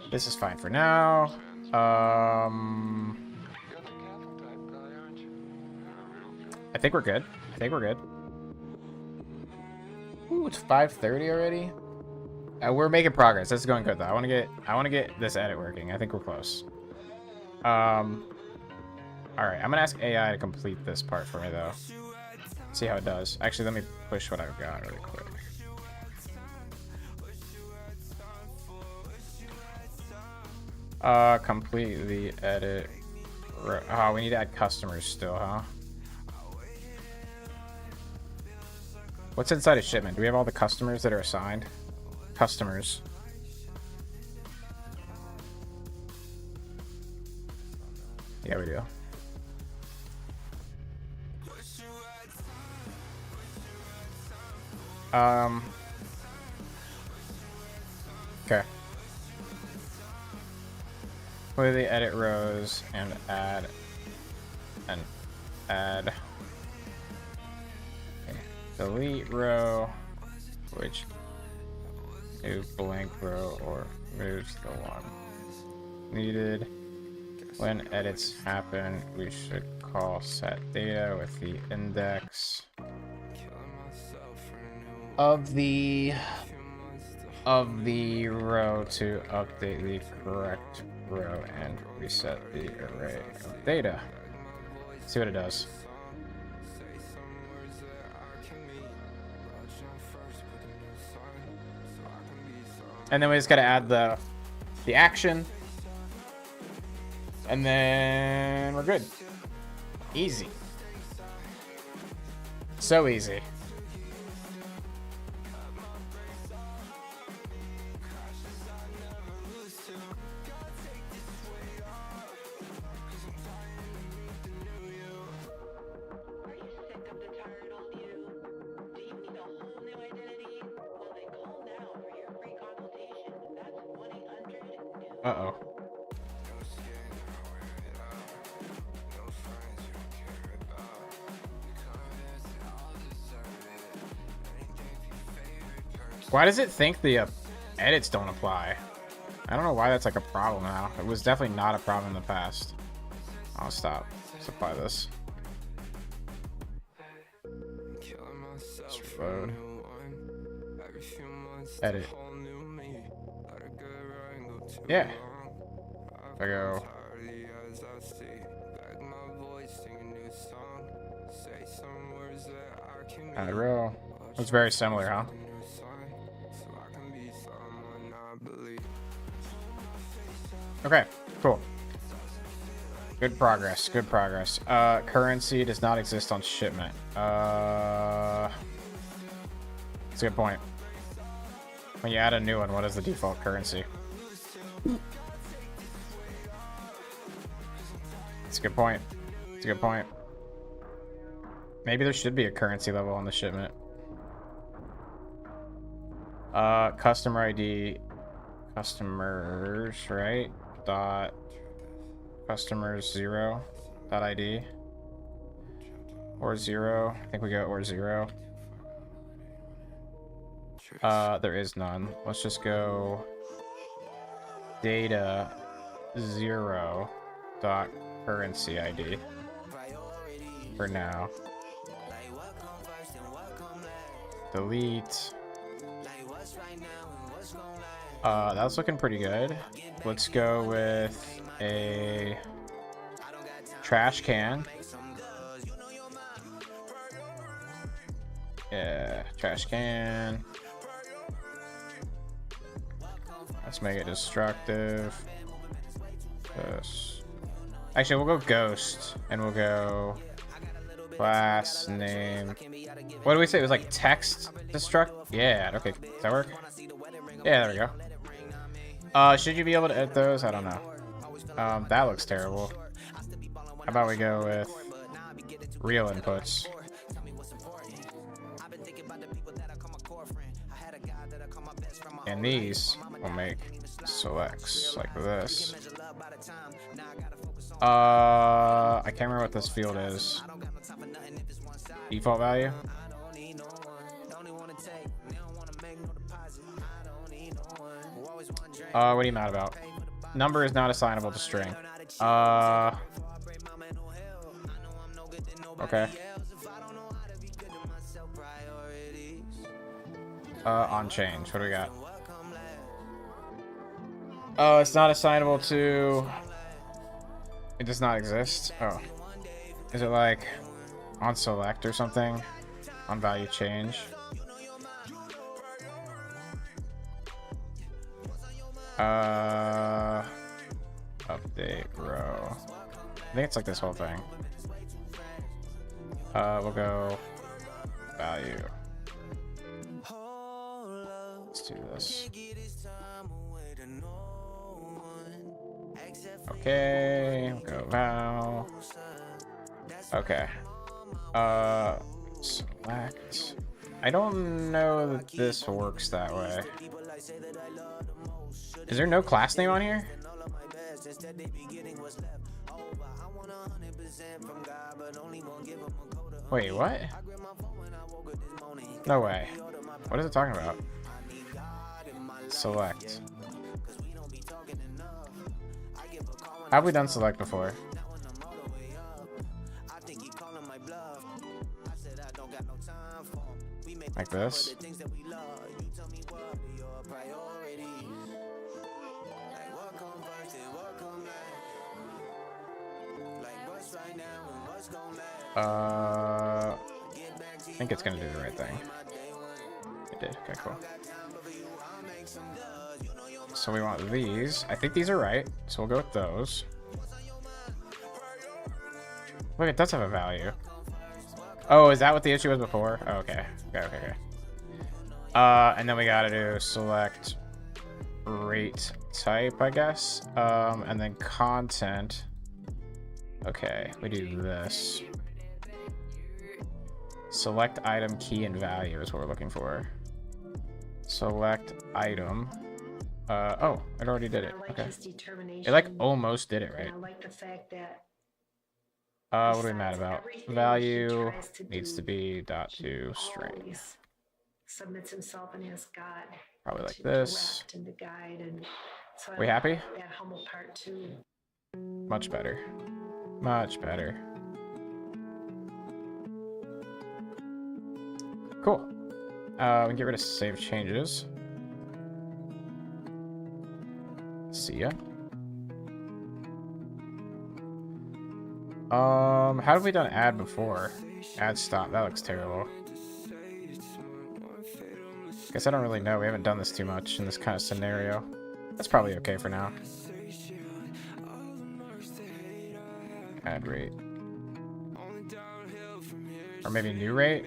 This is fine for now. I think we're good. I think we're good. Ooh, it's 5:30 already. We're making progress. This is going good though. I want to get this edit working. I think we're close. All right. I'm gonna ask AI to complete this part for me though. See how it does. Actually, let me push what I've got really quick. Complete the edit. Oh, we need to add customers still, huh? What's inside of shipment? Do we have all the customers that are assigned? Customers. Yeah, we do. Okay. Completely edit rows and add okay. Delete row, which is blank row or moves the one needed. When edits happen, we should call set data with the index of the row to update the correct row and reset the array of data. See what it does. And then we just gotta add the action. And then we're good. Easy. So easy. Uh-oh. Why does it think the edits don't apply? I don't know why that's like a problem now. It was definitely not a problem in the past. I'll stop. Let's apply this. Let's load. Edit. Yeah. If I go. Add row. It's very similar, huh? Okay, cool. Good progress, good progress. Currency does not exist on shipment. That's a good point. When you add a new one, what is the default currency? That's a good point. That's a good point. Maybe there should be a currency level on the shipment. Customer ID, customers, right? Dot customers 0 dot ID or 0. I think we go or 0. There is none. Let's just go data 0 dot currency ID for now. Delete. That's looking pretty good. Let's go with a trash can. Yeah, trash can. Let's make it destructive. Actually, we'll go ghost, and we'll go class name. What do we say? It was like text destruct? Yeah, okay. Does that work? Yeah, there we go. Should you be able to edit those? I don't know. That looks terrible. How about we go with real inputs? And these will make selects like this. I can't remember what this field is. Default value? What are you mad about? Number is not assignable to string. Okay. On change. What do we got? Oh, it's not assignable to... It does not exist? Oh. Is it like on select or something? On value change? Update row. I think it's like this whole thing. We'll go value. Let's do this. Okay, we'll go val. Okay. Select. I don't know that this works that way. Is there no class name on here? Wait, what? No way. What is it talking about? Select. Have we done select before? Like this? I think it's gonna do the right thing. It did. Okay, cool. So we want these. I think these are right, so we'll go with those. Look, it does have a value. Oh, is that what the issue was before? Oh, okay. Okay. And then we gotta do select rate type, I guess. And then content. Okay, we do this. Select item, key, and value is what we're looking for. Select item. Oh, it already did it. Okay. It like almost did it, right? I like the fact that what are we mad about? Value needs to be dot to string. Submits himself and asks God. Probably like this. And to guide, and so we happy? That humble part too. Much better. Much better. Cool. We can get rid of save changes. See ya. How have we done add before? Add stop. That looks terrible. Guess I don't really know. We haven't done this too much in this kind of scenario. That's probably okay for now. Add rate. Or maybe new rate?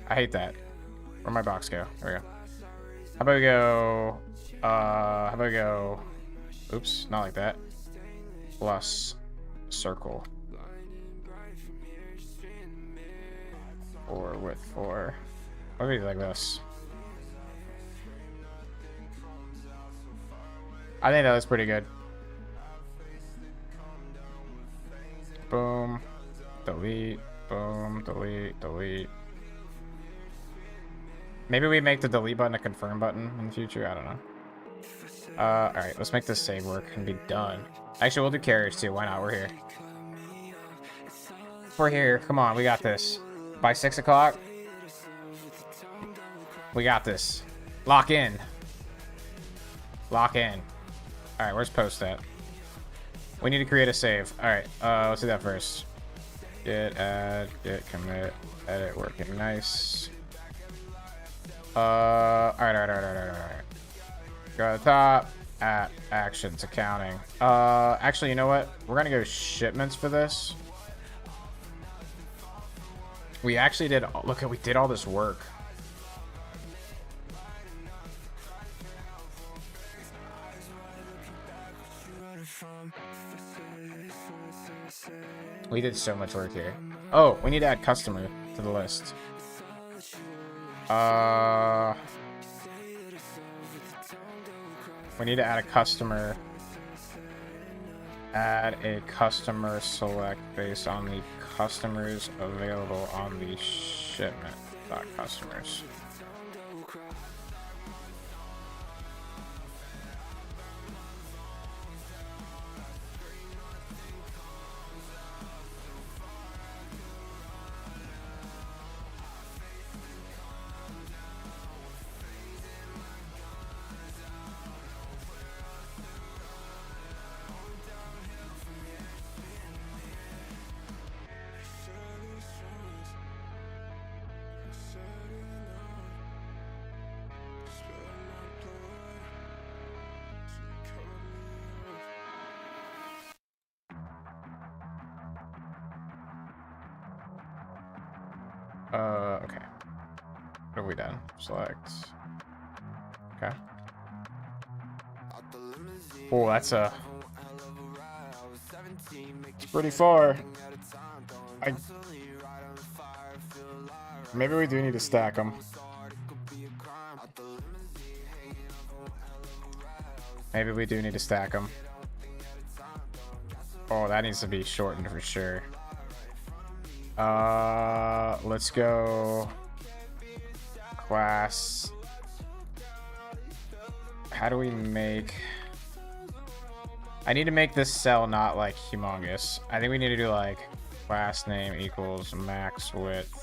I hate that. Where'd my box go? There we go. How about we go... Oops, not like that. Plus circle. Or with 4. Maybe like this. I think that was pretty good. Boom. Delete. Boom. Delete. Delete. Maybe we make the delete button a confirm button in the future. I don't know. Alright, let's make this save work and be done. Actually, we'll do carriers too. Why not? We're here. We're here. Come on, we got this. By 6 o'clock, we got this. Lock in. Lock in. Alright, where's post at? We need to create a save. Alright, let's do that first. Git add, git commit, edit working nice. Alright. Go to the top. At actions, accounting. Actually, you know what? We're gonna go shipments for this. We actually did. Look at, we did all this work. We did so much work here. Oh, we need to add customer to the list. We need to add a customer. Add a customer select based on the customers available on the shipment.customers. Okay. What have we done? Select. Okay. Oh, that's it's pretty far. Maybe we do need to stack them. Maybe we do need to stack them. Oh, that needs to be shortened for sure. Let's go class. How do we make... I need to make this cell not like humongous. I think we need to do like class name equals max width.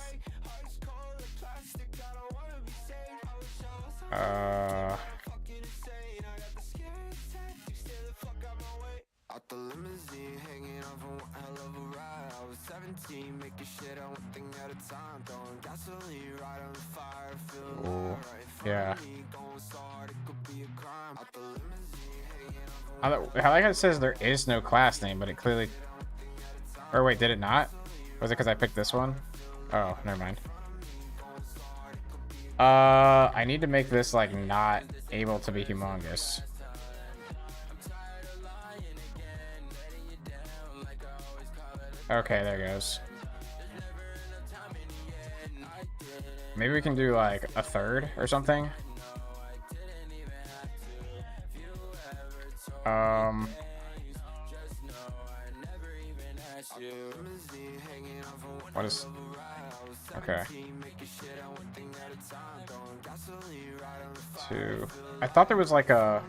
Ooh, yeah. I like how it says there is no class name, but it clearly... Or wait, did it not? Was it because I picked this one? Oh, never mind. I need to make this like not able to be humongous. Okay, there it goes. Maybe we can do like a third or something. What is... Okay. 2. I thought there was like a...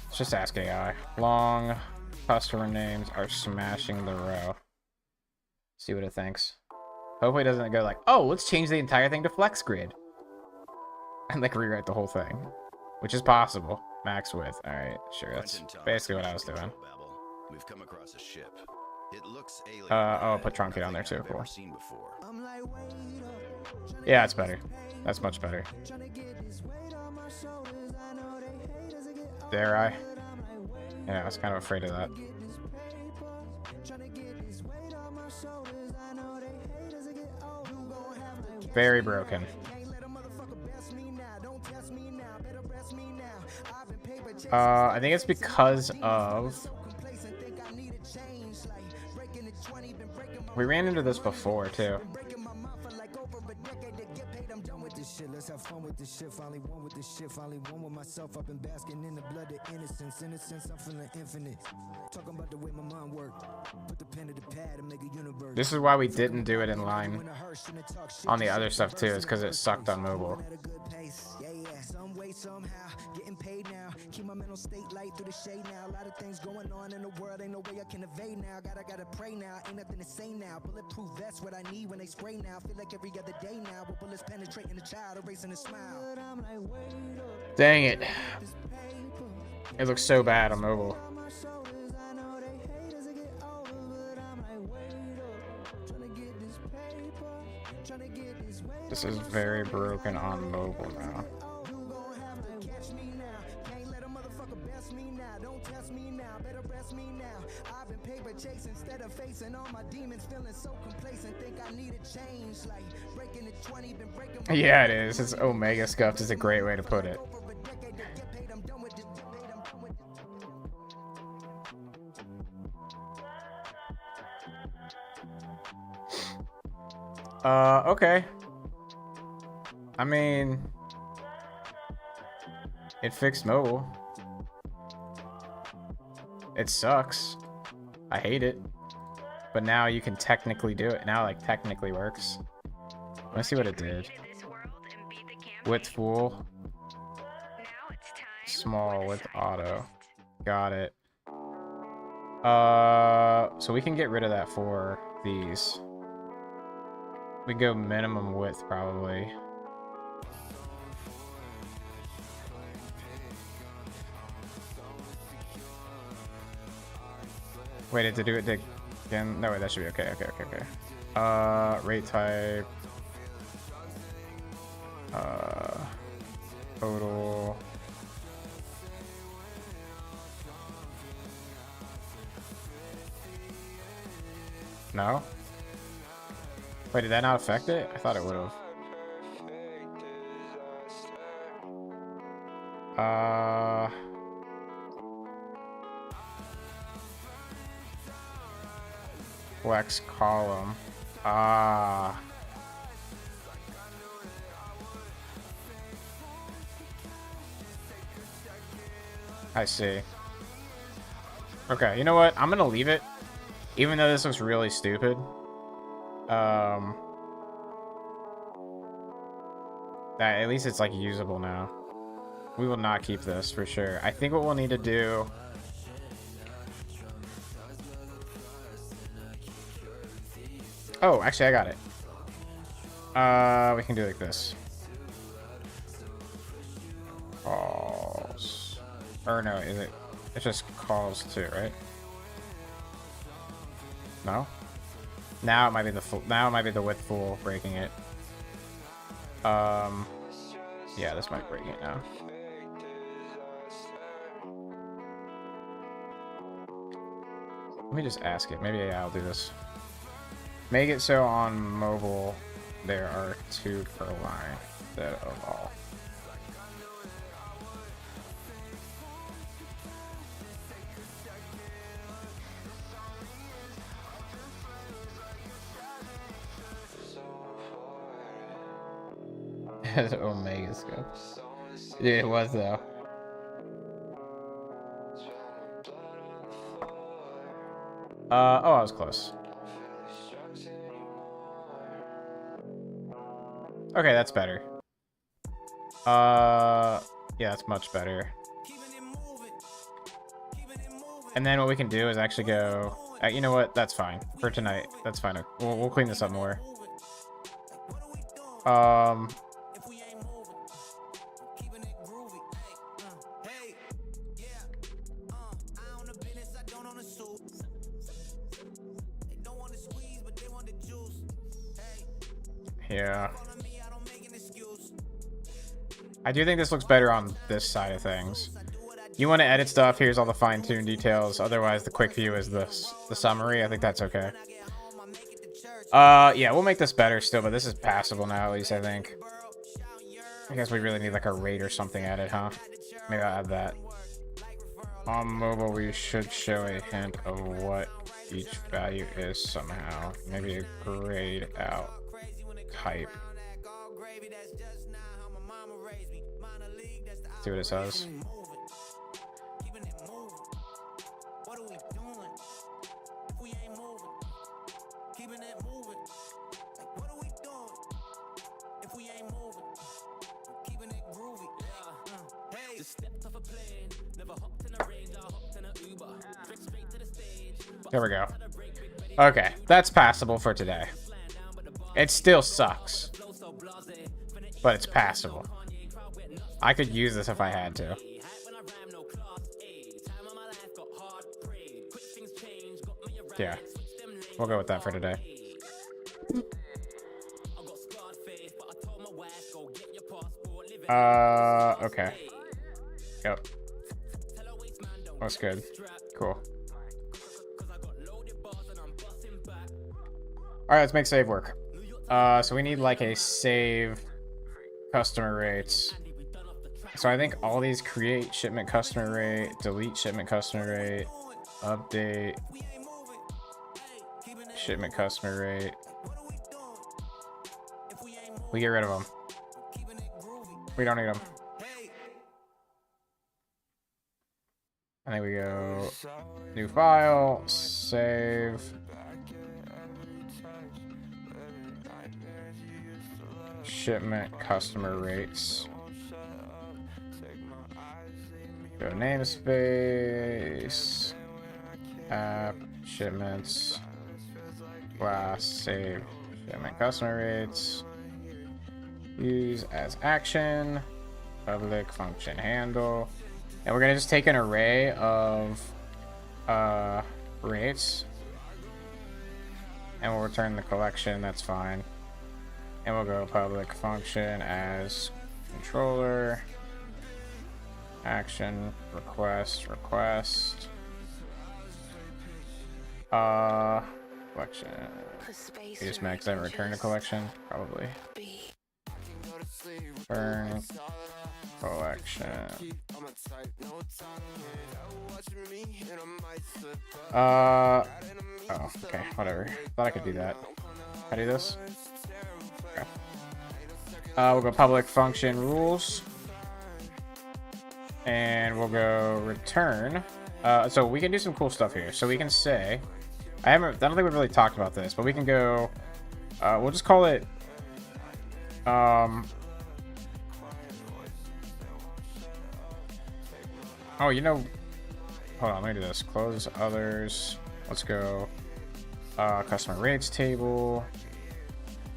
Let's just ask AI. Long customer names are smashing the row. See what it thinks. Hopefully it doesn't go like, oh, let's change the entire thing to flex grid. And like rewrite the whole thing. Which is possible. Max width. Alright, sure. That's basically what I was doing. We've come across a ship. It looks alien. Oh, put truncate on there too. Cool. Yeah, it's better. That's much better. Dare I? Yeah, I was kind of afraid of that. Very broken. I think it's because of... We ran into this before, too. Let's have fun with this shit. Finally one with this shit. Finally one with myself. I've been basking in the blood of innocence. Innocence, I'm feeling infinite. Talking about the way my mind worked. Put the pen to the pad and make a universe. This is why we didn't do it in line on the other stuff too, is because it sucked on mobile. Some way, somehow, getting paid now. Keep my mental state light through the shade now. A lot of things going on in the world. Ain't no way I can evade now. Gotta pray now. Ain't nothing to say now. Bulletproof vest, what I need when they spray now. Feel like every other day now. With bullets penetrating the child, erasing a smile. Dang it. It looks so bad on mobile. This is very broken on mobile now. Yeah, it is. It's Omega scuffed is a great way to put it. Okay. I mean, it fixed mobile. It sucks. I hate it. But now you can technically do it. Now, like, technically works. Let's see what it did. Width full. Small width auto. Got it. So we can get rid of that for these. We go minimum width probably. Wait, to do it again? No, wait, that should be okay. Okay. Rate type. Total. No? Wait, did that not affect it? I thought it would have. Flex column. I see. Okay, you know what? I'm gonna leave it. Even though this looks really stupid. That at least it's like usable now. We will not keep this for sure. I think what we'll need to do. Oh, actually I got it. We can do like this. Calls. Or no, is it? It's just calls too, right? No. Now it might be the full. Now it might be the width full breaking it. Yeah, this might break it now. Let me just ask it. Maybe I'll do this. Make it so on mobile there are 2 per line instead of all. Omega scope. Dude, it was though. Oh, I was close. Okay, that's better. Yeah, that's much better. And then what we can do is actually go. You know what? That's fine for tonight. That's fine. We'll clean this up more. Yeah. I do think this looks better on this side of things. You want to edit stuff, here's all the fine-tuned details. Otherwise, the quick view is the summary. I think that's okay. Yeah, we'll make this better still, but this is passable now, at least, I think. I guess we really need, like, a rate or something added, huh? Maybe I'll add that. On mobile, we should show a hint of what each value is somehow. Maybe a grayed out type. See what it says. There we go. Okay, that's passable for today. It still sucks, but it's passable. I could use this if I had to. Yeah, we'll go with that for today. Okay. Yep. That's good. Cool. Alright, let's make save work. So we need like a save customer rates. So I think all these create shipment customer rate, delete shipment customer rate, update shipment customer rate. We get rid of them. We don't need them. I think we go new file, save. Shipment customer rates. Go namespace. App shipments. Class save shipment customer rates. Use as action. Public function handle. And we're gonna just take an array of rates. And we'll return the collection, that's fine. And we'll go public function as controller. Action, request. Collection. We just max that return to collection, probably. Return collection. Oh, okay, whatever. Thought I could do that. Can I do this? Okay. We'll go public function rules. And we'll go return. So we can do some cool stuff here. So we can say, I don't think we've really talked about this, but we can go, we'll just call it, oh, you know, hold on, let me do this. Close others. Let's go, customer rates table.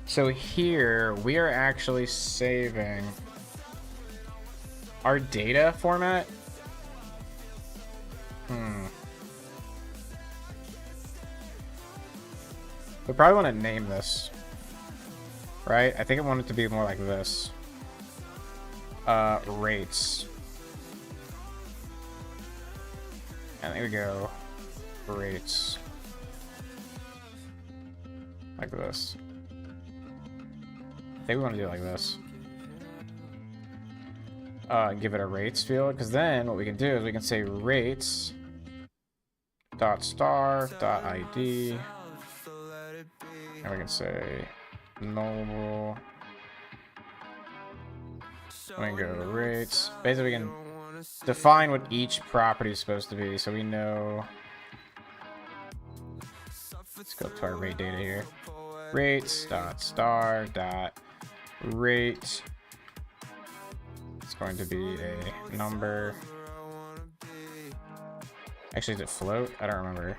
So here we are actually saving our data format. We probably want to name this, right? I think I want it to be more like this. Rates. And there we go. Rates. Like this. I think we want to do it like this. Give it a rates field, because then what we can do is we can say rates dot star dot ID, and we can say nullable. We can go rates. Basically, we can define what each property is supposed to be, so we know. Let's go to our rate data here. Rates dot star dot rate. It's going to be a number. Actually, is it float? I don't remember.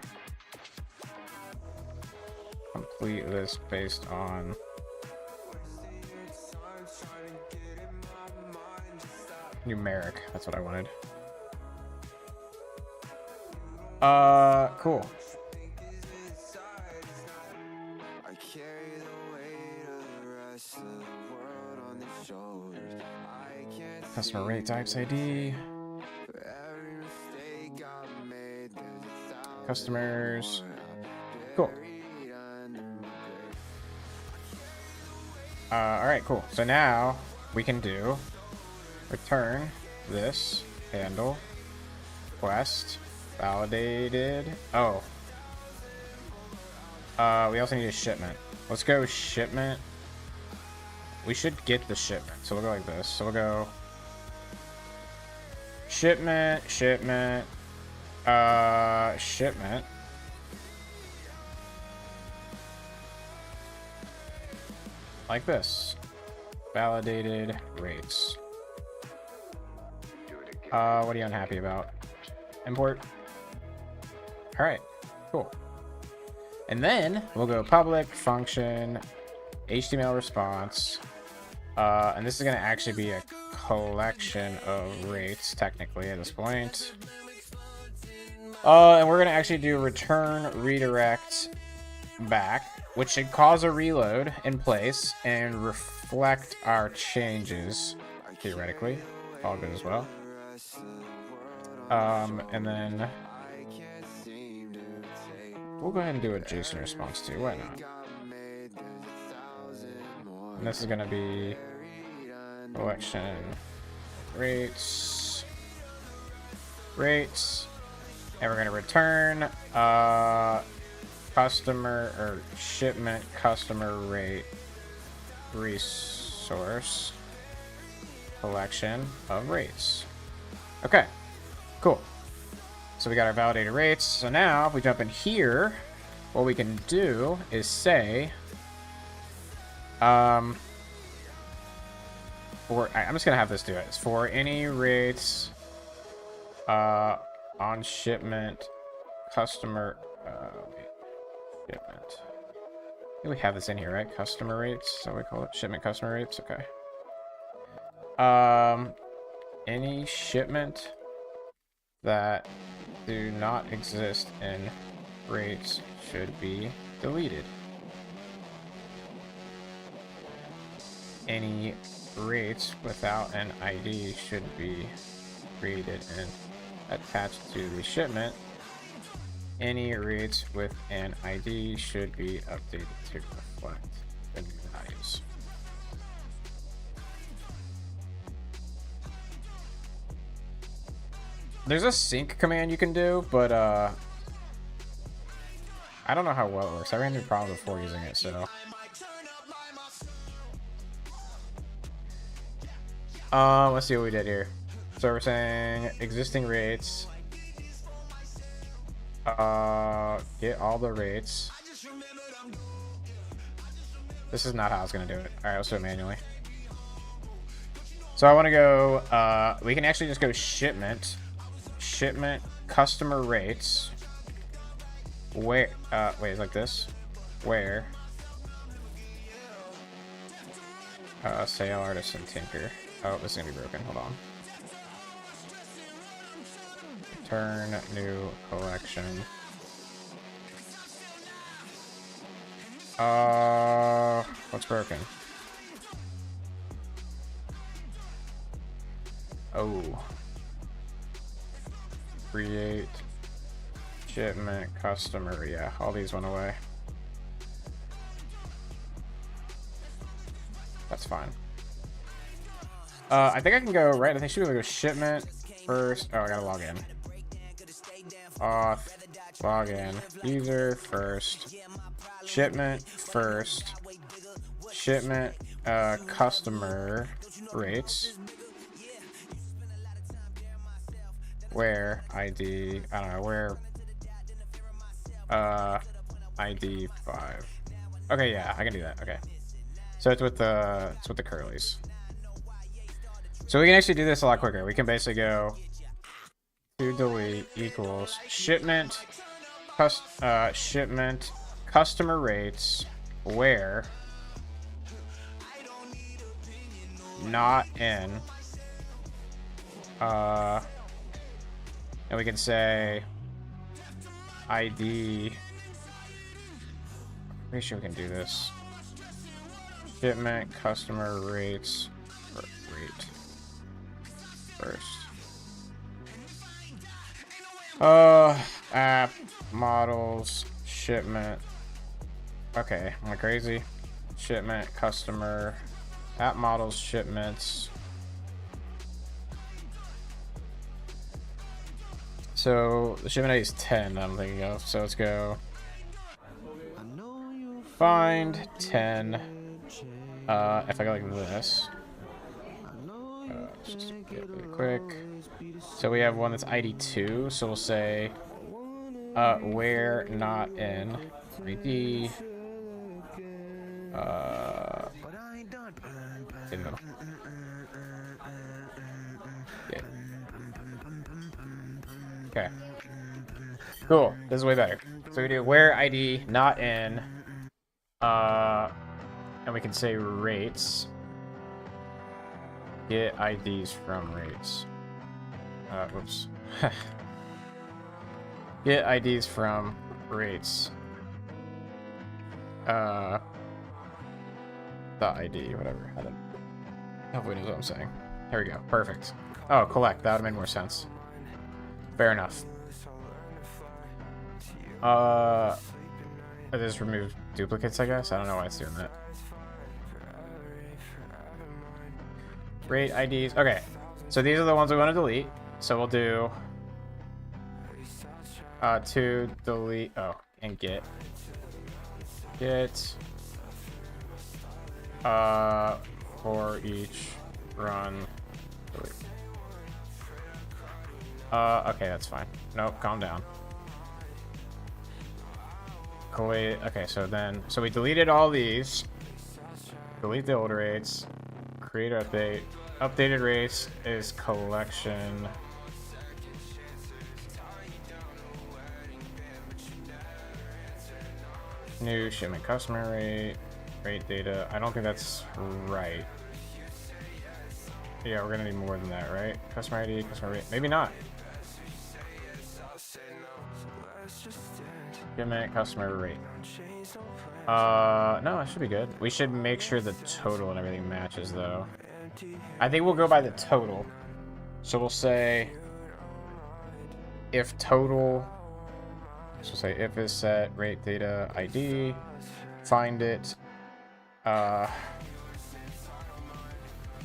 Complete list based on numeric. That's what I wanted. Cool. Customer rate types ID. Customers. Cool. Alright, cool. So now we can do return this handle request validated. Oh. We also need a shipment. Let's go shipment. We should get the shipment. So we'll go like this. So we'll go shipment. Shipment. Like this. Validated rates. What are you unhappy about? Import. Alright, cool. And then we'll go public function HTML response. And this is going to actually be a collection of rates, technically, at this point. And we're going to actually do return redirect back, which should cause a reload in place and reflect our changes, theoretically. All good as well. And then we'll go ahead and do a JSON response too. Why not? And this is going to be collection rates, and we're going to return customer or shipment customer rate resource. source collection of rates. Okay, cool. So we got our validated rates. So now if we jump in here, what we can do is say, I'm just gonna have this do it. It's for any rates on shipment customer shipment. I think we have this in here, right? Customer rates, is that what we call it? Shipment customer rates, okay. Any shipment that do not exist in rates should be deleted. Any rates without an ID should be created and attached to the shipment. Any rates with an ID should be updated to reflect the new values. There's a sync command you can do, but I don't know how well it works. I ran into problems before using it, so. Let's see what we did here. So we're saying existing rates. Get all the rates. This is not how I was gonna do it. Alright, let's do it manually. So I want to go, we can actually just go shipment customer rates. Where, wait, it's like this. Where, sale, artisan, tinker. Oh, this is gonna be broken. Hold on. Return new collection. What's broken? Oh. Create shipment customer. Yeah, all these went away. That's fine. I think I can go right. I think should we go shipment first. Oh, I gotta log in. Auth, login, user first, shipment first, shipment customer rates, where ID, I don't know, where ID 5. Okay, yeah, I can do that. Okay, so it's with the curlies. So we can actually do this a lot quicker. We can basically go to delete equals shipment shipment customer rates where not in and we can say ID. Pretty sure we can do this. Shipment customer rates rate first. App models shipment. Okay, am I crazy? Shipment customer app models shipments. So the shipment ID is 10. I'm thinking of. So let's go find 10. If I go like this. Just get really quick. So we have one that's ID 2, so we'll say where not in ID in the yeah. Okay, cool, this is way better. So we do where ID not in and we can say rates. Get IDs from rates. Whoops. Get IDs from rates. The ID, whatever. I don't. Hopefully knows what I'm saying. Here we go. Perfect. Oh, collect. That would have made more sense. Fair enough. I just remove duplicates, I guess. I don't know why it's doing that. Rate IDs. Okay, so these are the ones we want to delete. So we'll do to delete. Oh, and get for each run. Okay, that's fine. Nope, calm down. Okay, so we deleted all these. Delete the old rates. Create update. Updated rates is collection. New shipment customer rate. Rate data. I don't think that's right. Yeah, we're gonna need more than that, right? Customer ID, customer rate. Maybe not. Shipment customer rate. No, it should be good. We should make sure the total and everything matches, though. I think we'll go by the total. So we'll say if total. So say if is set, rate data ID, find it.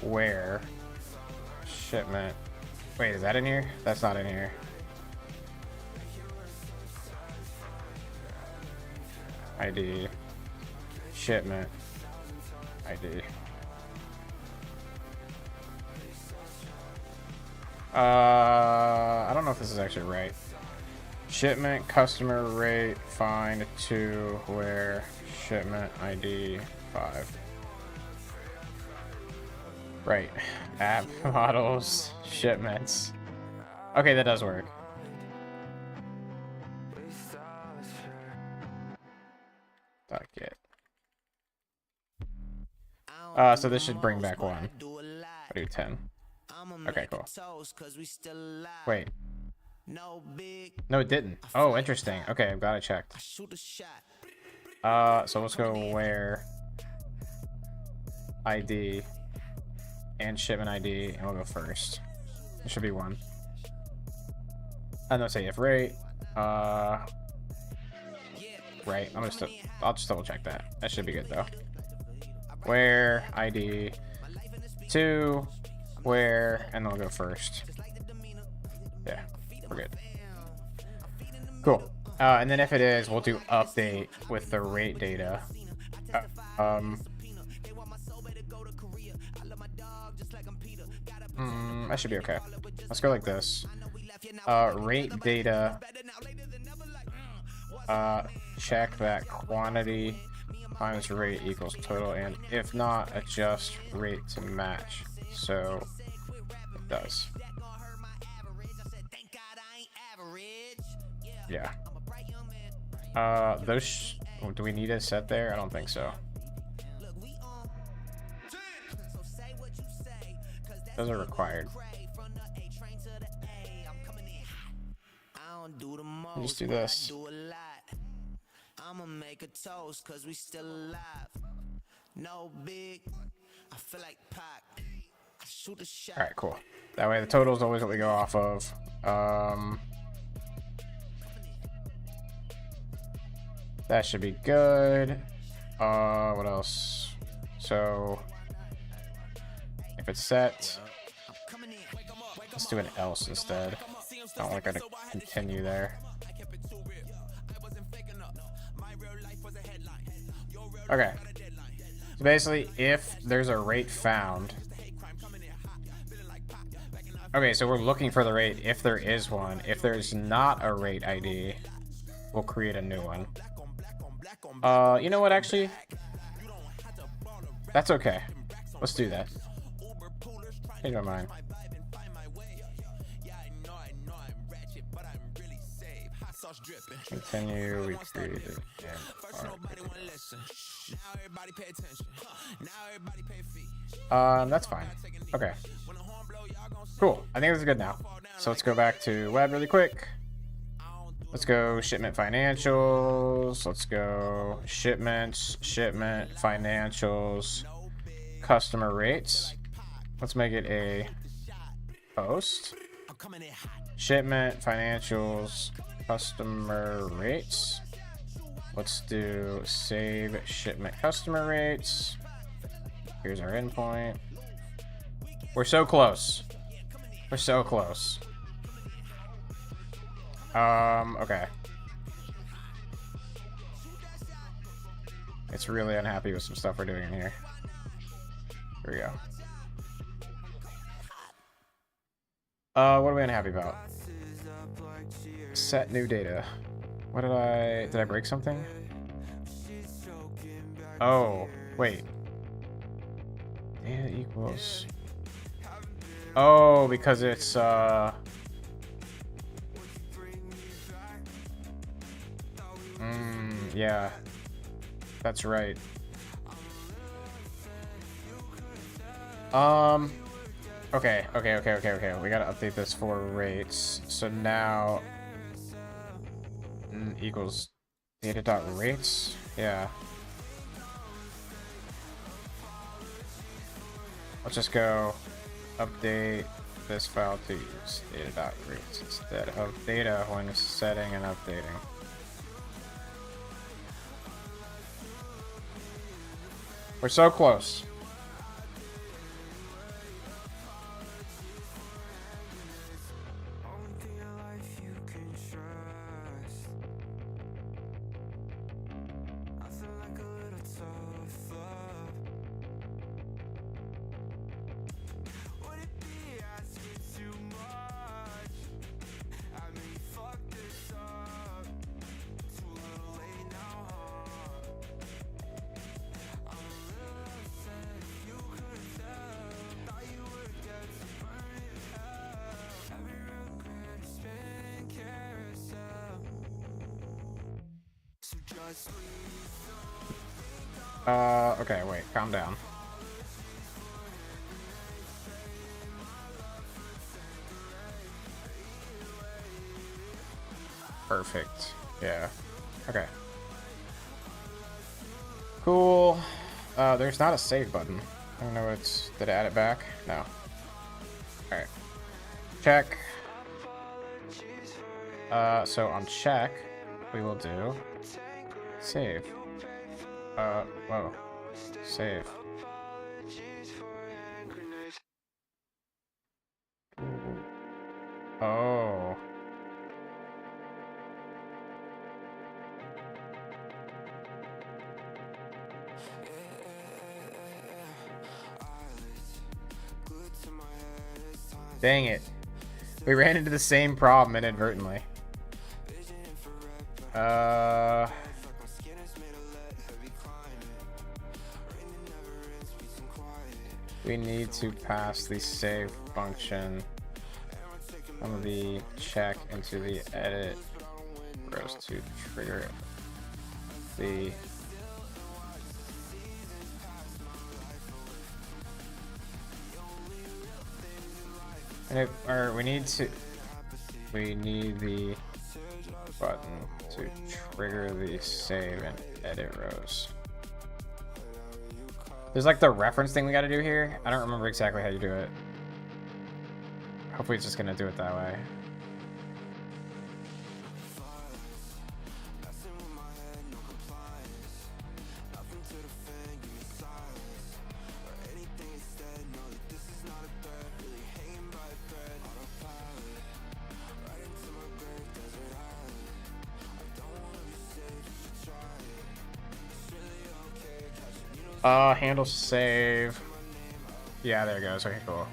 Where shipment. Wait, is that in here? That's not in here. ID. Shipment. ID. I don't know if this is actually right. Shipment customer rate find to where shipment ID 5. Right. App models shipments. Okay, that does work. Get. So this should bring back 1. I do 10. Okay, cool. Wait. No, it didn't. Oh, interesting. Okay, I'm glad I checked. So let's go where ID and shipment ID, and we'll go first. It should be 1. And let's say if rate. Right. I'll just double check that. That should be good though. Where ID 2, where, and then we'll go first. Yeah, we're good. Cool. And then if it is, we'll do update with the rate data. That should be okay. Let's go like this. Rate data. Check that quantity times rate equals total, and if not, adjust rate to match. So it does. Yeah. Those. Do we need a set there? I don't think so. Those are required. Just do this. I'ma make a toast cause we still alive. No big. I feel like Pac. I shoot a shot. Alright, cool. That way the total is always what we go off of. That should be good. What else? So if it's set, let's do an else instead. I don't like to continue there. Okay. So basically, if there's a rate found. Okay, so we're looking for the rate if there is one. If there's not a rate ID, we'll create a new one. You know what, actually? That's okay. Let's do that. Change my mind. Continue, we created. That's fine. Okay. Cool. I think this is good now. So let's go back to web really quick. Let's go shipment financials. Let's go shipments, shipment financials, customer rates. Let's make it a post. Shipment financials, customer rates. Let's do save shipment customer rates. Here's our endpoint. We're so close. We're so close. Okay. It's really unhappy with some stuff we're doing in here. Here we go. What are we unhappy about? Set new data. What did I break something? Oh, wait. Data equals. Oh, because it's yeah. That's right. Okay. We gotta update this for rates. So now equals data dot rates. Yeah. Let's just go update this file to use data dot rates instead of data when setting and updating. We're so close. Okay, wait, calm down. Perfect. Yeah. Okay. Cool. There's not a save button. I don't know what's... Did I add it back? No. Alright. Check. So on check, we will do... Save. Whoa. Save. Oh. Dang it. We ran into the same problem inadvertently. We need to pass the save function from the check into the edit rows to trigger the we need the button to trigger the save and edit rows. There's like the reference thing we got to do here. I don't remember exactly how you do it. Hopefully it's just gonna do it that way. Handle save. Yeah, there it goes. Okay, cool.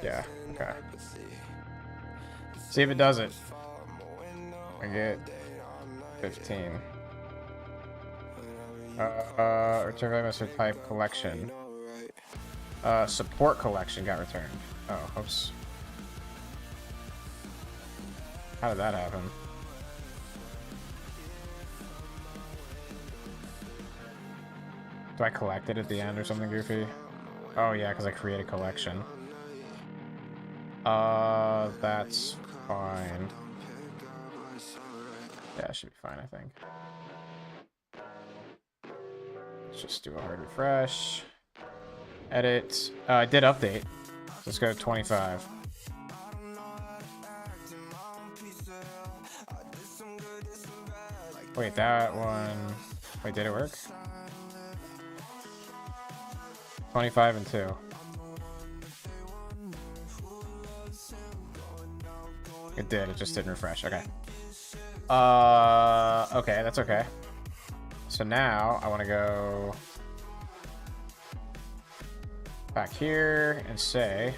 Yeah, okay. See if it does it. I get 15. Return value must type collection. Support collection got returned. Oh, oops. How did that happen? Do I collect it at the end or something goofy? Oh yeah, because I create a collection. That's fine. Yeah, it should be fine, I think. Let's just do a hard refresh. Edit. I did update. Let's go to 25. Wait, that one... Wait, did it work? 25 and 2. It did. It just didn't refresh. Okay. Okay, that's okay. So now I want to go back here and say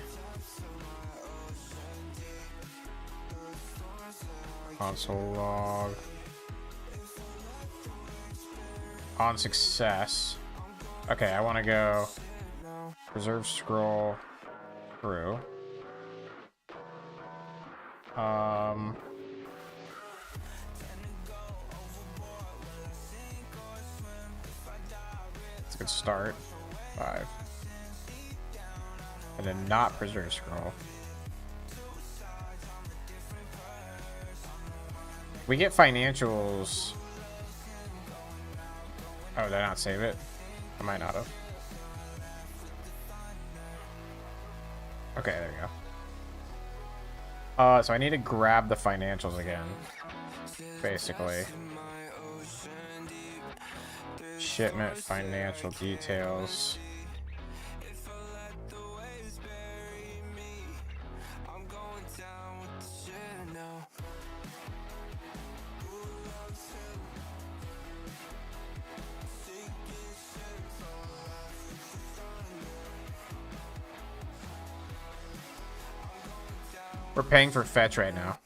console log on success. Okay, I want to go preserve scroll through. It's a good start. 5. And then not preserve scroll. We get financials. Oh, did I not save it? I might not have. Okay, there you go. So I need to grab the financials again. Basically. Shipment financial details. We're paying for fetch right now.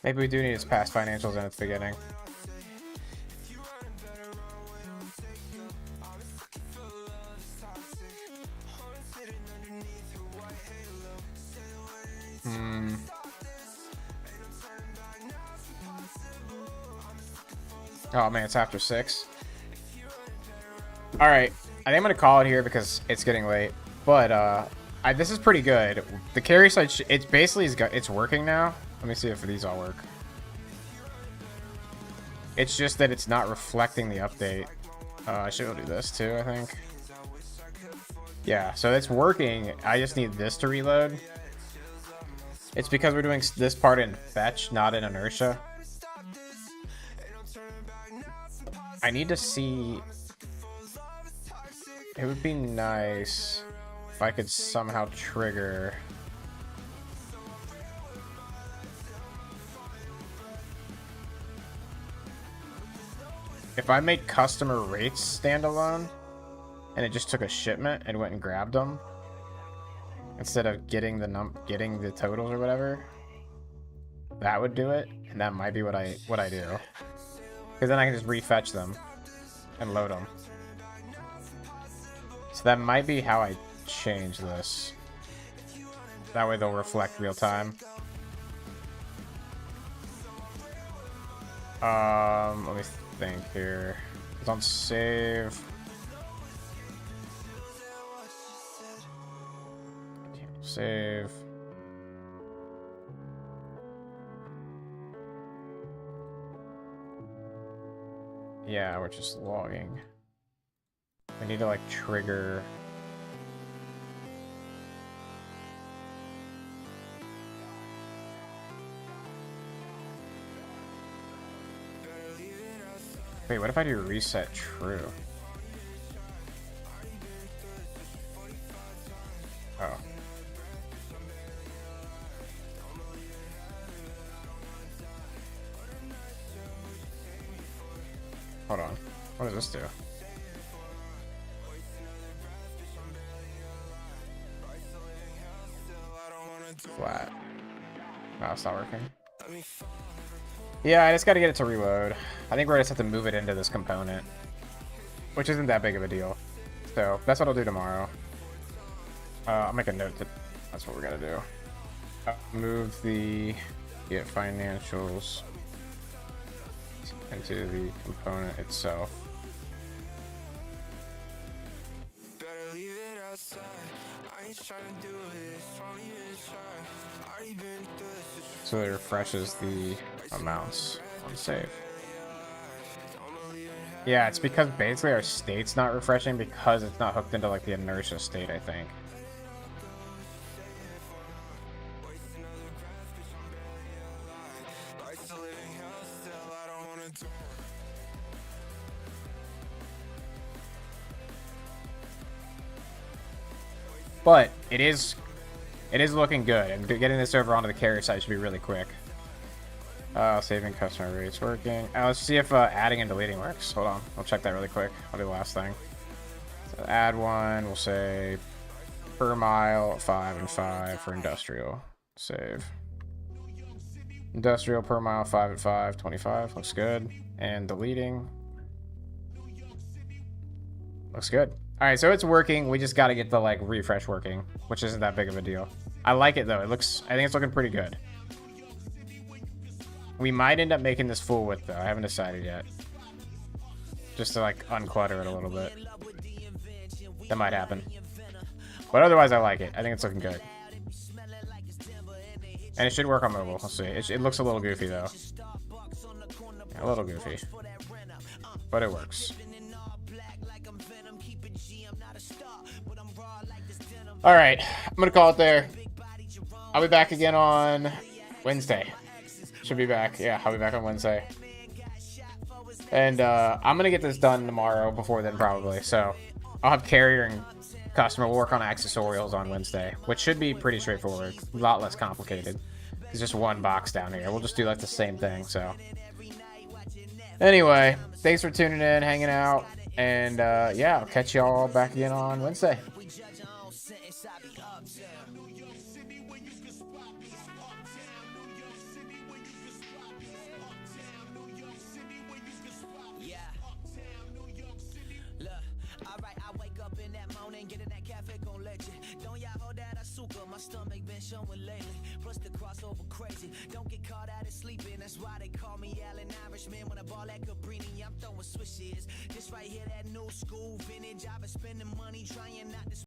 Maybe we do need to pass financials in at the beginning. Oh man, it's after 6. All right, I think I'm gonna call it here because it's getting late. But this is pretty good. The carry side, it's basically it's working now. Let me see if these all work. It's just that it's not reflecting the update. I should go do this too, I think. Yeah, so it's working. I just need this to reload. It's because we're doing this part in fetch, not in inertia. I need to see. It would be nice if I could somehow trigger. If I make customer rates standalone and it just took a shipment and went and grabbed them instead of getting the totals or whatever, that would do it, and that might be what I do. Because then I can just refetch them and load them. So that might be how I change this. That way they'll reflect real time. Let me think here. Don't save. Save. Yeah, we're just logging. We need to like trigger. Wait, what if I do reset true? Oh. Hold on. What does this do? Flat. No, it's not working. Yeah, I just gotta get it to reload. I think we're gonna just have to move it into this component, which isn't that big of a deal. So that's what I'll do tomorrow. I'll make a note that that's what we're gonna do. Move the get financials into the component itself. So it refreshes the amounts on save. Yeah, it's because basically our state's not refreshing because it's not hooked into like the inertia state, I think. but it is looking good, and getting this over onto the carrier side should be really quick. Saving customer rates working. Let's see if adding and deleting works. Hold on, I'll check that really quick. I'll do the last thing. So add one, we'll say per mile 5 and 5 for industrial. Save. Industrial per mile 5 and 5, 25. Looks good. And deleting. Looks good. All right, so it's working. We just got to get the like refresh working, which isn't that big of a deal. I like it though. I think it's looking pretty good. We might end up making this full width though. I haven't decided yet. Just to like unclutter it a little bit. That might happen. But otherwise I like it. I think it's looking good. And it should work on mobile. We'll see. It looks a little goofy though. Yeah, a little goofy. But it works. Alright. I'm going to call it there. I'll be back again on Wednesday. Should be back. Yeah, I'll be back on Wednesday. And I'm going to get this done tomorrow before then probably. So I'll have carrier and customer. We'll work on accessorials on Wednesday, which should be pretty straightforward. A lot less complicated. It's just one box down here. We'll just do like the same thing. So anyway, thanks for tuning in, hanging out. And yeah, I'll catch y'all back again on Wednesday. My stomach been showing lately. Plus the crossover crazy. Don't get caught out of sleeping. That's why they call me Allen Irishman. When I ball at Cabrini, I'm throwing swishes. This right here, that new school vintage. I've been spending money trying not to.